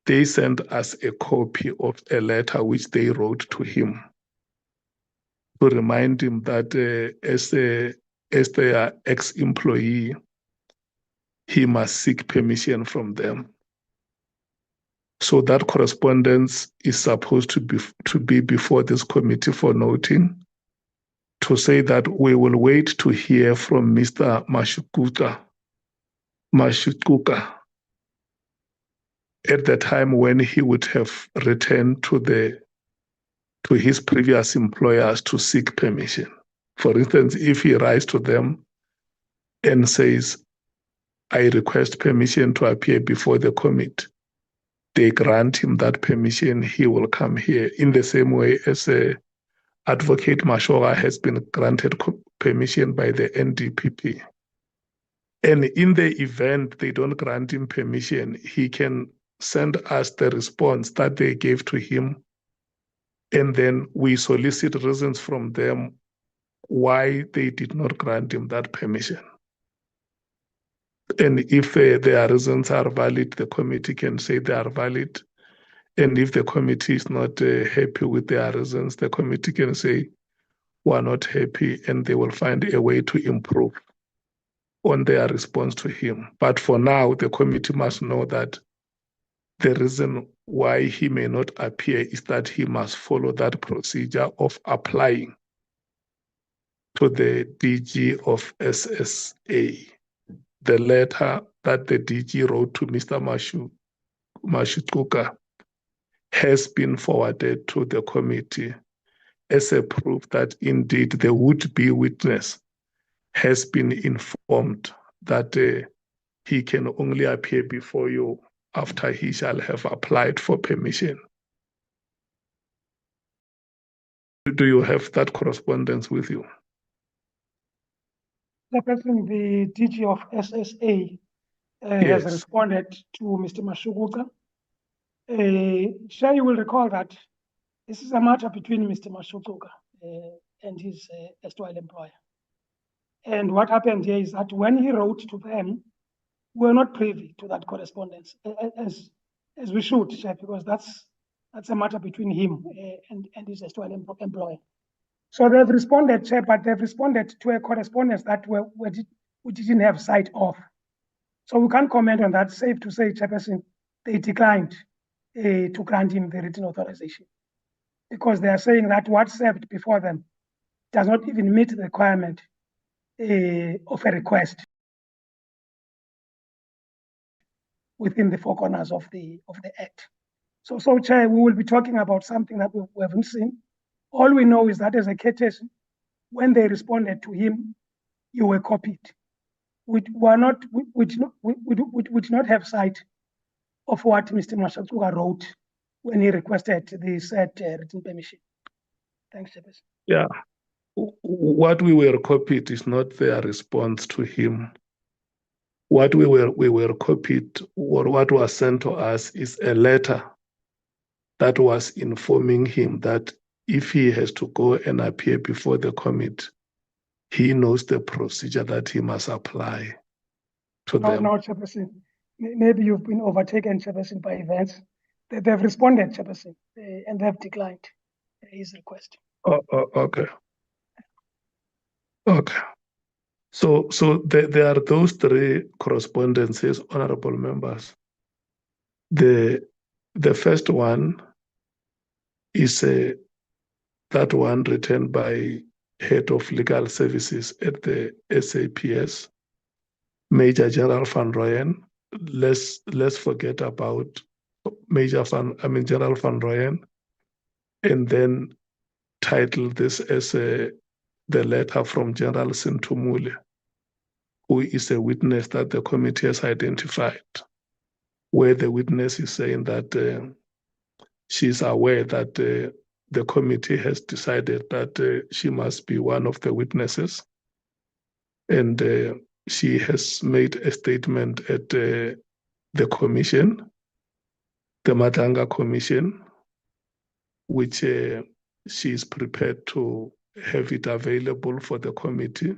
they sent us a copy of a letter which they wrote to him to remind him that as their ex-employee, he must seek permission from them. So that correspondence is supposed to be before this committee for noting, to say that we will wait to hear from Mr. Mashutkuka at the time when he would have returned to his previous employers to seek permission. For instance, if he writes to them and says, I request permission to appear before the committee, they grant him that permission, he will come here in the same way as Advocate Mashoga has been granted permission by the NDPP. And in the event they don't grant him permission, he can send us the response that they gave to him, and then we solicit reasons from them why they did not grant him that permission. And if their reasons are valid, the committee can say they are valid. And if the committee is not happy with their reasons, the committee can say, we are not happy, and they will find a way to improve on their response to him. But for now, the committee must know that the reason why he may not appear is that he must follow that procedure of applying to the DG of SSA. The letter that the DG wrote to Mr. Mashutkuka has been forwarded to the committee as a proof that indeed the would-be witness has been informed that he can only appear before you after he shall have applied for permission. Do you have that correspondence with you? The DG of SSA has responded to Mr. Mashutkuka. Chair, you will recall that this is a matter between Mr. Mashutkuka and his erstwhile employer. And what happened here is that when he wrote to them, we were not privy to that correspondence as we should, Chair, because that's a matter between him and his erstwhile employer. So they've responded, Chair, but they've responded to a correspondence that we didn't have sight of. So we can't comment on that. Safe to say, Chairperson, they declined to grant him the written authorization because they are saying that what served before them does not even meet the requirement of a request within the four corners of the Act. So Chair, we will be talking about something that we haven't seen. All we know is that as a courtesy, when they responded to him, you were copied. We did not have sight of what Mr. Mashutkuka wrote when he requested the said written permission. Thanks, Chairperson. Yeah. What we were copied is not their response to him. What we were copied, or what was sent to us, is a letter that was informing him that if he has to go and appear before the committee, he knows the procedure that he must apply to them. No, Chairperson. Maybe you've been overtaken, Chairperson, by events. They've responded, Chairperson, and they've declined his request. Okay. Okay. So there are those three correspondences, honorable members. The first one is that one written by Head of Legal Services at the SAPS, Major General Van Rooyen. Let's forget about General Van Rooyen, and then title this as the letter from General Sintumule, who is a witness that the committee has identified, where the witness is saying that she's aware that the committee has decided that she must be one of the witnesses, and she has made a statement at the commission, the Matanga Commission, which she is prepared to have it available for the committee,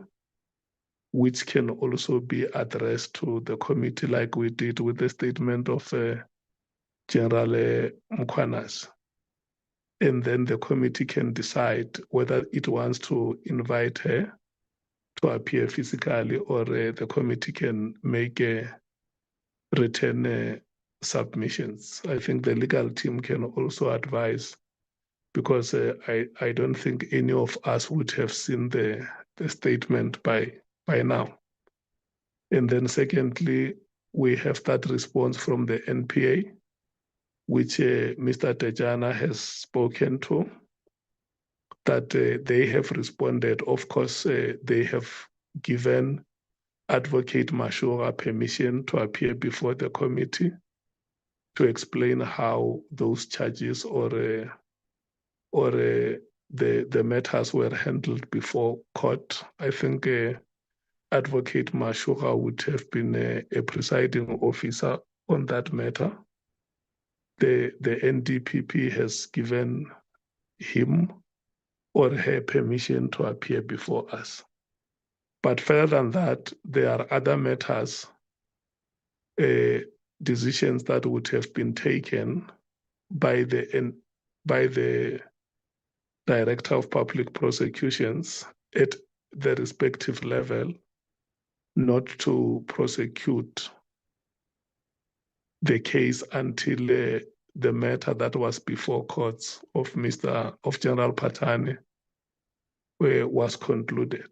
which can also be addressed to the committee like we did with the statement of General Mkhwanazi. And then the committee can decide whether it wants to invite her to appear physically, or the committee can make written submissions. I think the legal team can also advise, because I don't think any of us would have seen the statement by now. And then secondly, we have that response from the NPA, which Mr. Tejana has spoken to, that they have responded. Of course, they have given Advocate Mashura permission to appear before the committee to explain how those charges or the matters were handled before court. I think Advocate Mashura would have been a presiding officer on that matter. The NDPP has given him or her permission to appear before us. But further than that, there are other matters, decisions that would have been taken by the Director of Public Prosecutions at the respective level, not to prosecute the case until the matter that was before courts of General Patani was concluded,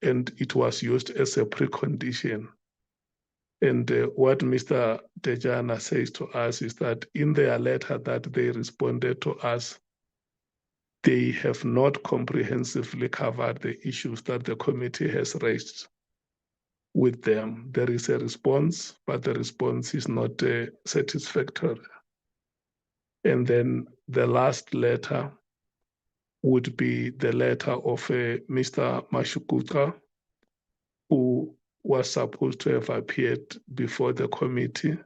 and it was used as a precondition. And what Mr. Tejana says to us is that in their letter that they responded to us, they have not comprehensively covered the issues that the committee has raised with them. There is a response, but the response is not satisfactory. And then the last letter would be the letter of Mr. Mashukuta, who was supposed to have appeared before the committee.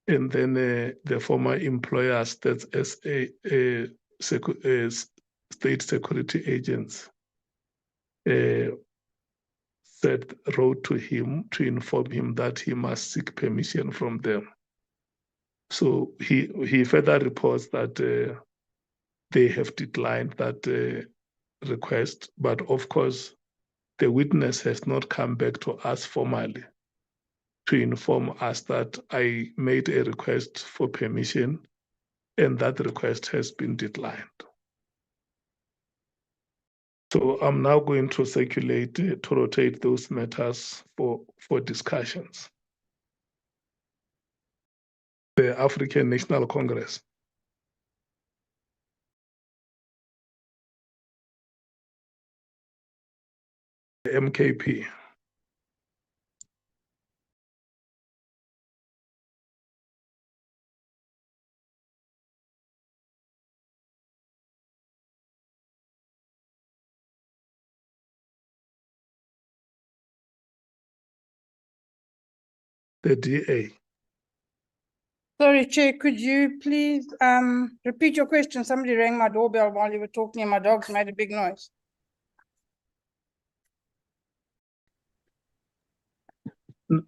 And then the former employers, that's as state security agents, wrote to him to inform him that he must seek permission from them. So he further reports that they have declined that request, but of course, the witness has not come back to us formally to inform us that I made a request for permission and that request has been declined. So I'm now going to circulate, to rotate those matters for discussions. The African National Congress. The MKP. The DA. Sorry, Chair, could you please repeat your question? Somebody rang my doorbell while you were talking and my dogs made a big noise.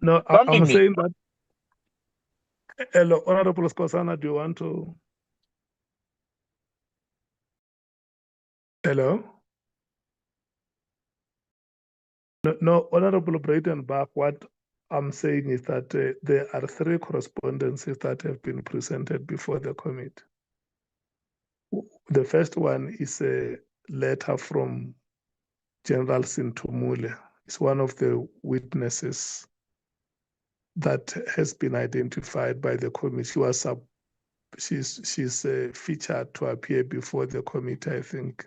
No, I'm saying that. Hello, Honorable Skosana, do you want to? Hello? No, Honorable Breitenbach, what I'm saying is that there are 3 correspondences that have been presented before the committee. The first one is a letter from General Sintumule. It's one of the witnesses that has been identified by the committee. She's featured to appear before the committee, I think,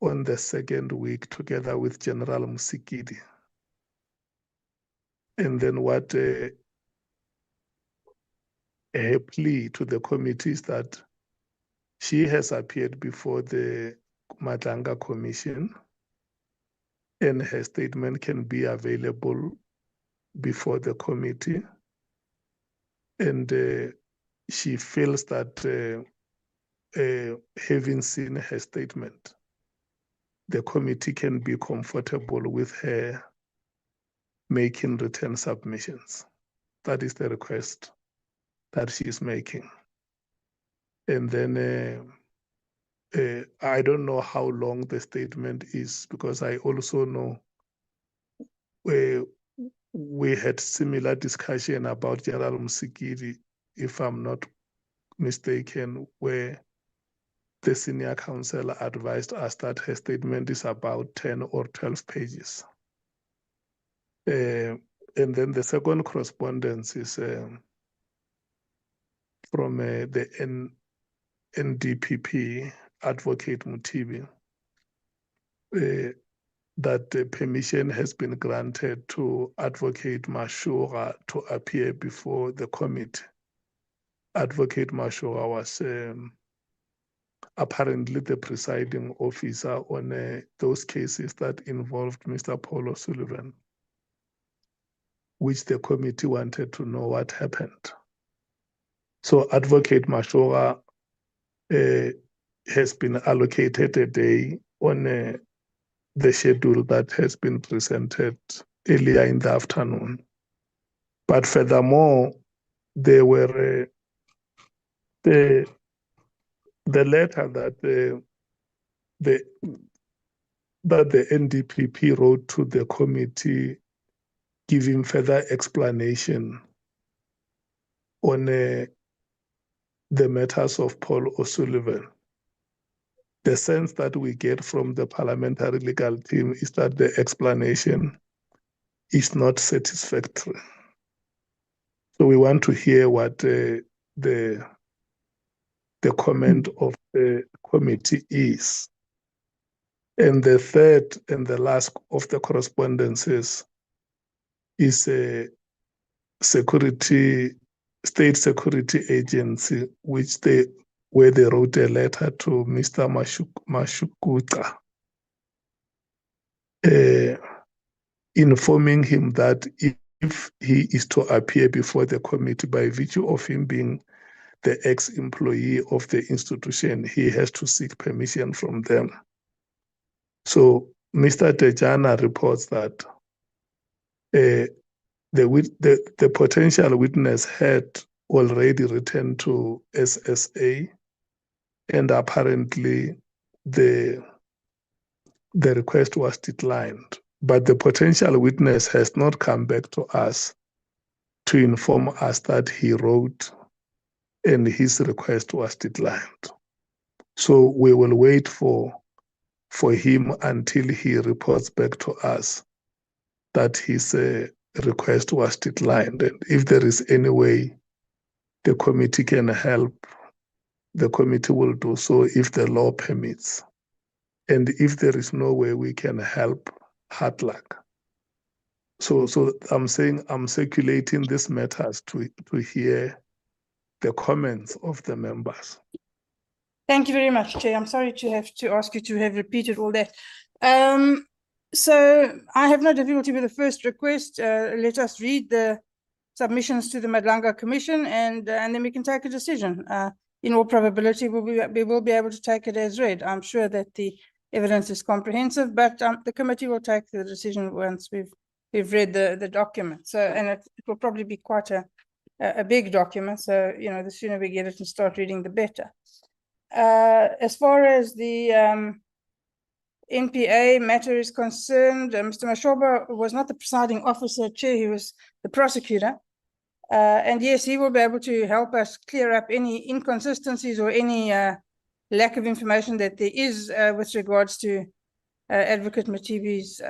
on the 2nd week, together with General Musikidi. And then what her plea to the committee is that she has appeared before the Madlanga Commission, and her statement can be available before the committee. And she feels that having seen her statement, the committee can be comfortable with her making written submissions. That is the request that she is making. And then I don't know how long the statement is, because I also know we had similar discussion about General Musikidi, if I'm not mistaken, where the senior counsel advised us that her statement is about 10 or 12 pages. And then the second correspondence is from the NDPP advocate Mutibi, that permission has been granted to Advocate Mashura to appear before the committee. Advocate Mashura was apparently the presiding officer on those cases that involved Mr. Paul O'Sullivan, which the committee wanted to know what happened. So Advocate Mashura has been allocated a day on the schedule that has been presented earlier in the afternoon. But furthermore, there were the letter that the NDPP wrote to the committee, giving further explanation on the matters of Paul O'Sullivan. The sense that we get from the parliamentary legal team is that the explanation is not satisfactory. So we want to hear what the comment of the committee is. And the third and the last of the correspondences is a state security agency, where they wrote a letter to Mr. Mashukuta, informing him that if he is to appear before the committee by virtue of him being the ex-employee of the institution, he has to seek permission from them. So Mr. Tejana reports that the potential witness had already written to SSA, and apparently the request was declined. But the potential witness has not come back to us to inform us that he wrote and his request was declined. So we will wait for him until he reports back to us that his request was declined. And if there is any way the committee can help, the committee will do so if the law permits. And if there is no way we can help, hard luck. So I'm saying I'm circulating these matters to hear the comments of the members. Thank you very much, Chair. I'm sorry to have to ask you to have repeated all that. So I have no difficulty with the first request. Let us read the submissions to the Madlanga Commission, and then we can take a decision. In all probability, we will be able to take it as read. I'm sure that the evidence is comprehensive, but the committee will take the decision once we've read the document. So, and it will probably be quite a big document. So, you know, the sooner we get it and start reading, the better. As far as the NPA matter is concerned, Mr. Mashoba was not the presiding officer, Chair, he was the prosecutor. And yes, he will be able to help us clear up any inconsistencies or any lack of information that there is with regards to Advocate Matibi's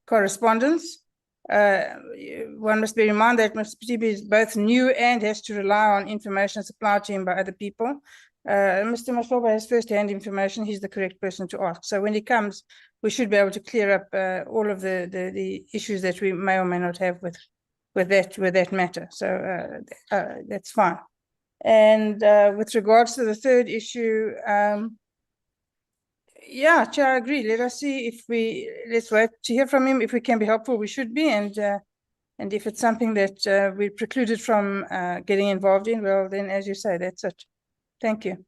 correspondence. One must bear in mind that Mr. Matibi is both new and has to rely on information supplied to him by other people. Mr. Mashoba has first-hand information. He's the correct person to ask. So when he comes, we should be able to clear up all of the issues that we may or may not have with that matter. So that's fine. And with regards to the third issue, yeah, Chair, I agree. Let us see if let's wait to hear from him. If we can be helpful, we should be. And if it's something that we're precluded from getting involved in, well, then, as you say, that's it. Thank you.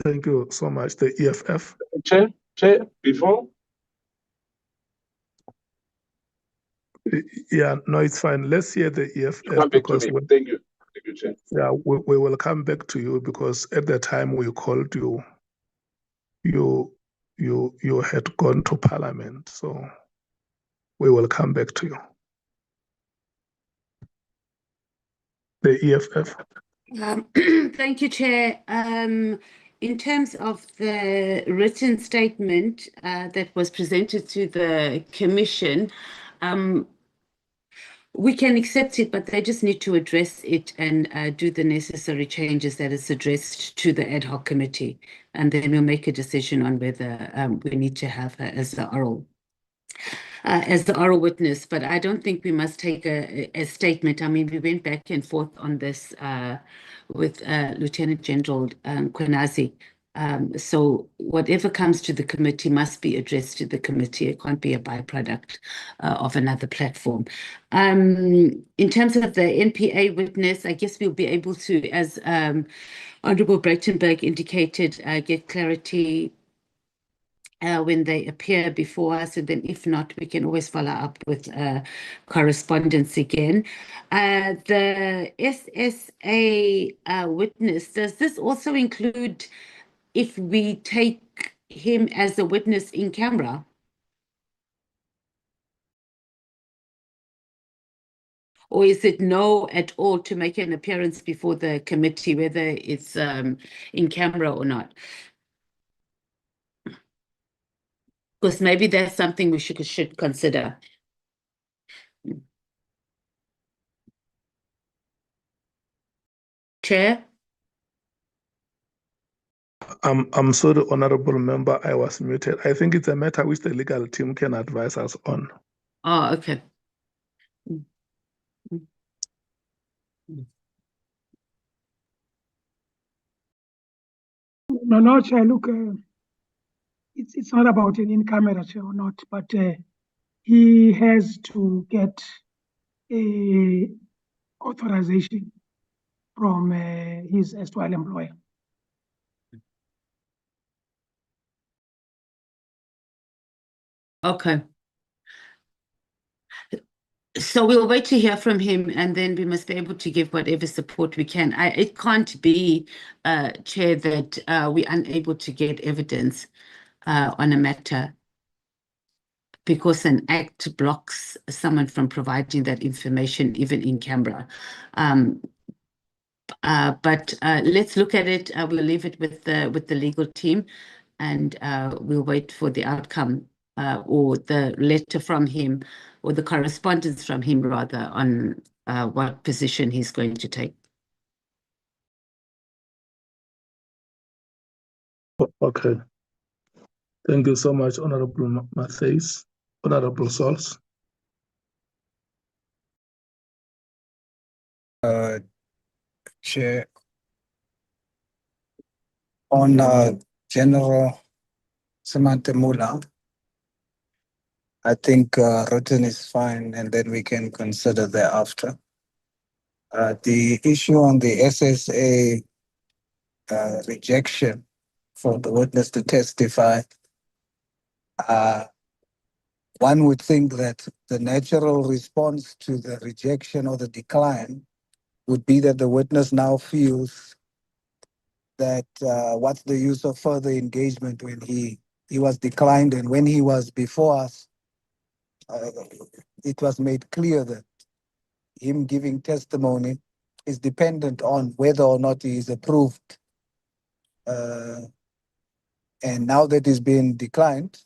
Thank you so much. The EFF. Chair, before? Yeah, no, it's fine. Let's hear the EFF. Come back to me. Thank you. Thank you, Chair. Yeah, we will come back to you because at the time we called you, you had gone to Parliament. So we will come back to you. The EFF. Thank you, Chair. In terms of the written statement that was presented to the Commission, we can accept it, but they just need to address it and do the necessary changes that is addressed to the ad hoc committee. And then we'll make a decision on whether we need to have her as the oral witness. But I don't think we must take a statement. I mean, we went back and forth on this with Lieutenant General Mkhwanazi. So whatever comes to the committee must be addressed to the committee. It can't be a byproduct of another platform. In terms of the NPA witness, I guess we'll be able to, as Honourable Breitenberg indicated, get clarity when they appear before us, and then if not, we can always follow up with correspondence again. The SSA witness, does this also include if we take him as a witness in camera? Or is it no at all to make an appearance before the committee, whether it's in camera or not? Because maybe that's something we should consider. Chair? I'm sorry, Honourable Member, I was muted. I think it's a matter which the legal team can advise us on. Oh, okay. No, Chair, look, it's not about an in-camera, Chair, or not, but he has to get a authorization from his erstwhile employer. Okay. So we'll wait to hear from him, and then we must be able to give whatever support we can. It can't be, Chair, that we're unable to get evidence on a matter because an act blocks someone from providing that information, even in camera. But let's look at it. We'll leave it with the legal team, and we'll wait for the outcome or the letter from him, or the correspondence from him, rather, on what position he's going to take. Okay. Thank you so much, Honourable Matthews. Honourable Sols. Chair, on General Samantha Mula, I think written is fine, and then we can consider thereafter. The issue on the SSA rejection for the witness to testify, one would think that the natural response to the rejection or the decline would be that the witness now feels that what's the use of further engagement when he was declined, and when he was before us, it was made clear that him giving testimony is dependent on whether or not he is approved. And now that he's been declined,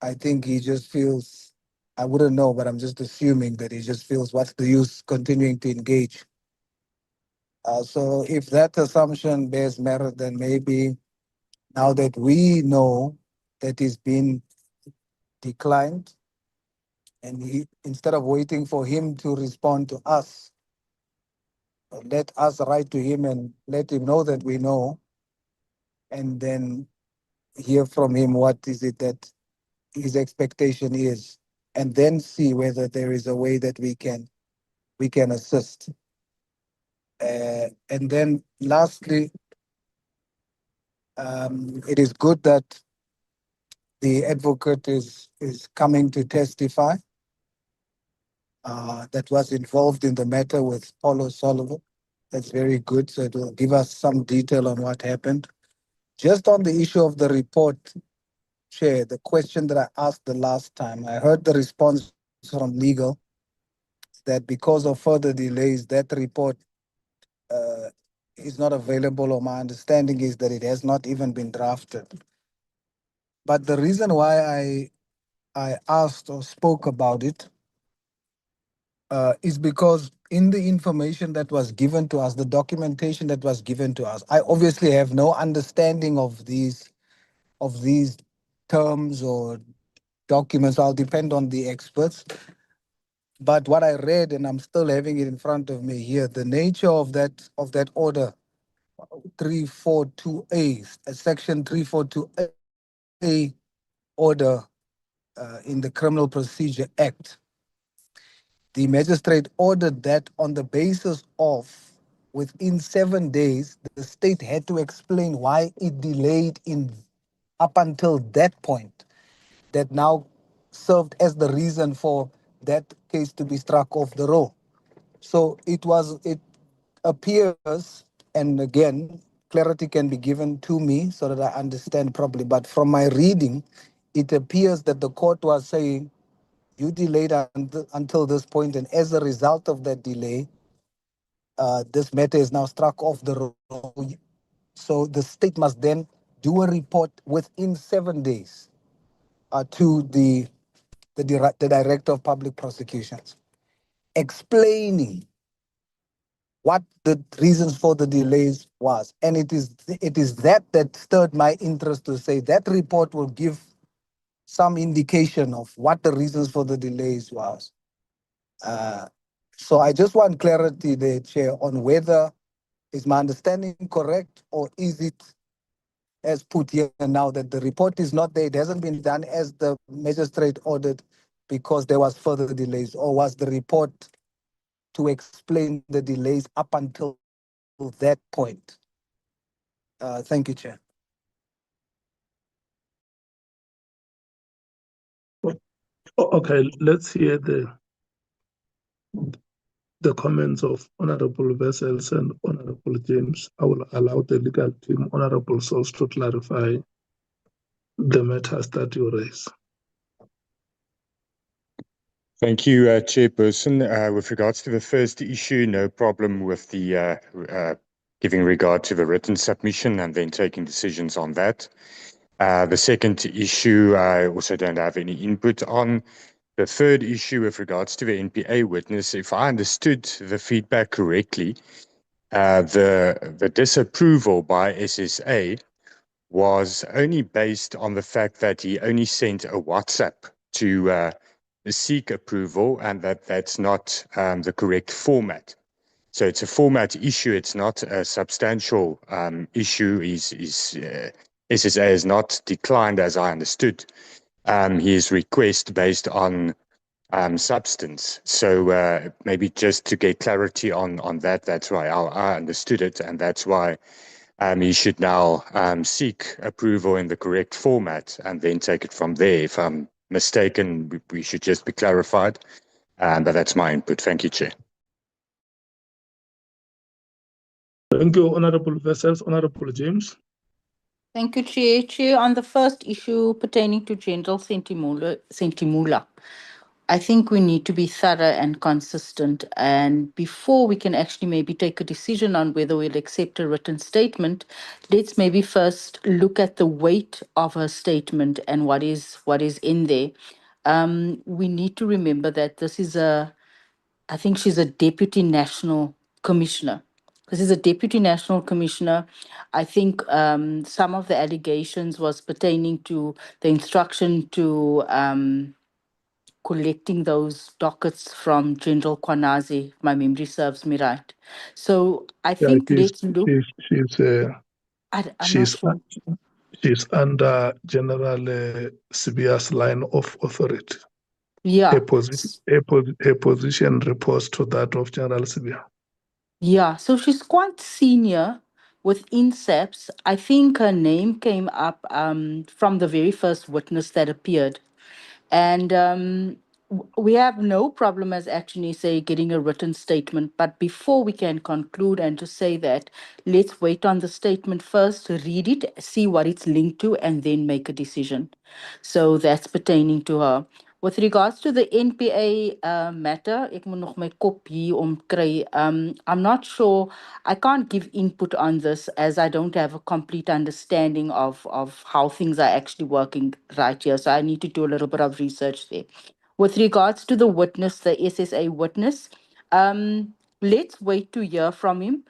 I think he just feels, I wouldn't know, but I'm just assuming that he just feels what's the use continuing to engage. So if that assumption bears merit, then maybe now that we know that he's been declined, and he, instead of waiting for him to respond to us, let us write to him and let him know that we know, and then hear from him what is it that his expectation is, and then see whether there is a way that we can assist. And then lastly, it is good that the advocate is coming to testify, that was involved in the matter with Paulo Sullivan. That's very good. So it will give us some detail on what happened. Just on the issue of the report, Chair, the question that I asked the last time, I heard the response from legal that because of further delays, that report is not available, or my understanding is that it has not even been drafted. But the reason why I asked or spoke about it is because in the information that was given to us, the documentation that was given to us, I obviously have no understanding of these terms or documents. I'll depend on the experts. But what I read, and I'm still having it in front of me here, the nature of that order 342A, section 342A order in the Criminal Procedure Act. The magistrate ordered that on the basis of within 7 days, the state had to explain why it delayed in up until that point, that now served as the reason for that case to be struck off the roll. So it appears, and again, clarity can be given to me so that I understand properly, but from my reading, it appears that the court was saying, you delayed until this point, and as a result of that delay, this matter is now struck off the roll. So the state must then do a report within 7 days to the Director of Public Prosecutions, explaining what the reasons for the delays was. And it is that stirred my interest to say that report will give some indication of what the reasons for the delays was. So I just want clarity there, Chair, on whether is my understanding correct, or is it as put here now that the report is not there, it hasn't been done as the magistrate ordered because there was further delays, or was the report to explain the delays up until that point? Thank you, Chair. Okay, let's hear the comments of Honorable Vessels and Honorable James. I will allow the legal team, Honorable Souls, to clarify the matters that you raise. Thank you, Chairperson. With regards to the first issue, no problem with the giving regard to the written submission and then taking decisions on that. The second issue, I also don't have any input on. The third issue with regards to the NPA witness, if I understood the feedback correctly, the disapproval by SSA was only based on the fact that he only sent a WhatsApp to seek approval, and that's not the correct format. So it's a format issue. It's not a substantial issue. SSA has not declined, as I understood, his request based on substance. So maybe just to get clarity on that, that's why I understood it, and that's why he should now seek approval in the correct format and then take it from there. If I'm mistaken, we should just be clarified. But that's my input. Thank you, Chair. Thank you, Honorable Vessels. Honorable James. Thank you, Chair. Chair, on the first issue pertaining to General Sentimula, I think we need to be thorough and consistent. And before we can actually maybe take a decision on whether we'll accept a written statement, let's maybe first look at the weight of her statement and what is in there. We need to remember that I think she's a deputy national commissioner. This is a deputy national commissioner. I think some of the allegations was pertaining to the instruction to collecting those dockets from General Mkhwanazi, if my memory serves me right. So I Yeah, think let's look. I'm not sure. She's under General Sibia's line of authority. Yeah. Her position reports to that of General Sibia. Yeah, so she's quite senior within SAPS. I think her name came up from the very first witness that appeared. And we have no problem, as actually say, getting a written statement. But before we can conclude and to say that, let's wait on the statement first, read it, see what it's linked to, and then make a decision. So that's pertaining to her. With regards to the NPA matter, ek moet nog my kop hier omkry. I'm not sure. I can't give input on this as I don't have a complete understanding of how things are actually working right here. So I need to do a little bit of research there. With regards to the witness, the SSA witness, let's wait to hear from him.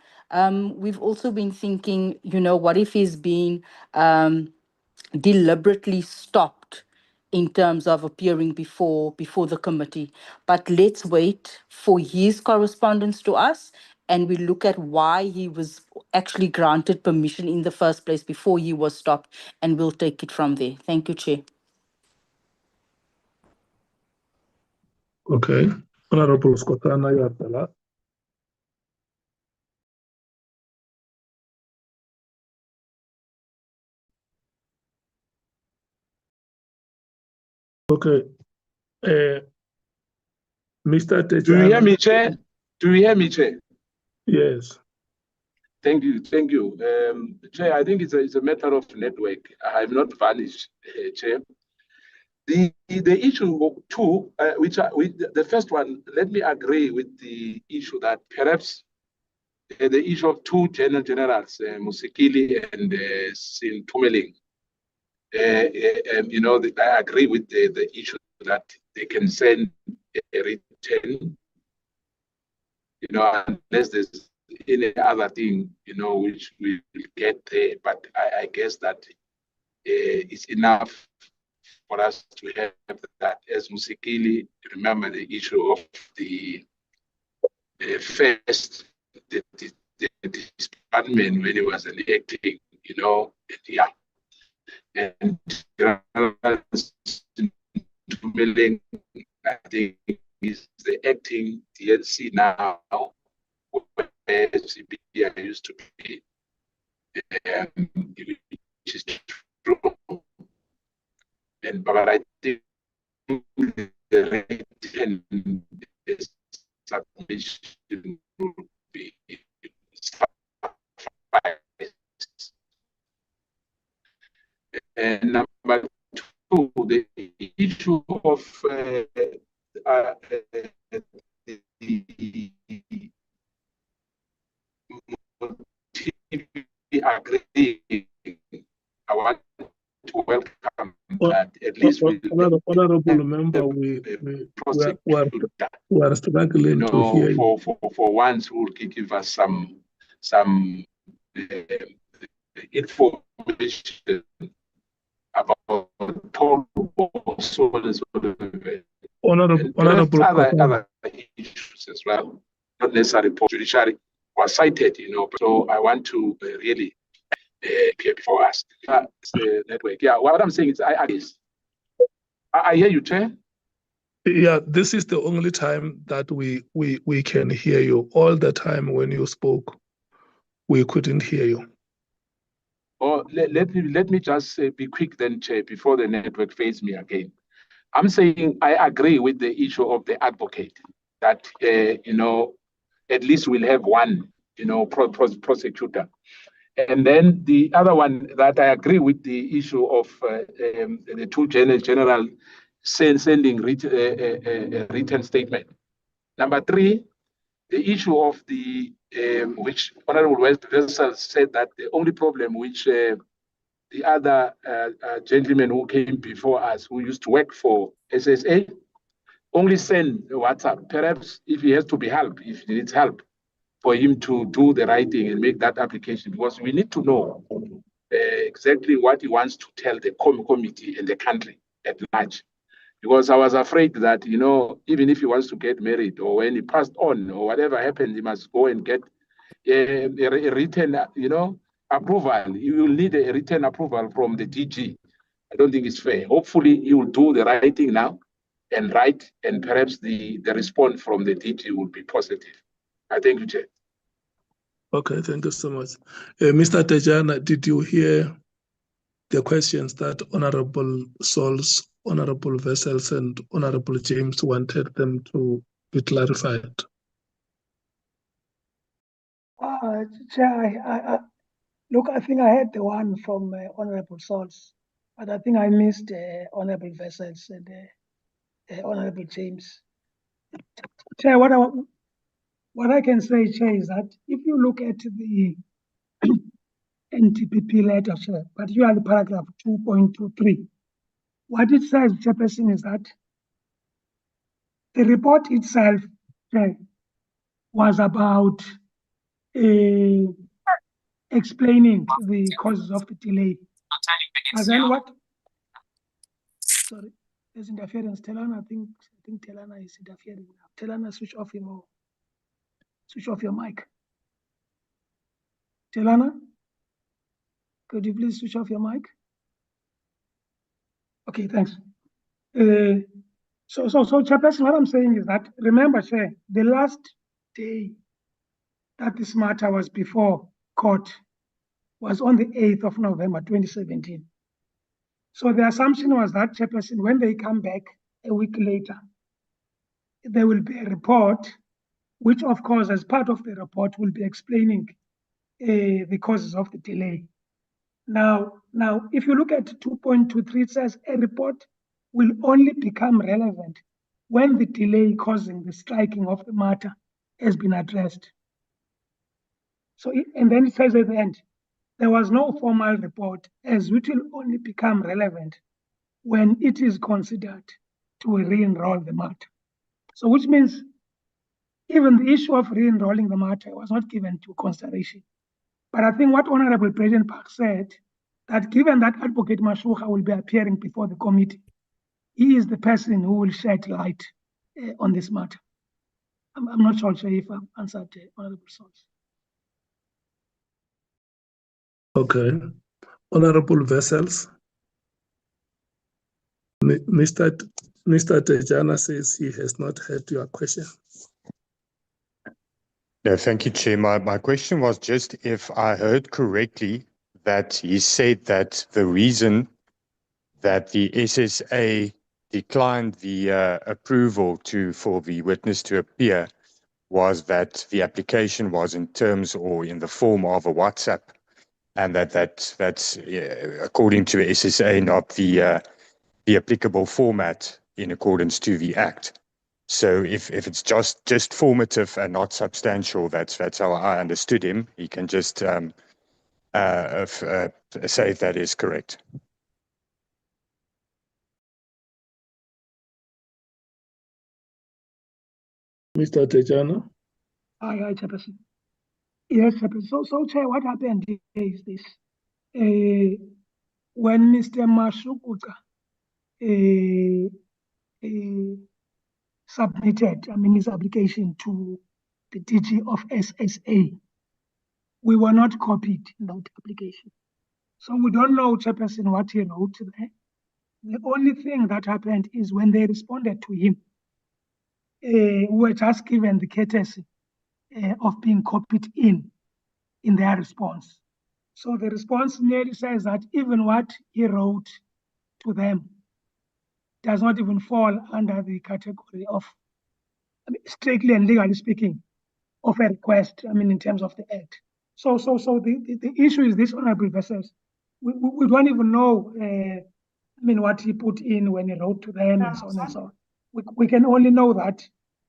We've also been thinking, what if he's been deliberately stopped in terms of appearing before the committee. But let's wait for his correspondence to us and we look at why he was actually granted permission in the first place before he was stopped, and we'll take it from there. Thank you, Chair. Okay. Honorable Skotana, you are the last. Okay. Mr. Techana. Do you hear me, Chair? Do you hear me, Chair? Yes. Thank you. Thank you. Chair, I think it's a matter of network. I have not vanished, Chair. The issue of two, the first one, let me agree with the issue that perhaps the issue of two generals, Musikili and Sintumeling, I agree with the issue that they can send a written, unless there's any other thing, which we will get there. But I guess that it's enough for us to have that. As Musikili, remember the issue of the first the department when he was electing, yeah. And I think is the acting DNC now, where CBI used to be, which is true. But I think the written submission will be suffice. And number two, the issue of the agreeing, I want to welcome that at least we honorable member, we are struggling to hear you. For once who will give us some information about Paul honorable other issues as well, not necessarily judiciary was cited, so I want to really appear before us. The network. Yeah, what I'm saying is I hear you, Chair. Yeah, this is the only time that we can hear you. All the time when you spoke, we couldn't hear you. Oh, let me just be quick then, Chair, before the network fails me again. I'm saying I agree with the issue of the advocate that at least we'll have one prosecutor. And then the other one that I agree with the issue of the two general sending a written statement. Number three, the issue of the which Honorable Wessel said that the only problem which the other gentleman who came before us, who used to work for SSA, only send WhatsApp. Perhaps if he has to be helped, if he needs help, for him to do the writing and make that application, because we need to know exactly what he wants to tell the committee and the country at large. Because I was afraid that, even if he wants to get married or when he passed on or whatever happened, he must go and get a written, approval. He will need a written approval from the DG. I don't think it's fair. Hopefully, he will do the writing now and write, and perhaps the response from the DG will be positive. I thank you, Chair. Okay, thank you so much. Mr. Tejana, did you hear the questions that Honorable Souls, Honorable Vessels, and Honorable James wanted them to be clarified? Chair, look, I think I had the one from Honorable Souls, but I think I missed Honorable Vessels and Honorable James. Chair, what I can say, Chair, is that if you look at the NTPP letter, Chair, particularly paragraph 2.23, what it says, Chairperson, is that the report itself, Chair, was about explaining the causes of the delay. And then what? Sorry, there's interference. Telana, I think Telana is interfering now. Telana, switch off your mic. Telana, could you please switch off your mic? Okay, thanks. So, Chairperson, what I'm saying is that, remember, Chair, the last day that this matter was before court was on the 8th of November, 2017. So the assumption was that, Chairperson, when they come back a week later, there will be a report, which of course, as part of the report, will be explaining the causes of the delay. Now, if you look at 2.23, it says a report will only become relevant when the delay causing the striking of the matter has been addressed. So, and then it says at the end, there was no formal report, as it will only become relevant when it is considered to re-enroll the matter. So which means even the issue of re-enrolling the matter was not given to consideration. But I think what Honorable President Park said, that given that Advocate Mashuha will be appearing before the committee, he is the person who will shed light on this matter. I'm not sure if I've answered Honorable Souls. Okay. Honorable Vessels. Mr. Tejana says he has not heard your question. No, thank you, Chair. My question was just if I heard correctly that he said that the reason that the SSA declined the approval for the witness to appear was that the application was in terms or in the form of a WhatsApp, and that's according to SSA not the applicable format in accordance to the Act. So if it's just formative and not substantial, that's how I understood him. He can just say if that is correct. Mr. Tejana? Hi, Chairperson. Yes, Chairperson. So, Chair, what happened is this. When Mr. Mashukuka submitted, his application to the DG of SSA, we were not copied in that application. So we don't know, Chairperson, what he wrote there. The only thing that happened is when they responded to him, we were just given the courtesy of being copied in their response. So the response merely says that even what he wrote to them does not even fall under the category of, strictly and legally speaking, of a request, I mean, in terms of the act. So the issue is this, Honorable Vessels. We don't even know, I mean, what he put in when he wrote to them and so on and so on. We can only know that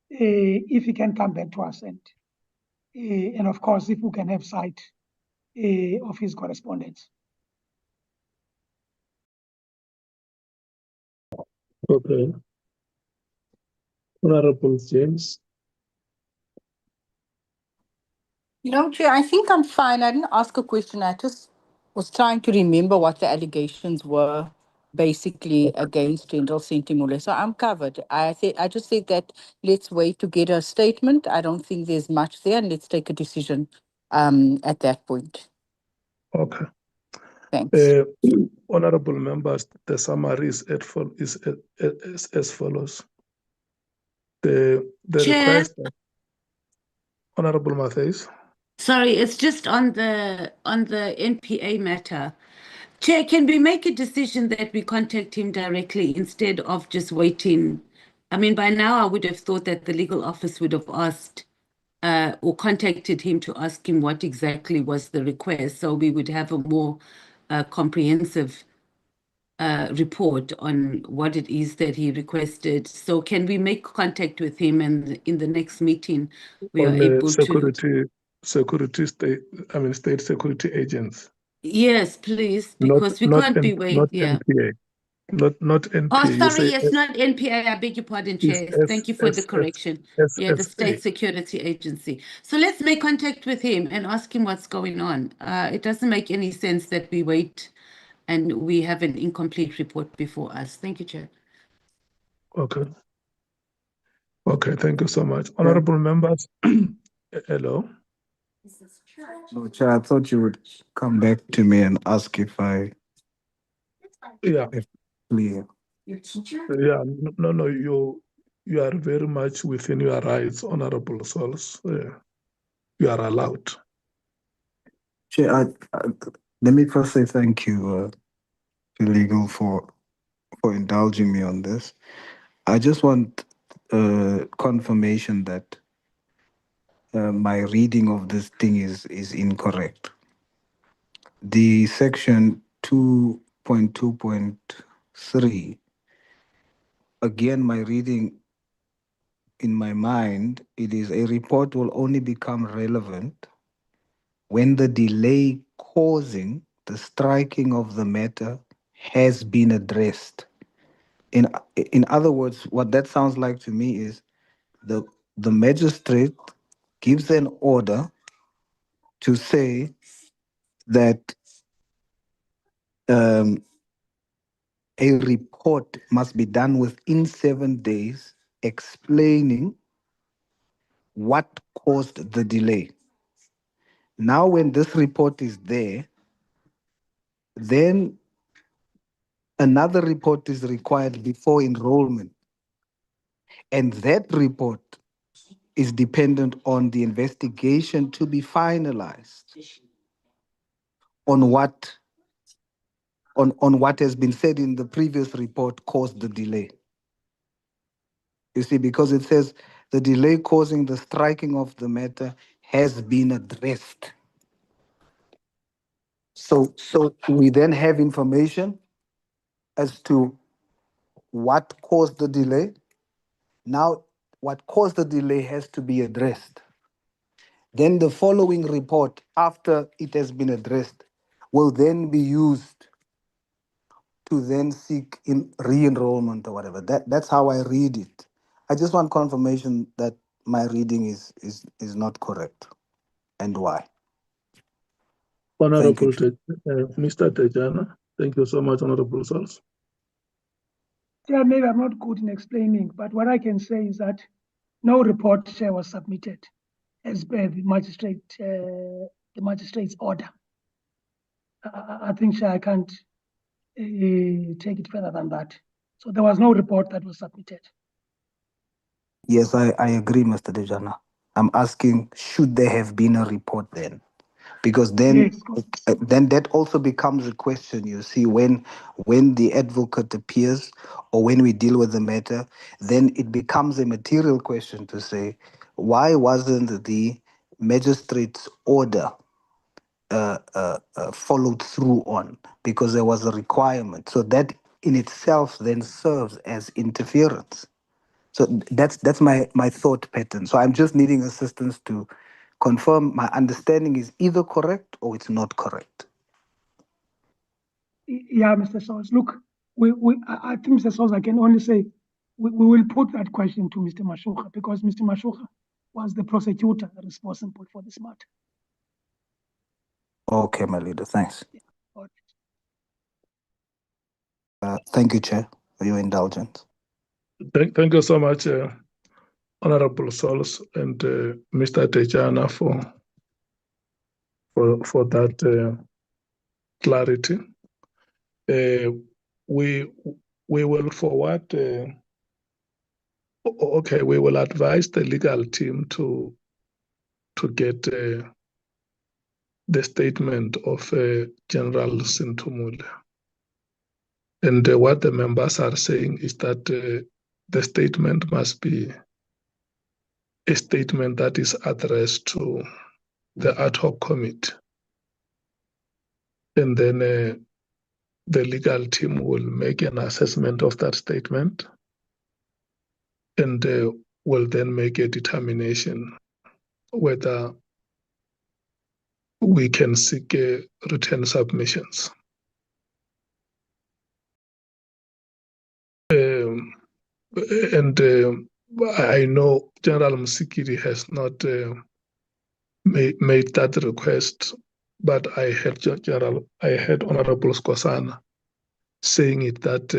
if he can come back to us and of course, if we can have sight of his correspondence. Okay. Honorable James. No, Chair, I think I'm fine. I didn't ask a question. I just was trying to remember what the allegations were basically against General Sentimule. So I'm covered. I just said that let's wait to get a statement. I don't think there's much there, and let's take a decision at that point. Okay. Thanks. Honorable members, the summary is as follows. The Chair, request, Honorable Matthews. sorry, it's just on the NPA matter. Chair, can we make a decision that we contact him directly instead of just waiting? I mean, by now I would have thought that the legal office would have asked or contacted him to ask him what exactly was the request, so we would have a more comprehensive report on what it is that he requested. So can we make contact with him, and in the next meeting we are able to... State security agents. Yes, please, because we can't be waiting. Not NPA. Not NPA. Oh, sorry, yes, not NPA. I beg your pardon, Chair. Thank you for the correction. Yeah, the State Security Agency. So let's make contact with him and ask him what's going on. It doesn't make any sense that we wait and we have an incomplete report before us. Thank you, Chair. Okay. Okay, thank you so much. Honorable members, hello. No, Chair, I thought you would come back to me and ask if I... Yeah. Clear. Yeah, no, you are very much within your rights, Honorable Souls. You are allowed. Chair, let me first say thank you to legal for indulging me on this. I just want confirmation that my reading of this thing is incorrect. The section 2.2.3, again, my reading in my mind, it is a report will only become relevant when the delay causing the striking of the matter has been addressed. In other words, what that sounds like to me is the magistrate gives an order to say that a report must be done within 7 days explaining what caused the delay. Now, when this report is there, then another report is required before enrollment. And that report is dependent on the investigation to be finalized on what has been said in the previous report caused the delay. You see, because it says the delay causing the striking of the matter has been addressed. So we then have information as to what caused the delay. Now, what caused the delay has to be addressed. Then the following report, after it has been addressed, will then be used to then seek in re-enrollment or whatever. That's how I read it. I just want confirmation that my reading is not correct, and why. Honorable Mr. Tejana, thank you so much, Honorable Souls. Yeah, maybe I'm not good in explaining, but what I can say is that no report was submitted as per the magistrate's order. I think I can't take it further than that. So there was no report that was submitted. Yes, I agree, Mr. Dejana. I'm asking, should there have been a report then? Because then, yes, then that also becomes a question, you see, when the advocate appears or when we deal with the matter, then it becomes a material question to say, why wasn't the magistrate's order followed through on? Because there was a requirement. So that in itself then serves as interference. So that's my thought pattern. So I'm just needing assistance to confirm my understanding is either correct or it's not correct. Yeah, Mr. Sols. Look, I think, Mr. Sols, I can only say we will put that question to Mr. Mashukha because Mr. Mashukha was the prosecutor responsible for this matter. Okay, my leader. Thanks. All Thank you, Chair, for your indulgence. Thank you so much, Honorable Sols and Mr. Tejana for that clarity. We will forward. Okay, we will advise the legal team to get the statement of General Sintumule. And what the members are saying is that the statement must be a statement that is addressed to the ad hoc committee. And then the legal team will make an assessment of that statement and will then make a determination whether we can seek written submissions. And I know General Msikiri has not made that request, but I heard Honorable Skosana saying it that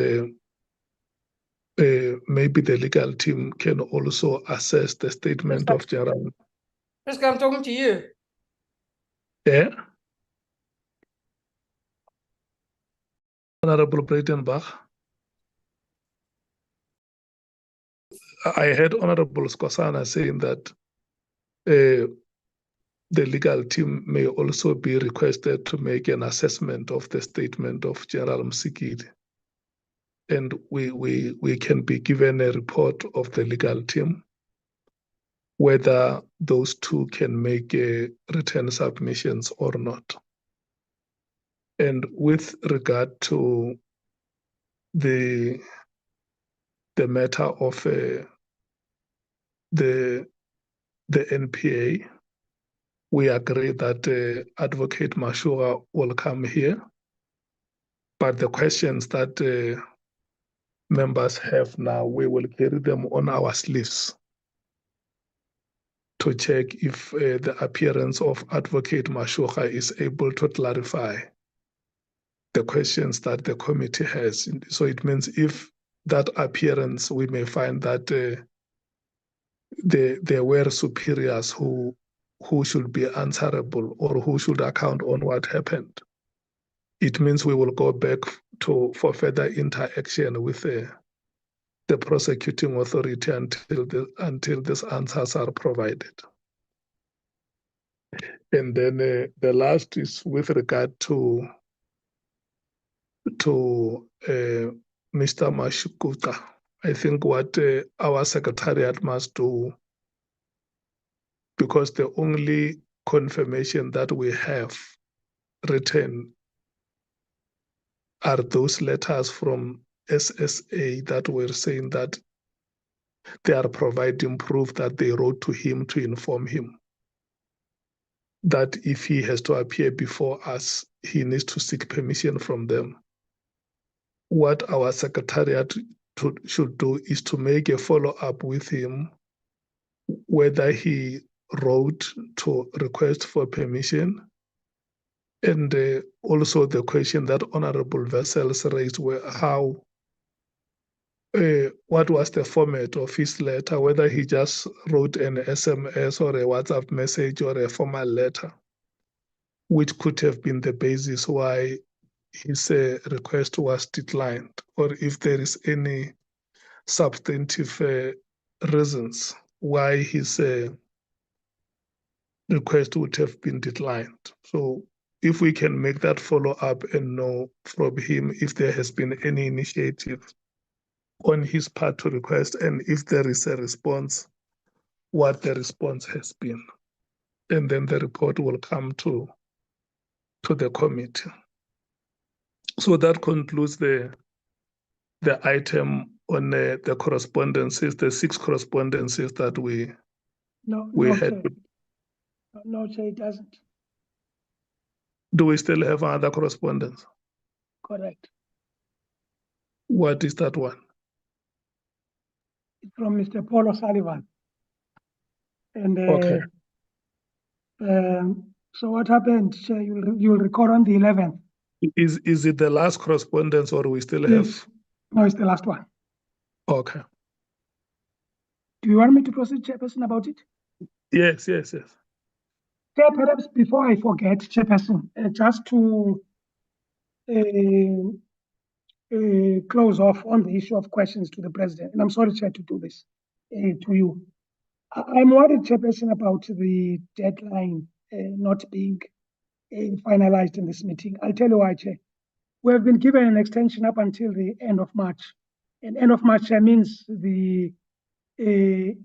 maybe the legal team can also assess the statement of General. Priska, I'm talking to you. Yeah. Honorable Breitenbach. I heard Honorable Skosana saying that the legal team may also be requested to make an assessment of the statement of General Msikiri. And we can be given a report of the legal team, whether those two can make written submissions or not. And with regard to the matter of the NPA, we agree that Advocate Mashura will come here. But the questions that members have now, we will carry them on our sleeves to check if the appearance of Advocate Mashura is able to clarify the questions that the committee has. So it means if that appearance, we may find that there were superiors who should be answerable or who should account on what happened. It means we will go back for further interaction with the prosecuting authority until these answers are provided. And then the last is with regard to Mr. Mashukuta. I think what our secretariat must do, because the only confirmation that we have written are those letters from SSA that were saying that they are providing proof that they wrote to him to inform him that if he has to appear before us, he needs to seek permission from them. What our secretariat should do is to make a follow-up with him, whether he wrote to request for permission, and also the question that Honorable Vessels raised were how, what was the format of his letter, whether he just wrote an SMS or a WhatsApp message or a formal letter, which could have been the basis why his request was declined, or if there is any substantive reasons why his request would have been declined. So if we can make that follow-up and know from him if there has been any initiative on his part to request, and if there is a response what the response has been. And then the report will come to the committee. So that concludes the item on the correspondences, the 6 correspondences that we had. Chair. No, Chair, it doesn't. Do we still have other correspondence? Correct. What is that one? It's from Mr. Paul O'Sullivan. And Okay. so what happened, Chair, you'll recall on the 11th. Is it the last correspondence or we still Yes. have? No, it's the last one. Okay. Do you want me to proceed, Chairperson, about it? Yes. Chair, perhaps before I forget, Chairperson, just to close off on the issue of questions to the President, and I'm sorry, Chair, to do this to you. I'm worried, Chairperson, about the deadline not being finalized in this meeting. I'll tell you why, Chair. We have been given an extension up until the end of March. And end of March means the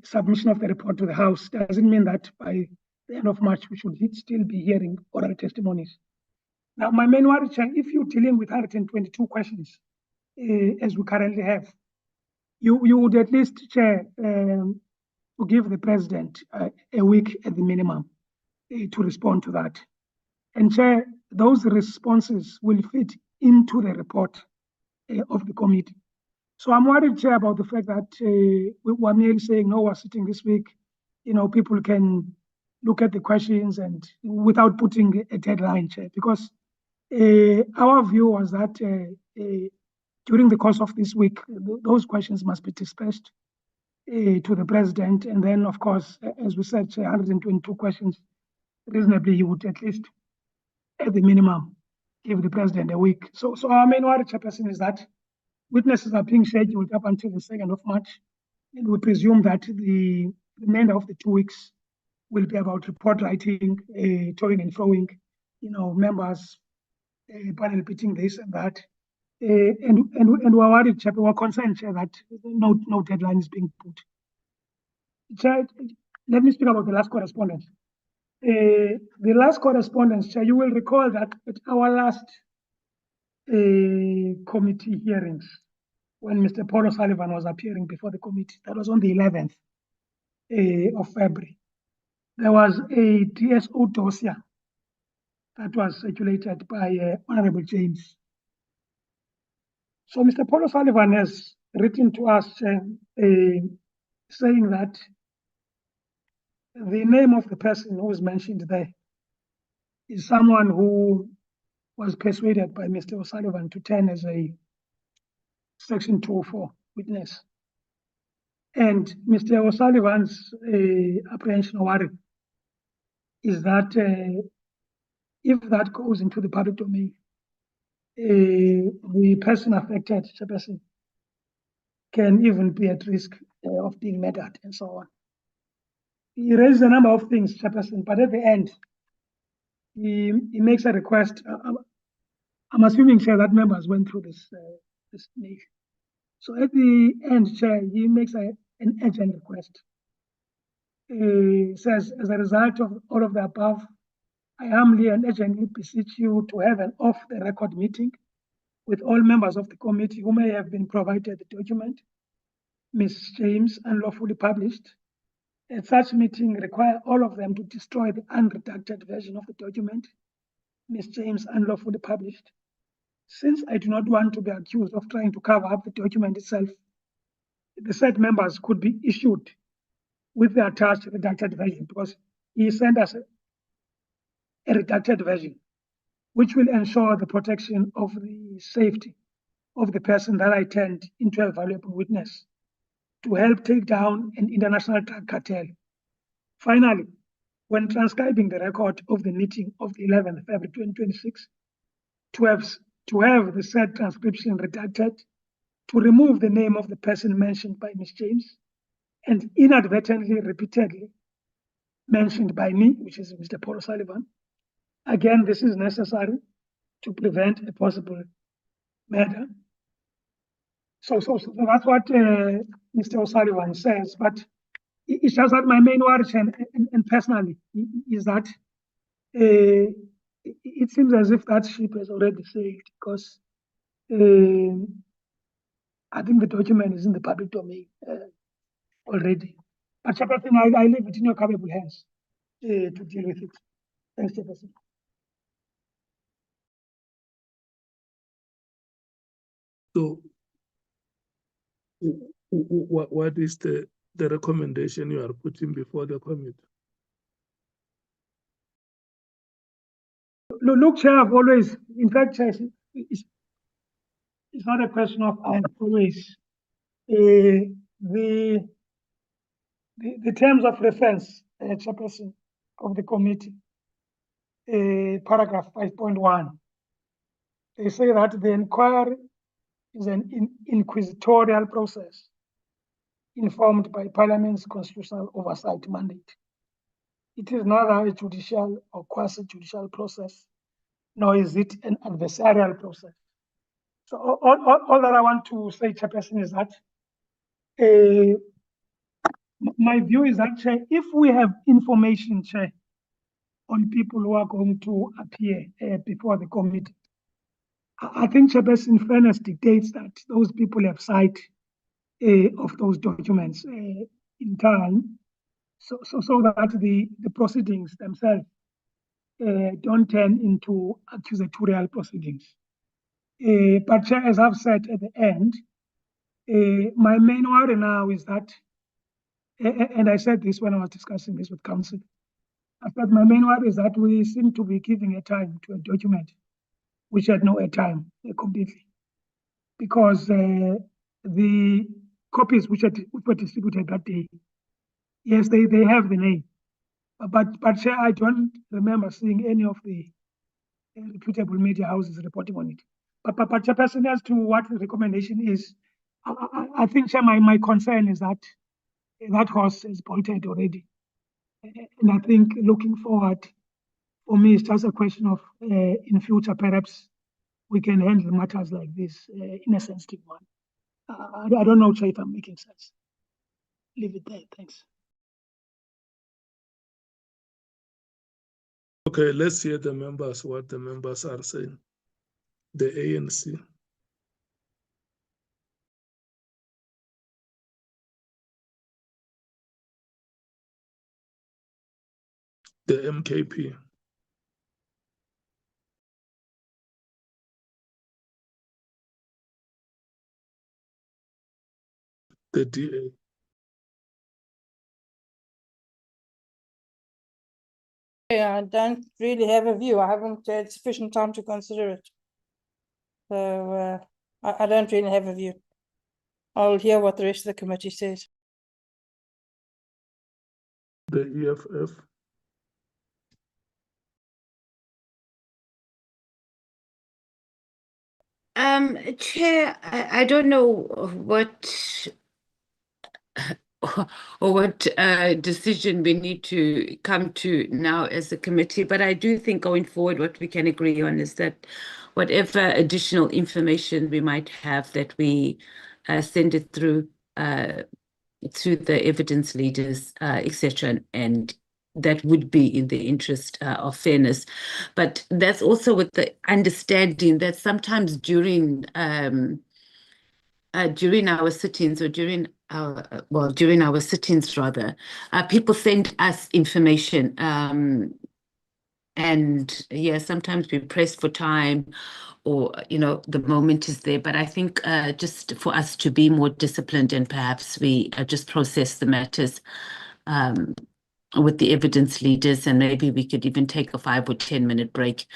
submission of the report to the House. Doesn't mean that by the end of March we should still be hearing oral testimonies. Now, my main worry, Chair, if you're dealing with 122 questions, as we currently have, you would at least, Chair, to give the President a week at the minimum to respond to that. And Chair, those responses will fit into the report of the committee. So I'm worried, Chair, about the fact that we're merely saying, no, we're sitting this week. People can look at the questions and without putting a deadline, Chair, because our view was that during the course of this week, those questions must be dispersed to the President. And then, of course, as we said, Chair, 122 questions, reasonably, you would at least, at the minimum, give the President a week. So our main worry, Chairperson, is that witnesses are being scheduled up until the 2nd of March, and we presume that the remainder of the 2 weeks will be about report writing, toing and froing, members, panel pitching this and that. And we're worried, Chair, we're concerned, Chair, that no deadline is being put. Chair, let me speak about the last correspondence. The last correspondence, Chair, you will recall that at our last committee hearings, when Mr. Paul O'Sullivan was appearing before the committee, that was on the 11th of February. There was a DSO dossier that was circulated by Honorable James. So Mr. Paul O'Sullivan has written to us saying that the name of the person who is mentioned there is someone who was persuaded by Mr. O'Sullivan to turn as a Section 204 witness. And Mr. O'Sullivan's apprehension or worry is that if that goes into the public domain, the person affected, the person, can even be at risk of being murdered and so on. He raises a number of things, Chairperson, but at the end, he makes a request. I'm assuming, Chair, that members went through this mail. So at the end, Chair, he makes an urgent request. He says, as a result of all of the above, I humbly and urgently beseech you to have an off-the-record meeting with all members of the committee who may have been provided the document, Ms. James, unlawfully published. At such meeting, require all of them to destroy the unredacted version of the document, Ms. James, unlawfully published. Since I do not want to be accused of trying to cover up the document itself, the said members could be issued with the attached redacted version, because he sent us a redacted version, which will ensure the protection of the safety of the person that I turned into a valuable witness to help take down an international drug cartel. Finally, when transcribing the record of the meeting of the 11th February 2026, to have the said transcription redacted, to remove the name of the person mentioned by Ms. James and inadvertently, repeatedly mentioned by me, which is Mr. Paul O'Sullivan. Again, this is necessary to prevent a possible murder. So that's what Mr. O'Sullivan says. But It's just that my main worry, and personally, is that it seems as if that ship has already sailed, because I think the document is in the public domain already. But Chairperson, I leave it in your capable hands to deal with it. Thanks, Chairperson. So, what is the recommendation you are putting before the committee? Look, Chair, I've always, in fact, Chair, it's not a question of I've always. The terms of reference, Chairperson of the committee, paragraph 5.1, they say that the inquiry is an inquisitorial process informed by Parliament's constitutional oversight mandate. It is neither a judicial or quasi-judicial process, nor is it an adversarial process. So all that I want to say, Chairperson, is that my view is that, Chair, if we have information, Chair, on people who are going to appear before the committee, I think, Chairperson, fairness dictates that those people have sight of those documents in time, so that the proceedings themselves don't turn into accusatorial proceedings. But, Chair, as I've said at the end, my main worry now is that, and I said this when I was discussing this with counsel, I said my main worry is that we seem to be giving airtime to a document which had no airtime completely, because the copies which were distributed that day, yes, they have the name, but Chair, I don't remember seeing any of the reputable media houses reporting on it. But Chairperson, as to what the recommendation is, I think, Chair, my concern is that that horse is bolted already. And I think looking forward, for me, it's just a question of in future, perhaps we can handle matters like this in a sensitive one. I don't know, Chair, if I'm making sense. Leave it there. Thanks. Okay, let's hear the members, what the members are saying. The ANC. The MKP. The DA. Yeah, I don't really have a view. I haven't had sufficient time to consider it. So I don't really have a view. I'll hear what the rest of the committee says. The EFF. Chair, I don't know what or what decision we need to come to now as a committee, but I do think going forward, what we can agree on is that whatever additional information we might have, that we send it through the evidence leaders, etc., and that would be in the interest of fairness. But that's also with the understanding that sometimes during our sit-ins, or during our sit-ins rather, people send us information, and yeah, sometimes we press for time, or the moment is there. But I think just for us to be more disciplined, and perhaps we just process the matters with the evidence leaders, and maybe we could even take a 5 or 10-minute break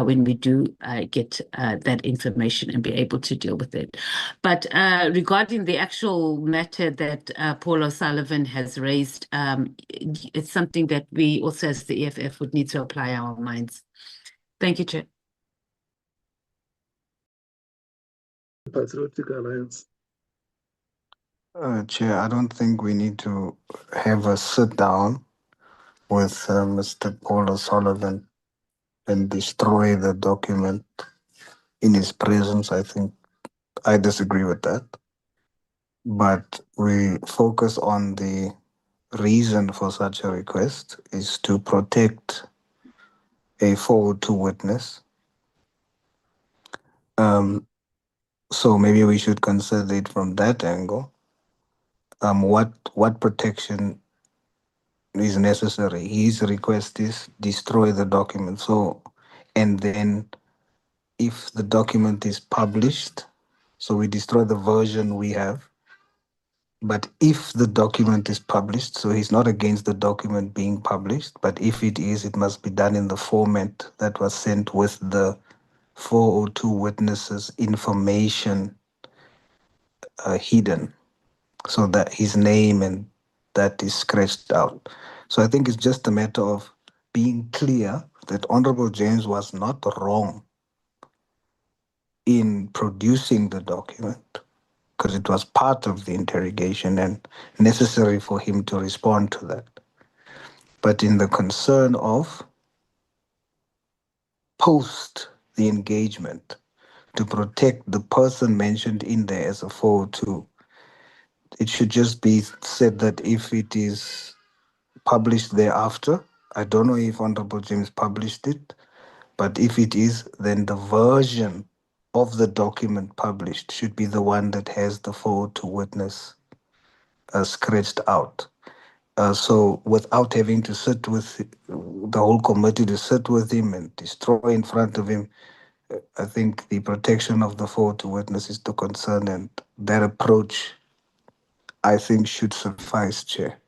when we do get that information and be able to deal with it. But regarding the actual matter that Paul O'Sullivan has raised, it's something that we also as the EFF would need to apply our minds. Thank you, Chair. Patriotic Alliance. Chair, I don't think we need to have a sit down with Mr. Paul O'Sullivan and destroy the document in his presence. I think I disagree with that. But we focus on the reason for such a request is to protect a 402 witness. So maybe we should consider it from that angle. What protection is necessary? His request is destroy the document. So, and then if the document is published, so we destroy the version we have. But if the document is published, so he's not against the document being published, but if it is, it must be done in the format that was sent with the 402 witnesses information hidden, so that his name and that is scratched out. So I think it's just a matter of being clear that Honorable James was not wrong in producing the document, because it was part of the interrogation and necessary for him to respond to that. But in the concern of post the engagement, to protect the person mentioned in there as a 402, it should just be said that if it is published thereafter, I don't know if Honorable James published it, but if it is, then the version of the document published should be the one that has the 402 witness scratched out. So without having to sit with the whole committee, to sit with him and destroy in front of him, I think the protection of the 402 witness is the concern, and that approach, I think, should suffice, Chair.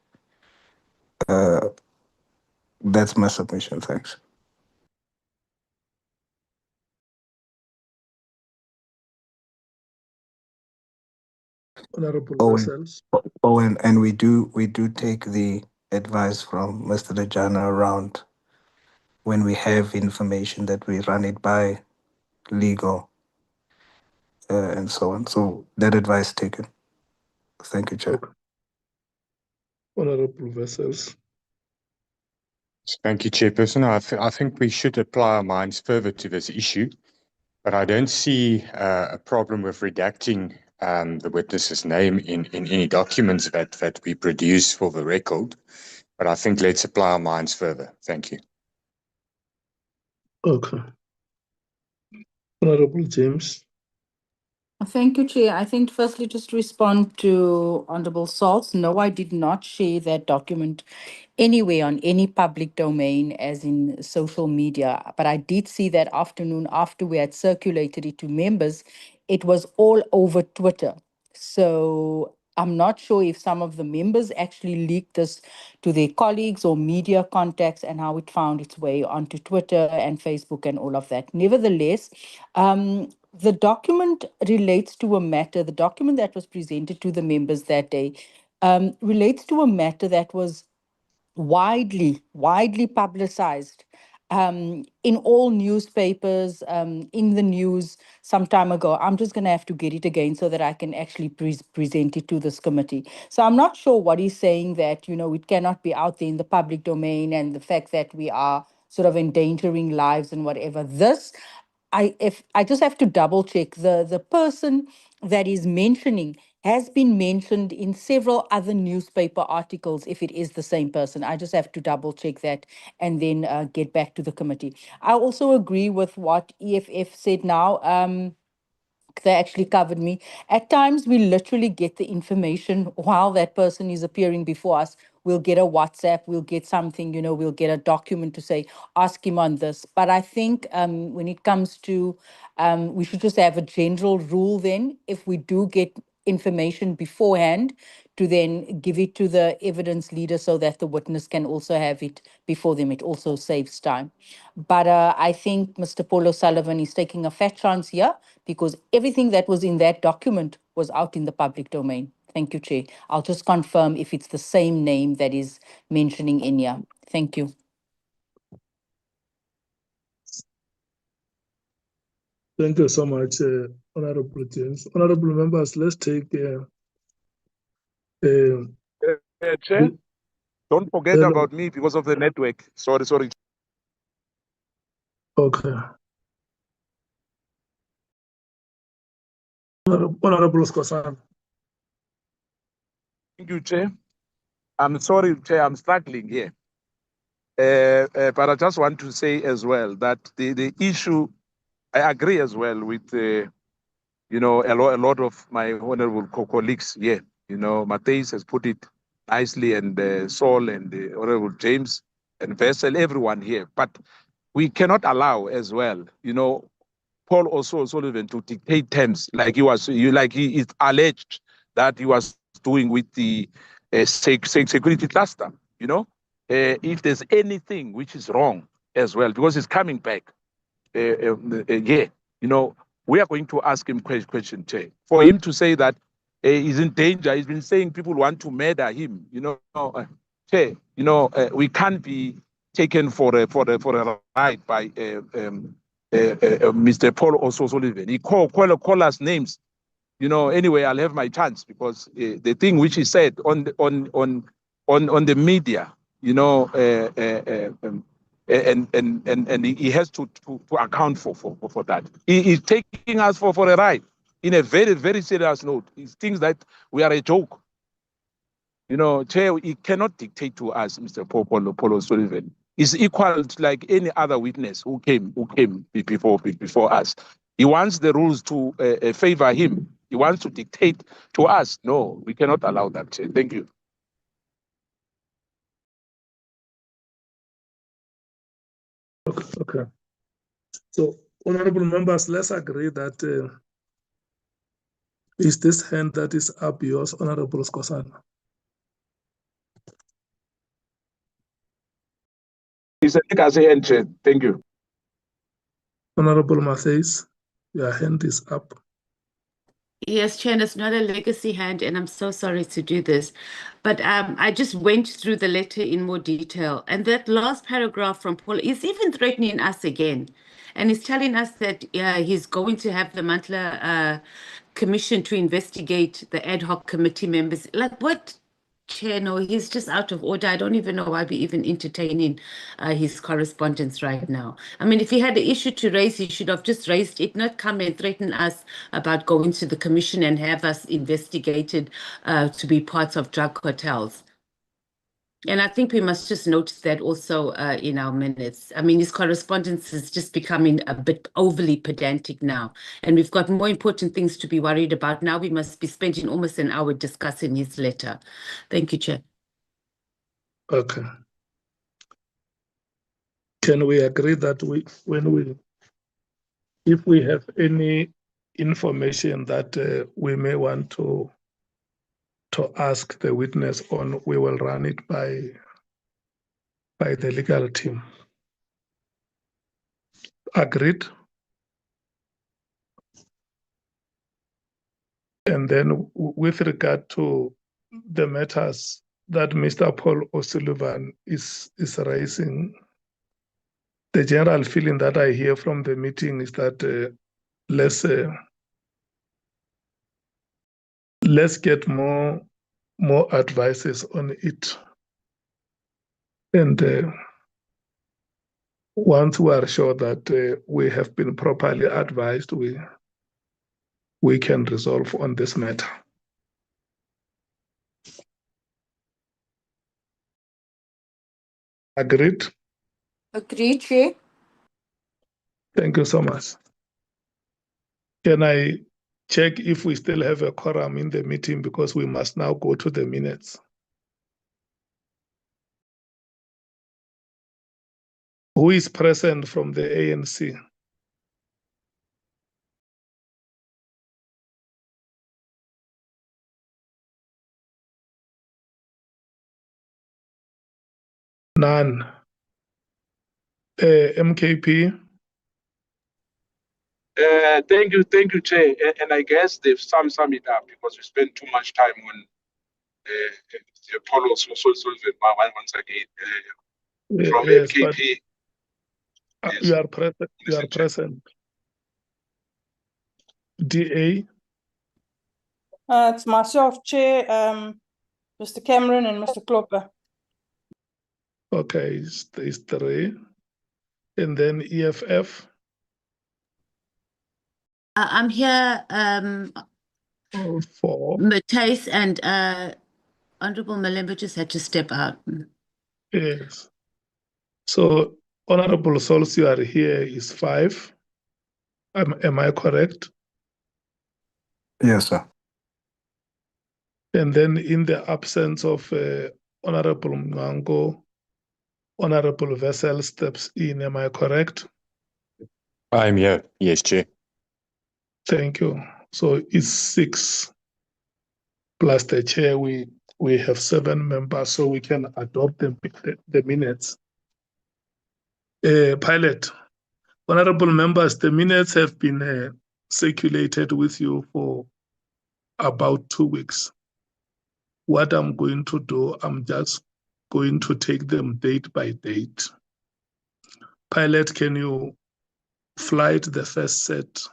That's my submission. Thanks. Honorable Oh, Vessels. and we do take the advice from Mr. Dejana around when we have information that we run it by legal and so on. So that advice taken. Thank you, Chair. Okay. Honorable Vessels. Thank you, Chairperson. I think we should apply our minds further to this issue, but I don't see a problem with redacting the witness's name in any documents that we produce for the record. But I think let's apply our minds further. Thank you. Okay. Honorable James. Thank you, Chair. I think firstly, just to respond to Honorable Salts, no, I did not share that document anywhere on any public domain, as in social media. But I did see that afternoon after we had circulated it to members, it was all over Twitter. So I'm not sure if some of the members actually leaked this to their colleagues or media contacts and how it found its way onto Twitter and Facebook and all of that. Nevertheless, the document relates to a matter, the document that was presented to the members that day relates to a matter that was widely publicized in all newspapers, in the news some time ago. I'm just going to have to get it again so that I can actually present it to this committee. So I'm not sure what he's saying, that, it cannot be out there in the public domain, and the fact that we are sort of endangering lives and whatever. I just have to double check. The person that is mentioning has been mentioned in several other newspaper articles, if it is the same person. I just have to double check that and then get back to the committee. I also agree with what EFF said now. They actually covered me. At times, we literally get the information while that person is appearing before us. We'll get a WhatsApp, we'll get something, we'll get a document to say, ask him on this. But I think when it comes to, we should just have a general rule then, if we do get information beforehand, to then give it to the evidence leader so that the witness can also have it before them. It also saves time. But I think Mr. Paul O'Sullivan is taking a fat chance here, because everything that was in that document was out in the public domain. Thank you, Chair. I'll just confirm if it's the same name that is mentioning in here. Thank you. Thank you so much, Honorable James. Honorable members, let's take Chair, don't forget about me because of the network. Sorry. Okay. Honorable Scosan. Thank you, Chair. I'm sorry, Chair, I'm struggling here. But I just want to say as well that the issue, I agree as well with, you know, a lot of my honorable colleagues here. You know, Matthias has put it nicely, and Saul and the honorable James and Vessel, everyone here. But we cannot allow as well, you know, Paul also Sullivan to dictate terms like he is alleged that he was doing with the security cluster. You know, if there's anything which is wrong as well, because it's coming back, yeah, you know, we are going to ask him question, Chair. For him to say that he's in danger, he's been saying people want to murder him. You know, Chair, you know, we can't be taken for a ride by Mr. Paul also Sullivan. He call us names. You know, anyway, I'll have my chance because the thing which he said on the media, you know, and he has to account for that. He is taking us for a ride in a very, very serious note. He thinks that we are a joke. You know, Chair, he cannot dictate to us, Mr. Paul Sullivan. He's equal to like any other witness who came before us. He wants the rules to favor him. He wants to dictate to us. No, we cannot allow that, Chair. Thank you. Okay. So, honorable members, let's agree that is this hand that is up yours, Honorable Skosana? It's a legacy hand, Chair. Thank you. Honorable Matthias, your hand is up. Yes, Chair, it's not a legacy hand, and I'm so sorry to do this. But I just went through the letter in more detail. And that last paragraph from Paul is even threatening us again. And he's telling us that he's going to have the Nhlanhla commission to investigate the ad hoc committee members. Like, what? Chair, no, he's just out of order. I don't even know why we're even entertaining his correspondence right now. I mean, if he had an issue to raise, he should have just raised it, not come and threaten us about going to the commission and have us investigated to be part of drug cartels. And I think we must just notice that also in our minutes. I mean, his correspondence is just becoming a bit overly pedantic now. And we've got more important things to be worried about. Now we must be spending almost an hour discussing his letter. Thank you, Chair. Okay. Can we agree that if we have any information that we may want to ask the witness on, we will run it by the legal team? Agreed? And then with regard to the matters that Mr. Paul O'Sullivan is raising, the general feeling that I hear from the meeting is that let's get more advices on it. And once we are sure that we have been properly advised, we can resolve on this matter. Agreed? Agreed, Chair. Thank you so much. Can I check if we still have a quorum in the meeting, because we must now go to the minutes? Who is present from the ANC? None. MKP? Thank you, Chair. And I guess they've sum it up because we spent too much time on Paul Sullivan once again. From Yes, MKP. but you are present. You are present. DA? It's myself, Chair, Mr. Cameron and Mr. Klopper. Okay, it's 3. And then EFF? I'm here, 4. Matthias and Honorable Malemba just had to step out. Yes. So, Honorable Souls, you are here is 5. Am I correct? Yes, sir. And then in the absence of Honorable Mngango, Honorable Vessel steps in. Am I correct? I'm here. Yes, Chair. Thank you. So it's 6 plus the chair. We have 7 members, so we can adopt the minutes. Pilot, honorable members, the minutes have been circulated with you for about 2 weeks. What I'm going to do, I'm just going to take them date by date. Pilot, can you flight the first set?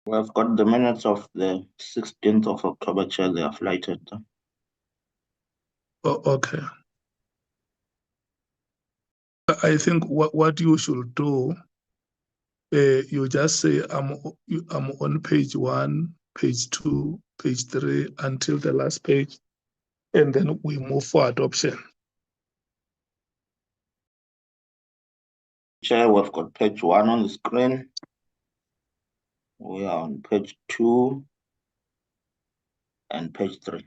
We've got the minutes of the 16th of October, Chair. They are flighted. Oh, okay. I think what you should do, you just say I'm on page 1, page 2, page 3 until the last page, and then we move for adoption. Chair, we've got page 1 on the screen. We are on page 2 and page 3.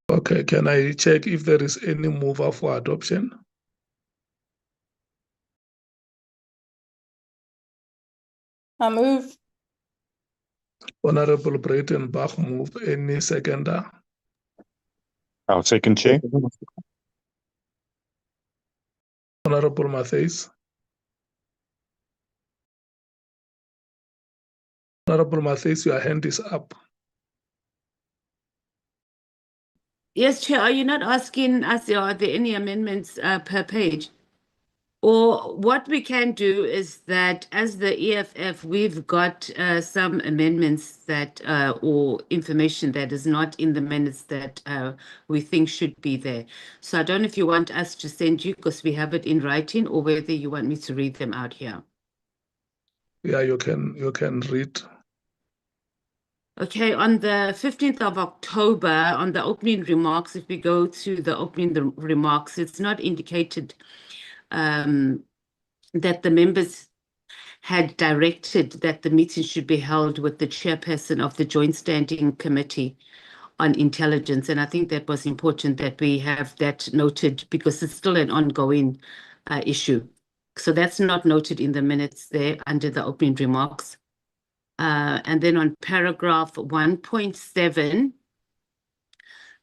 Okay, can I check if there is any mover for adoption? I move. Honorable Breitenbach move. Any seconder? I'll second, Chair. Honorable Matthys. Honorable Matthys, your hand is up. Yes, Chair, are you not asking us, are there any amendments per page? Or what we can do is that as the EFF, we've got some amendments that, or information that is not in the minutes that we think should be there. So I don't know if you want us to send you, because we have it in writing, or whether you want me to read them out here. Yeah, you can read. Okay, on the 15th of October, on the opening remarks, if we go to the opening remarks, it's not indicated that the members had directed that the meeting should be held with the chairperson of the Joint Standing Committee on Intelligence. And I think that was important that we have that noted, because it's still an ongoing issue. So that's not noted in the minutes there under the opening remarks. And then on paragraph 1.7,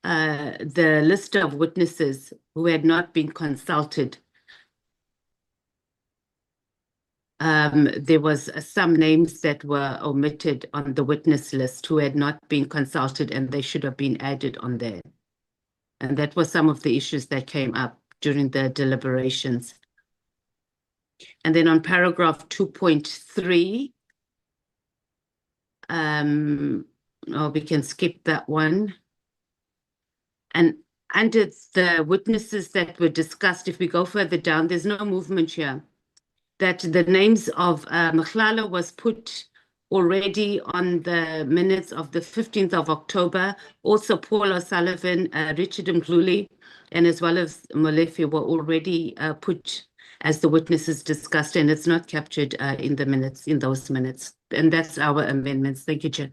the list of witnesses who had not been consulted. There was some names that were omitted on the witness list who had not been consulted, and they should have been added on there. And that was some of the issues that came up during the deliberations. And then on paragraph 2.3, we can skip that one. And under the witnesses that were discussed, if we go further down, there's no movement here. That the names of Nhlanhla was put already on the minutes of the 15th of October. Also, Paul O'Sullivan, Richard Mdluli, and as well as Molefe were already put as the witnesses discussed, and it's not captured in the minutes, in those minutes. And that's our amendments. Thank you, Chair.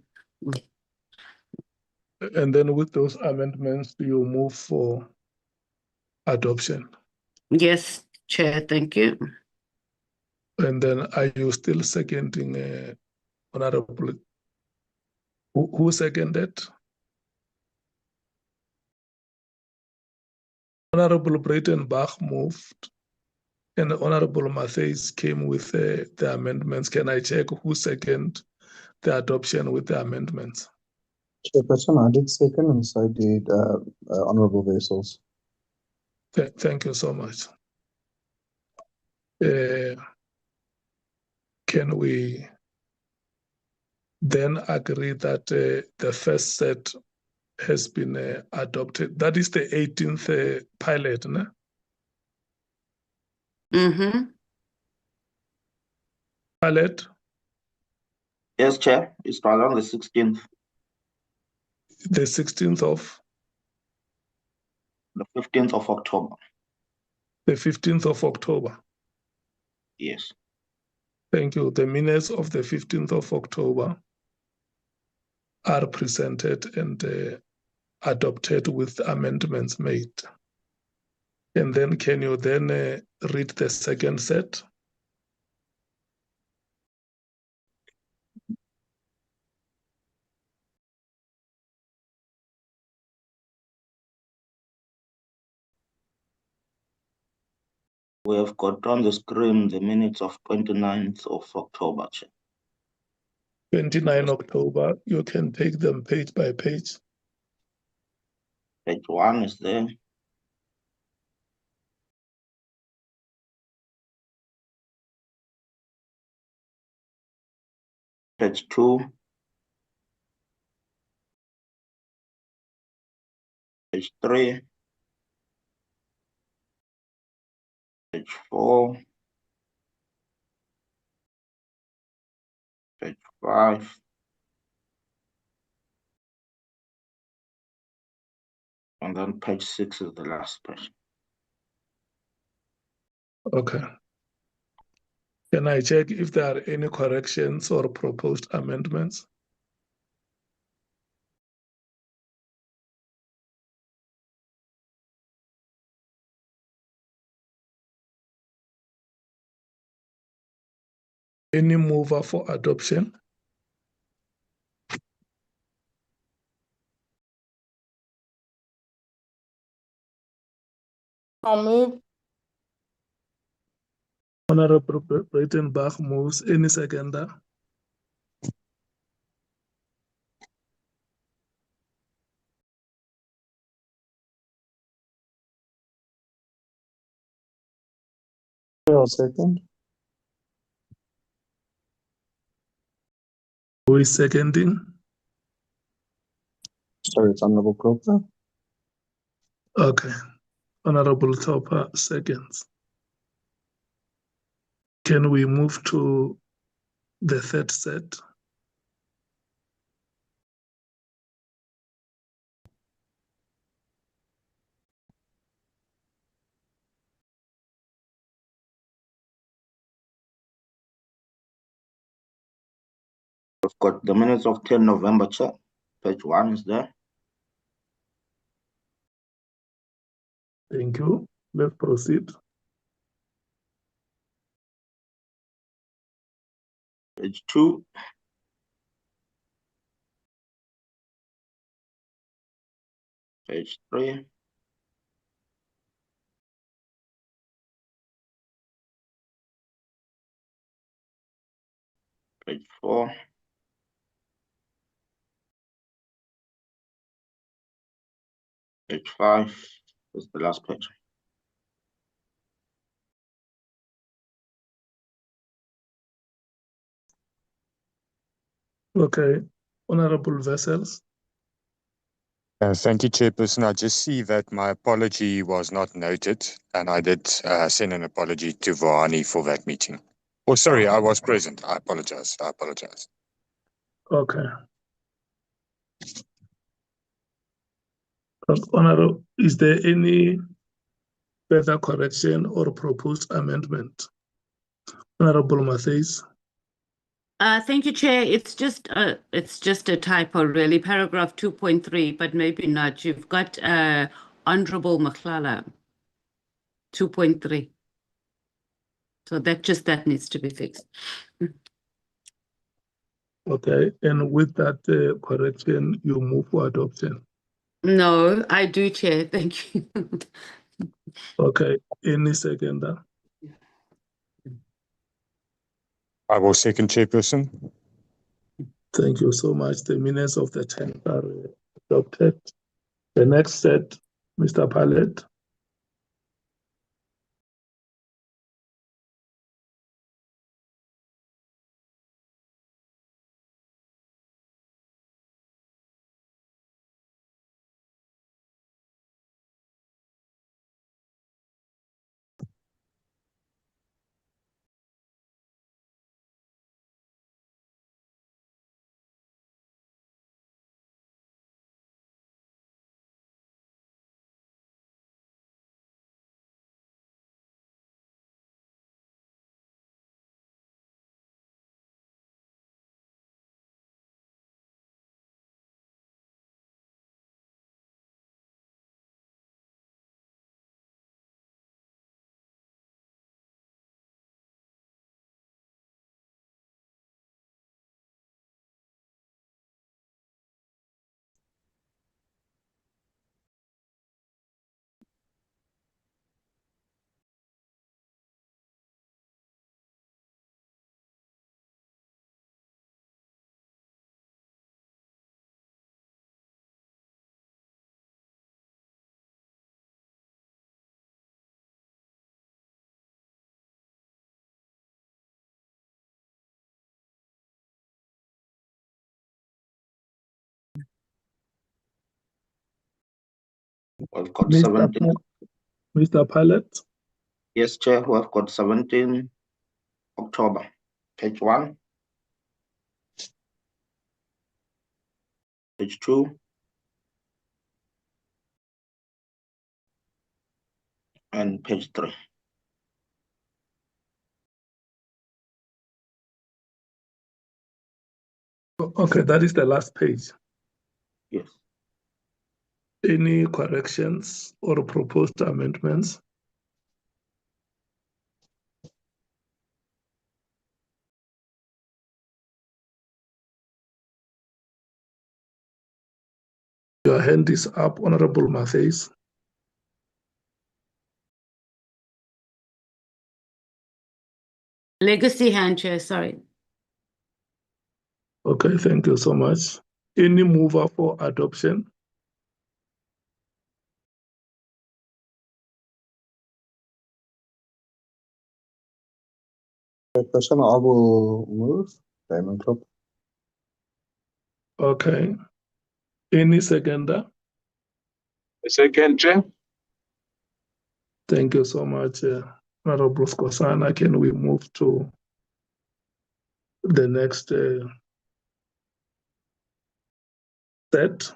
And then with those amendments, you move for adoption. Yes, Chair, thank you. And then are you still seconding, Honorable? Who seconded? Honorable Breitenbach moved, and Honorable Matthys came with the amendments. Can I check who seconded the adoption with the amendments? Chairperson, I did second, and so did Honorable Vessels. Thank you so much. Can we then agree that the first set has been adopted? That is the 18th pilot, no? Mm-hmm. Pilot? Yes, Chair. It's on the 16th. The 16th of? The 15th of October. The 15th of October. Yes. Thank you. The minutes of the 15th of October are presented and adopted with amendments made. And then can you then read the second set? We have got on the screen the minutes of 29th of October, Chair. 29 October, you can take them page by page. Page 1 is there. Page 2. Page 3. Page 4. Page 5. And then page 6 is the last page. Okay. Can I check if there are any corrections or proposed amendments? Any mover for adoption? I'll move. Honorable Breitenbach moves. Any seconder? I'll second. Who is seconding? Sorry, it's Honorable Croker. Okay. Honorable Topper seconds. Can we move to the third set? We've got the minutes of 10 November, Chair. Page 1 is there. Thank you. Let's proceed. Page 2. Page 3. Page 4. Page 5 is the last page. Okay. Honorable Vessels. Thank you, Chairperson. I just see that my apology was not noted, and I did send an apology to Vahani for that meeting. Oh, sorry, I was present. I apologize. I apologize. Okay. Honorable, is there any further correction or proposed amendment? Honorable Matthews. Thank you, Chair. It's just a typo, really. Paragraph 2.3, but maybe not. You've got Honorable Nhlanhla 2.3. So that needs to be fixed. Okay, and with that correction, you move for adoption. No, I do, Chair. Thank you. Okay, any seconder? I will second, Chairperson. Thank you so much. The minutes of the 10th are adopted. The next set, Mr. Pallet. We've got Mr. 17. Mr. Pilot. Yes, Chair, we've got 17 October, page 1, page 2, and page 3. Okay, that is the last page. Yes. Any corrections or proposed amendments? Your hand is up, Honorable Mattheys. Legacy hand, Chair, sorry. Okay, thank you so much. Any mover for adoption? Chairperson, I will move. Diamond Club. Okay. Any seconder? Second, Chair. Thank you so much, Honorable Skosana. Can we move to the next set?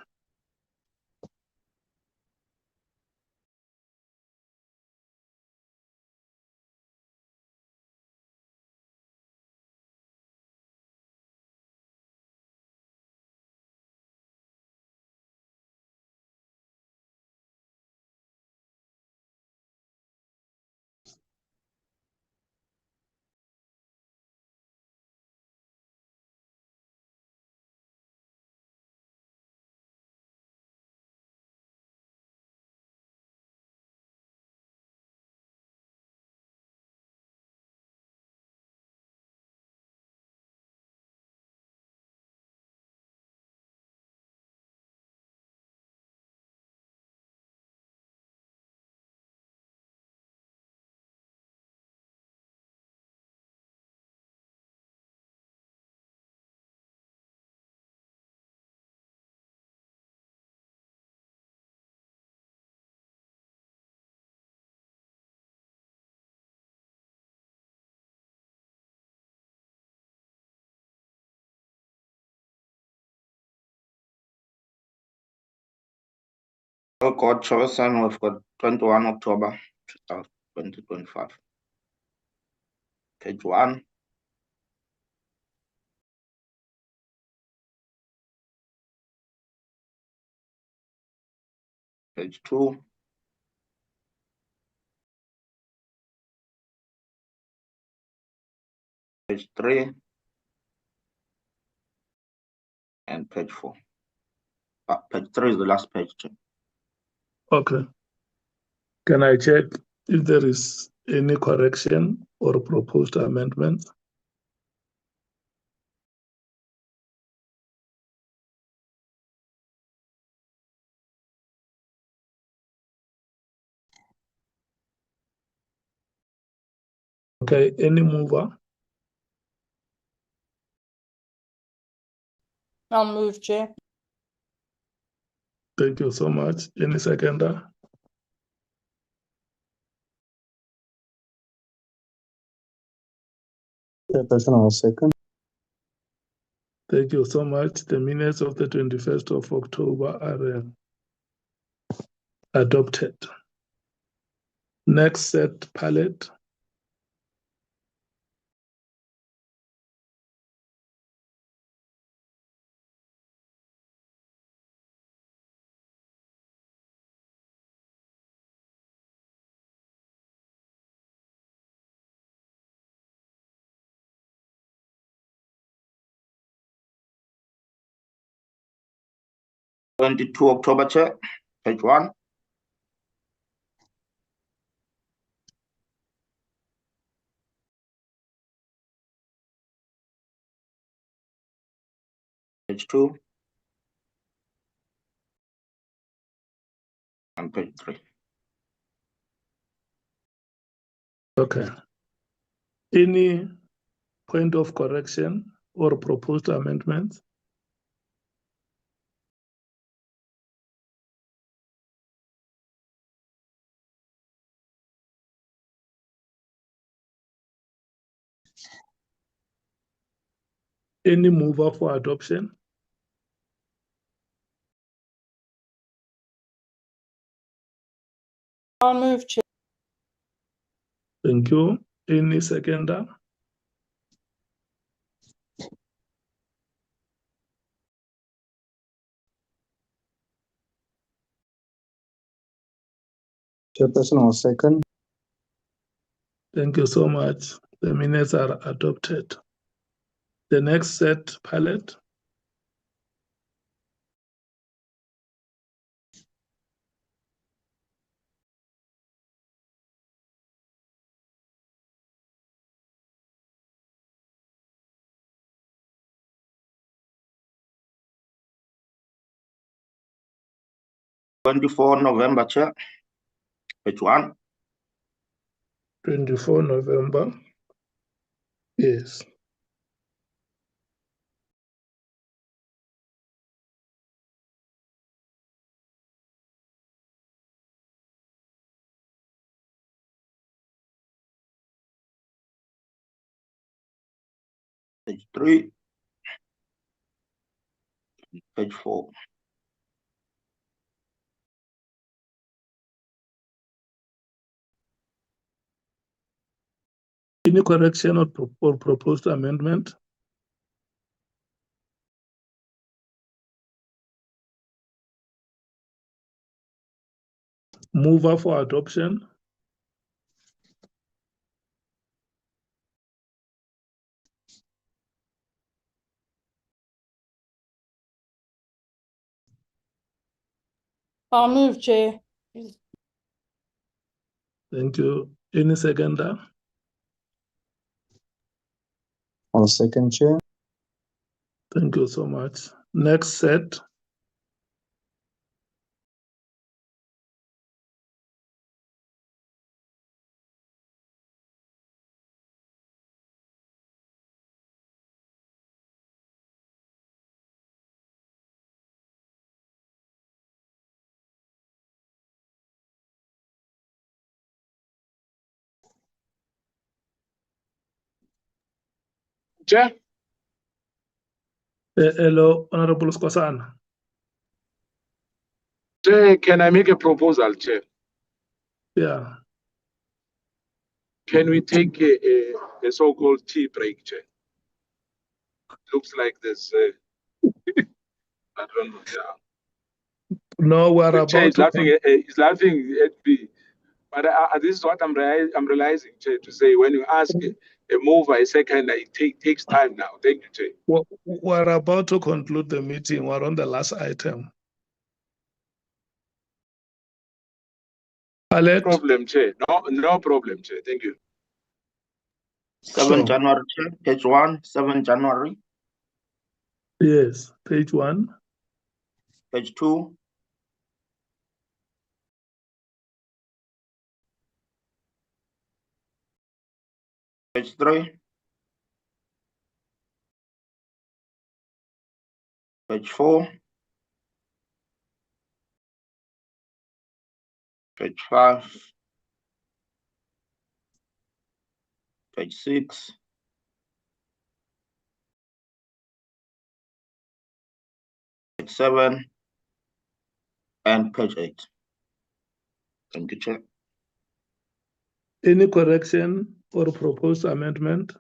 Court Chairperson, we've got 21 October 2025. Page 1. Page 2. Page 3. And page 4. Page 3 is the last page, Chair. Okay. Can I check if there is any correction or proposed amendment? Okay, any mover? I'll move, Chair. Thank you so much. Any seconder? Chairperson, I'll second. Thank you so much. The minutes of the 21st of October are adopted. Next set, palette. October, Chair. Page 1. Page 2. And page 3. Okay. Any point of correction or proposed amendments? Any mover for adoption? I'll move, Chair. Thank you. Any seconder? Chairperson, will second. Thank you so much. The minutes are adopted. The next set palette. November, Chair. Page 1. 24 November. Yes. Page 3. Page 4. Any correction or proposed amendment? Mover for adoption? I'll move, Chair. Thank you. Any seconder? I'll second, Chair. Thank you so much. Next set. Chair, Hello, Honorable Skosana. Chair, can I make a proposal, Chair? Yeah. Can we take a so-called tea break, Chair? Looks like there's, I don't know, yeah. No, we're The Chair about is to. laughing at me. But this is what I'm realizing, Chair, to say when you ask a mover, a second, it takes time now. Thank you, Chair. We're about to conclude the meeting. We're on the last item. Alert. Problem, Chair. No problem, Chair. Thank you. 7 Sure. January, Chair. Page 1, 7 January. Yes, page 1. Page 2. Page 3. Page 4. Page 5. Page 6. Page 7. And page 8. Thank you, Chair. Any correction or proposed amendment?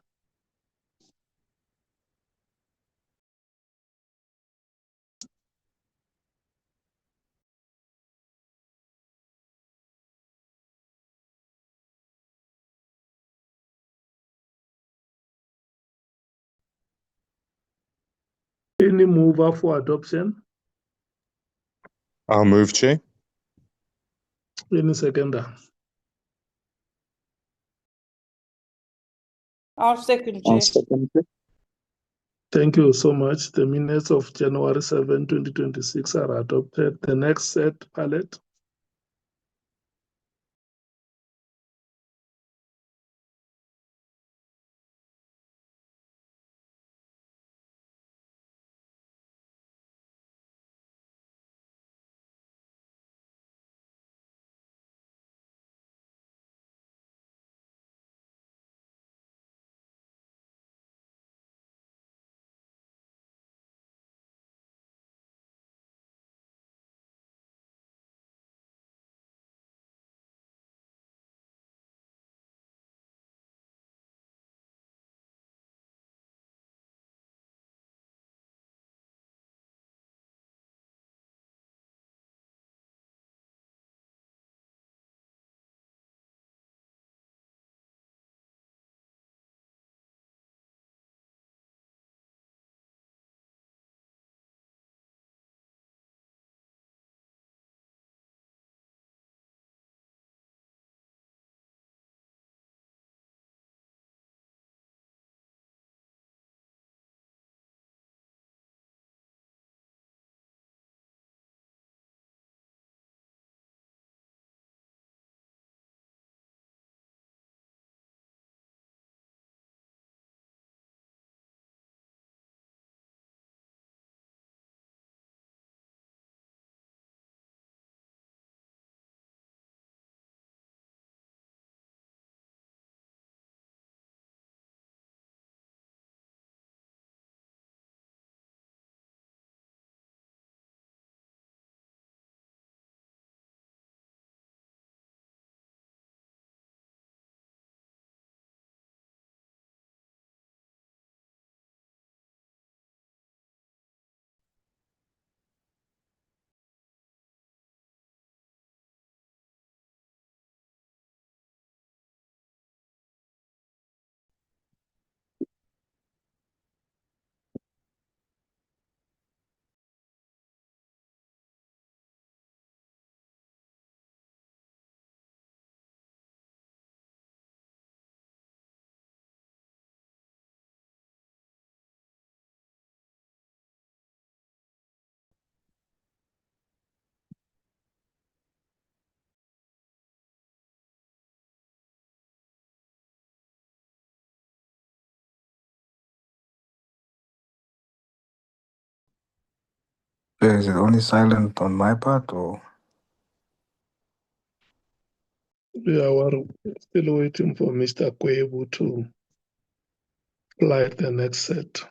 Any mover for adoption? I'll move, Chair. Any seconder? I'll second, I'll Chair. second, Chair. Thank you so much. The minutes of January 7, 2026 are adopted. The next set palette. Is it only silent on my part or? Yeah, we're still waiting for Mr. Kwebu to light the next set.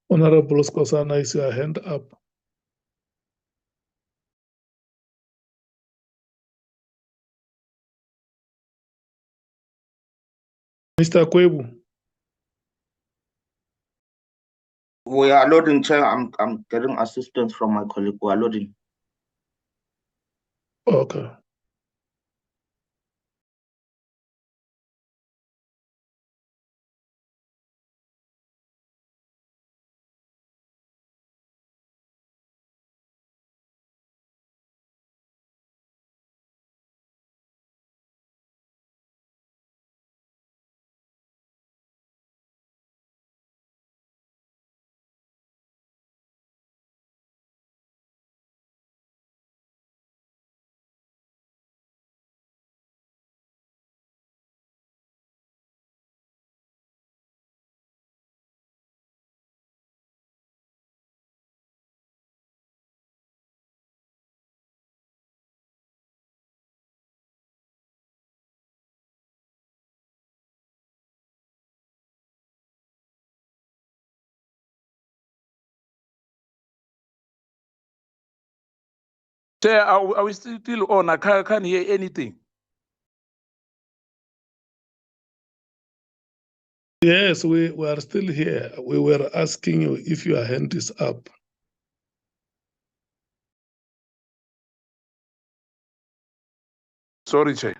Honorable Skosana, is your hand up? Mr. Kwebu. We are loading, Chair. I'm getting assistance from my colleague. We are loading. Okay. Chair, are we still on? I can't hear anything. Yes, we are still here. We were asking you if your hand is up. Sorry, Chair.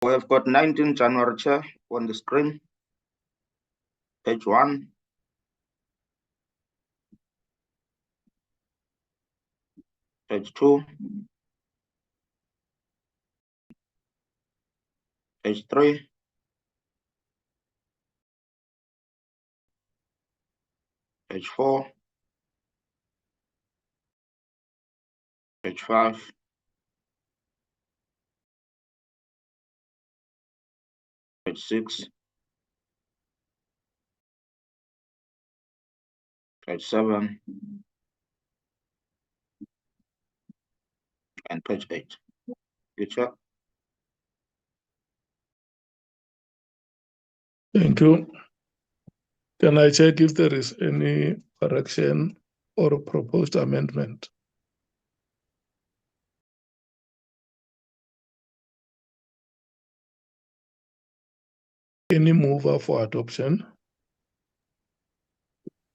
We have got 19 January, Chair, on the screen. Page 1. Page 2. Page 3. Page 4. Page 5. Page 6. Page 7. And page 8. Good, Chair. Thank you. Can I check if there is any correction or proposed amendment? Any mover for adoption?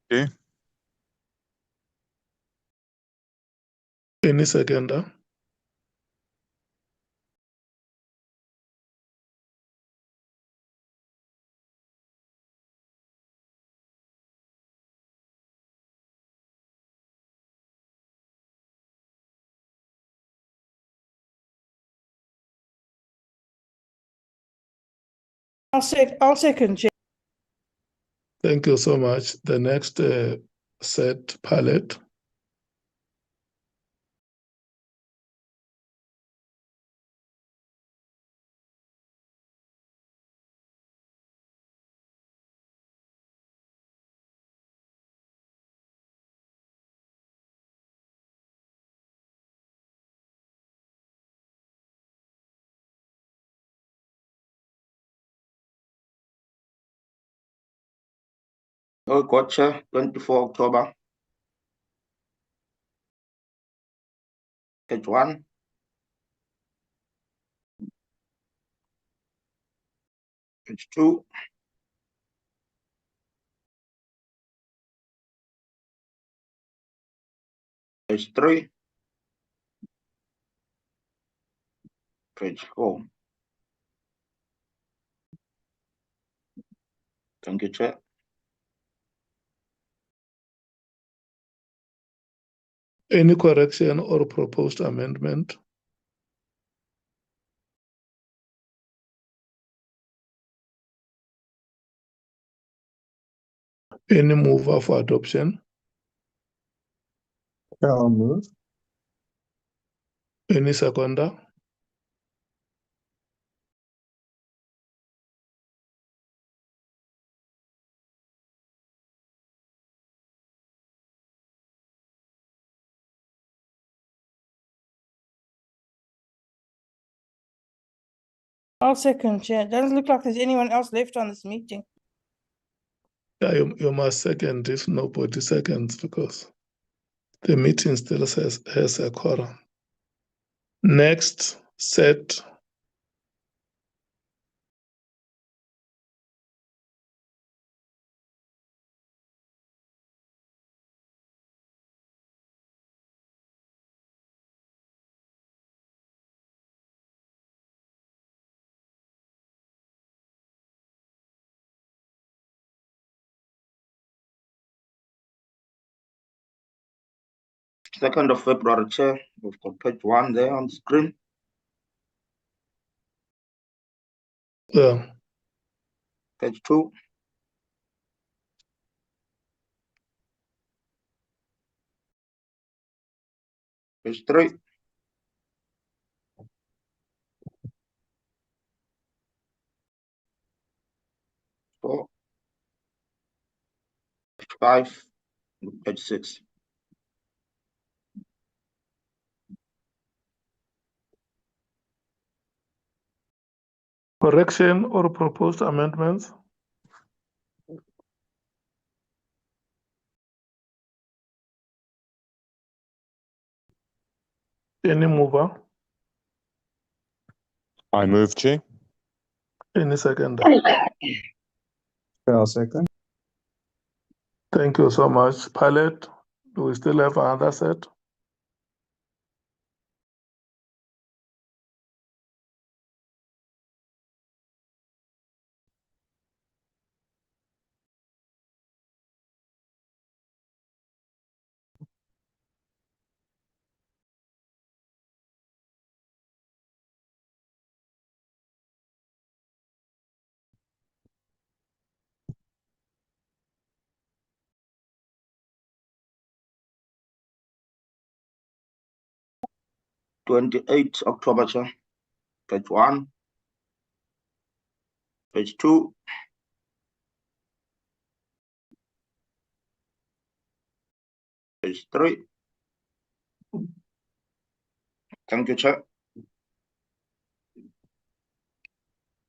Okay. Any seconder? I'll second, Chair. Thank you so much. The next set palette. Oh, gotcha. 24 October. Page 1. Page 2. Page 3. Page 4. Thank you, Chair. Any correction or proposed amendment? Any mover for adoption? I'll move. Any seconder? I'll second, Chair. It doesn't look like there's anyone else left on this meeting. Yeah, you must second if nobody seconds because the meeting still has a quorum. Next set. Second of February, Chair. We've got page 1 there on the screen. Yeah. Page 2. Page 3. Four. Page 5. Page 6. Correction or proposed amendments? Any mover? I move, Chair. Any seconder? I'll second. Thank you so much. Palette, do we still have another set? 28 October, Chair. Page 1, page 2, page 3. Thank you, Chair.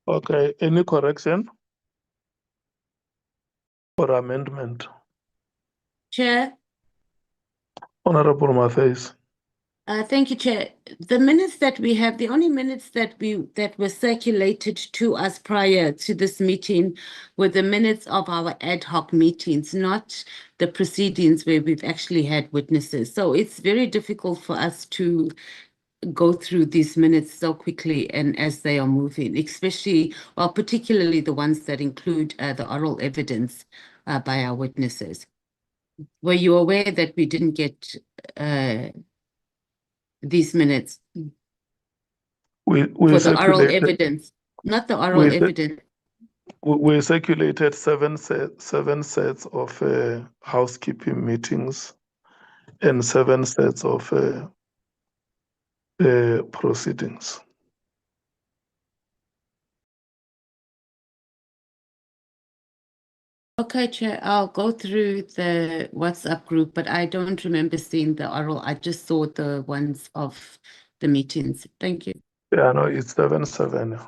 Okay, any correction or amendment? Chair, Honorable Matthys. thank you, Chair. The minutes that we have, the only minutes that were circulated to us prior to this meeting were the minutes of our ad hoc meetings, not the proceedings where we've actually had witnesses. So it's very difficult for us to go through these minutes so quickly and as they are moving, especially, well, particularly the ones that include the oral evidence by our witnesses. Were you aware that we didn't get these minutes We for the oral circulated, evidence, not the oral we, evidence? we circulated seven sets of housekeeping meetings and 7 sets of proceedings. Okay, Chair, I'll go through the WhatsApp group, but I don't remember seeing the oral. I just saw the ones of the meetings. Thank you. Yeah, no, it's 7.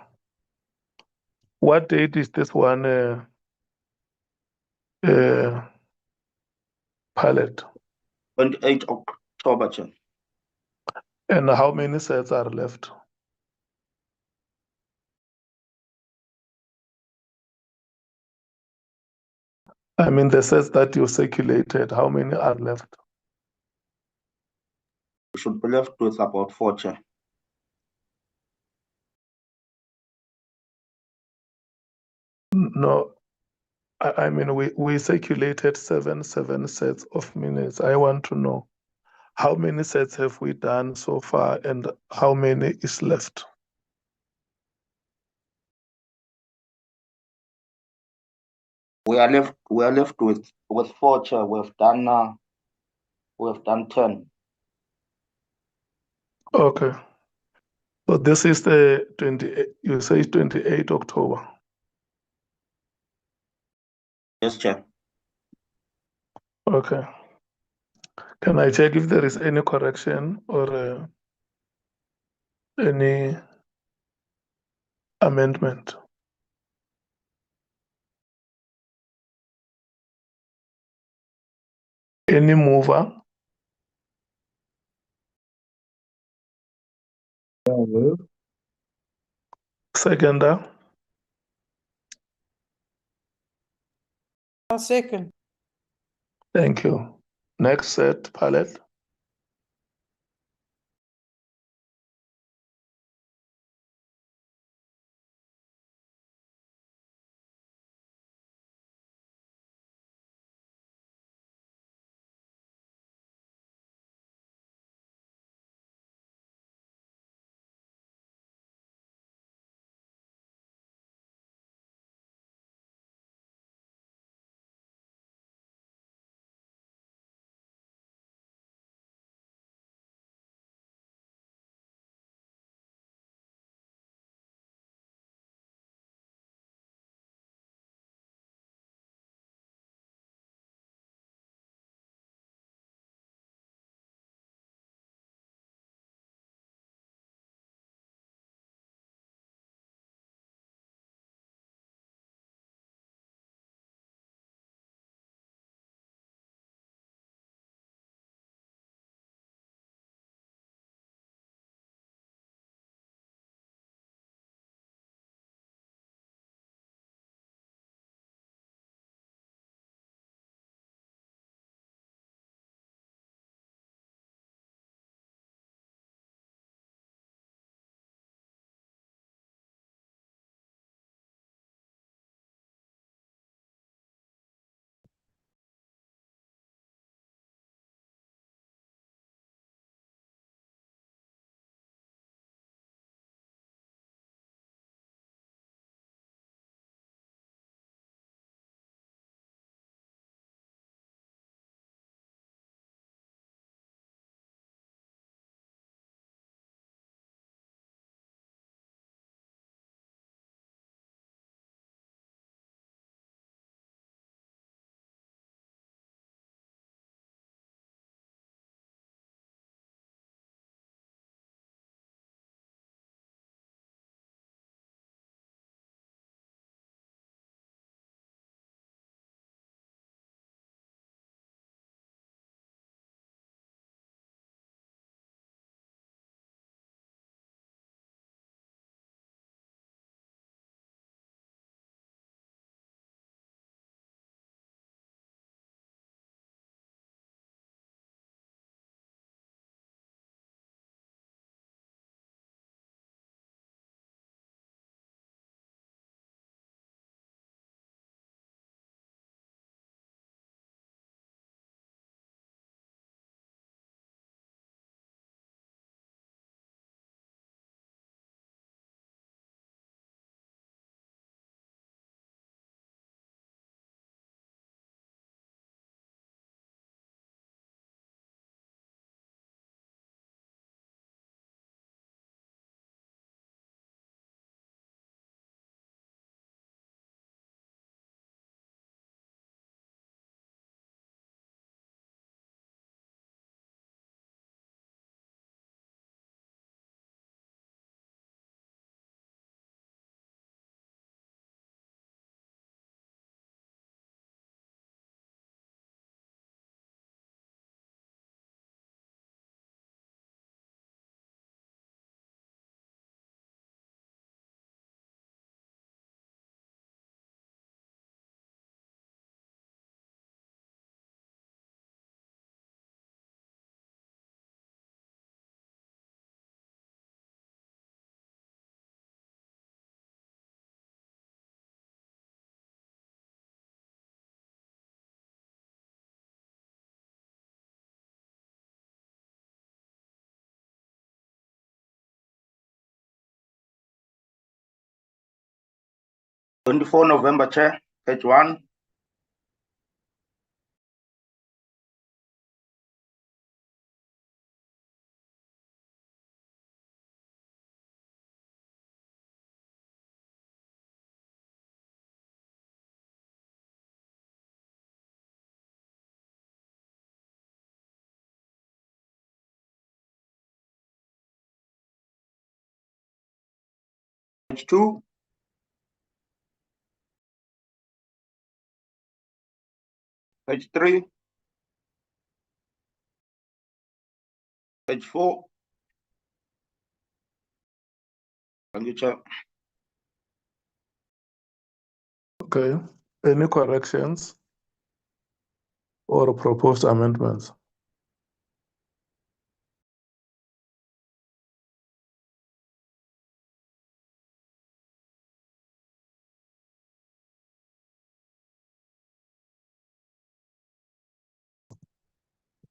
What date is this one palette? 28 October, Chair. And how many sets are left? I mean, the sets that you circulated, how many are left? We should be left with about 4, Chair. No, I mean, we circulated seven sets of minutes. I want to know how many sets have we done so far and how many is left? We are left with 4, Chair. We've done 10. Okay. So this is the 28, you say 28 October. Yes, Chair. Okay. Can I check if there is any correction or any amendment? Any mover? Seconder? I'll second. Thank you. Next set, palette. 24 November, Chair, page 1. Page 2. Page 3. Page 4. Thank you, Chair. Okay. Any corrections or proposed amendments?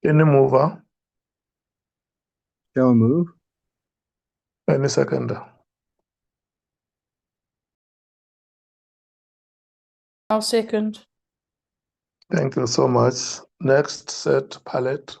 Any mover? Shall move. Any seconder? I'll second. Thank you so much. Next set, palette.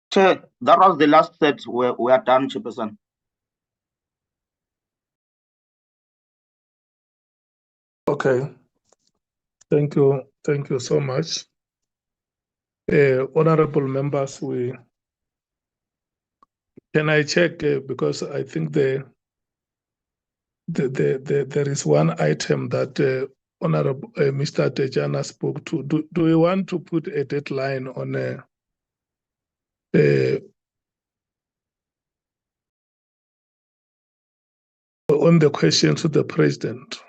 Chair, that was the last set we are done, Chairperson. Okay. Thank you. Thank you so much. Honorable members, can I check because I think there is one item that Honorable Mr. Tejana spoke to. Do we want to put a deadline on the question to the president?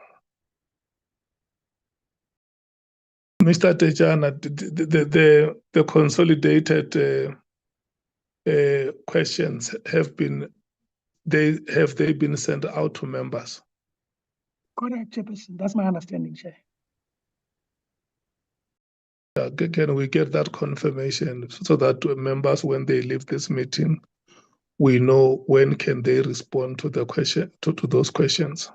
Mr. Tejana, the consolidated questions have they been sent out to members? Correct, Chairperson. That's my understanding, Chair. Can we get that confirmation so that members, when they leave this meeting, we know when can they respond to the question to those questions?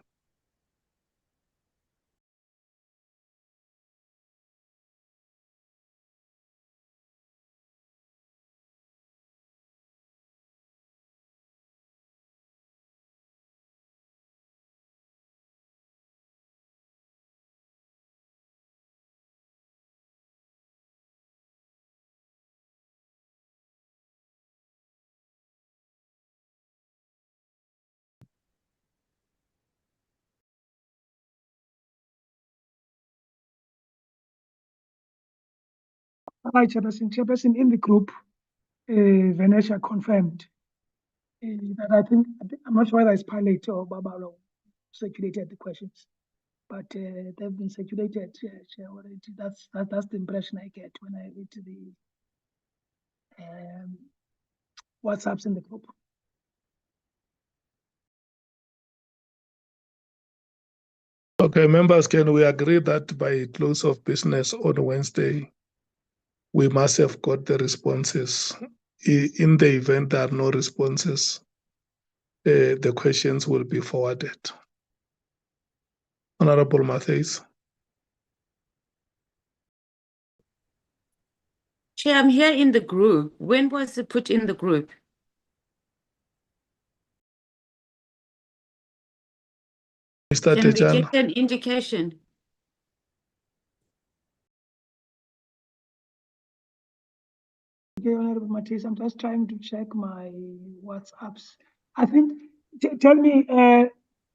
Hi, Chairperson. Chairperson, in the group, Venetia confirmed that I think I'm not sure whether it's Pilate or Babalo circulated the questions, but they've been circulated. Already. That's the impression I get when I read the WhatsApps in the group. Okay, members, can we agree that by close of business on Wednesday, we must have got the responses? In the event there are no responses, the questions will be forwarded. Honorable Matthews. Chair, I'm here in the group. When was it put in the group? Mr. Can we Tejan. get an indication? Okay, Honorable Matisse, I'm just trying to check my WhatsApps. I think, tell me,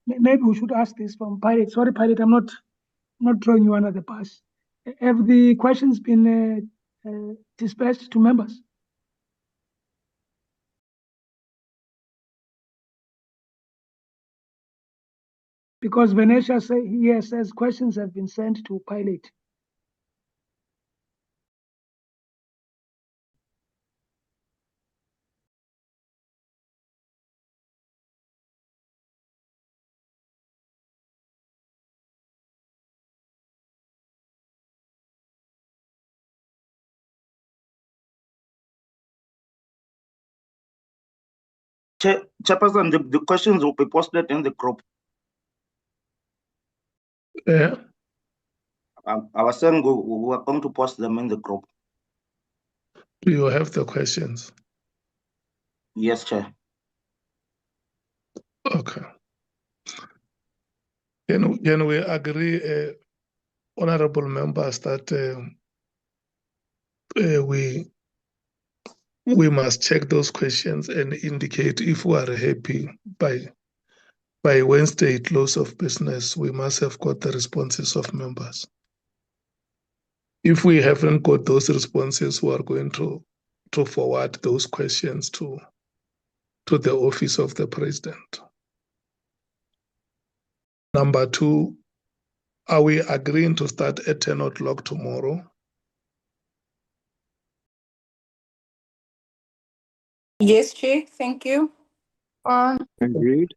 maybe we should ask this from Pilot. Sorry, Pilot, I'm not throwing you under the bus. Have the questions been dispatched to members? Because Venetia says questions have been sent to Pilot. Chairperson, the questions will be posted in the group. Yeah. I was saying we are going to post them in the group. Do you have the questions? Yes, Chair. Okay. Can we agree, honorable members, that we must check those questions and indicate if we are happy by Wednesday close of business, we must have got the responses of members. If we haven't got those responses, we are going to forward those questions to the office of the president. Number two, are we agreeing to start at 10 o'clock tomorrow? Yes, Chair. Thank you. Agreed.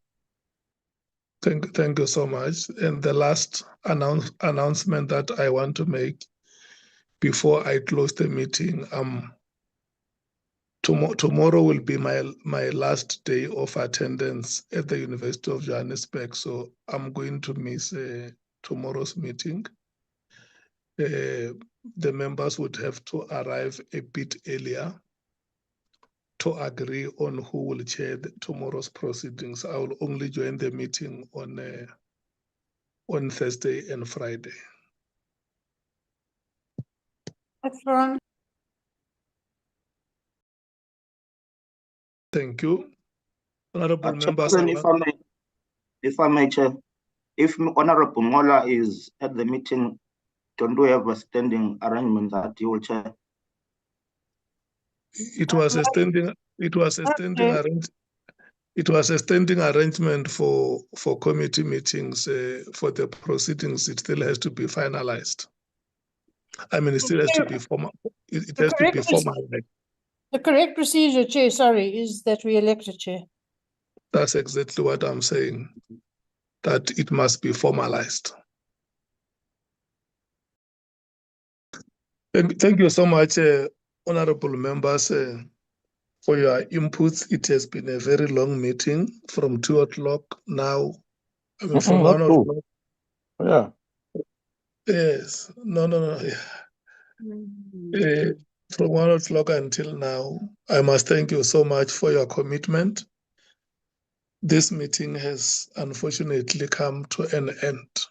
Thank you so much. And the last announcement that I want to make before I close the meeting, tomorrow will be my last day of attendance at the University of Johannesburg, so I'm going to miss tomorrow's meeting. The members would have to arrive a bit earlier to agree on who will chair tomorrow's proceedings. I will only join the meeting on Thursday and Friday. Excellent. Thank you. Honorable members. If I may, Chair, if Honorable Mola is at the meeting, don't we have a standing arrangement that he will chair? It was a standing arrangement for committee meetings. For the proceedings, it still has to be finalized. I mean, it still has to be formal. It has to be formalized. The correct procedure, Chair, sorry, is that we elect a chair. That's exactly what I'm saying, that it must be formalized. Thank you so much, honorable members, for your inputs. It has been a very long meeting from 2 o'clock now. I mean, from 1 o'clock. Yeah. Yes. No. From 1 o'clock until now, I must thank you so much for your commitment. This meeting has unfortunately come to an end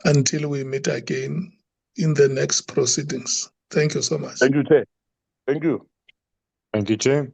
until we meet again in the next proceedings. Thank you so much. Thank you, Chair. Thank you. Thank you, Chair.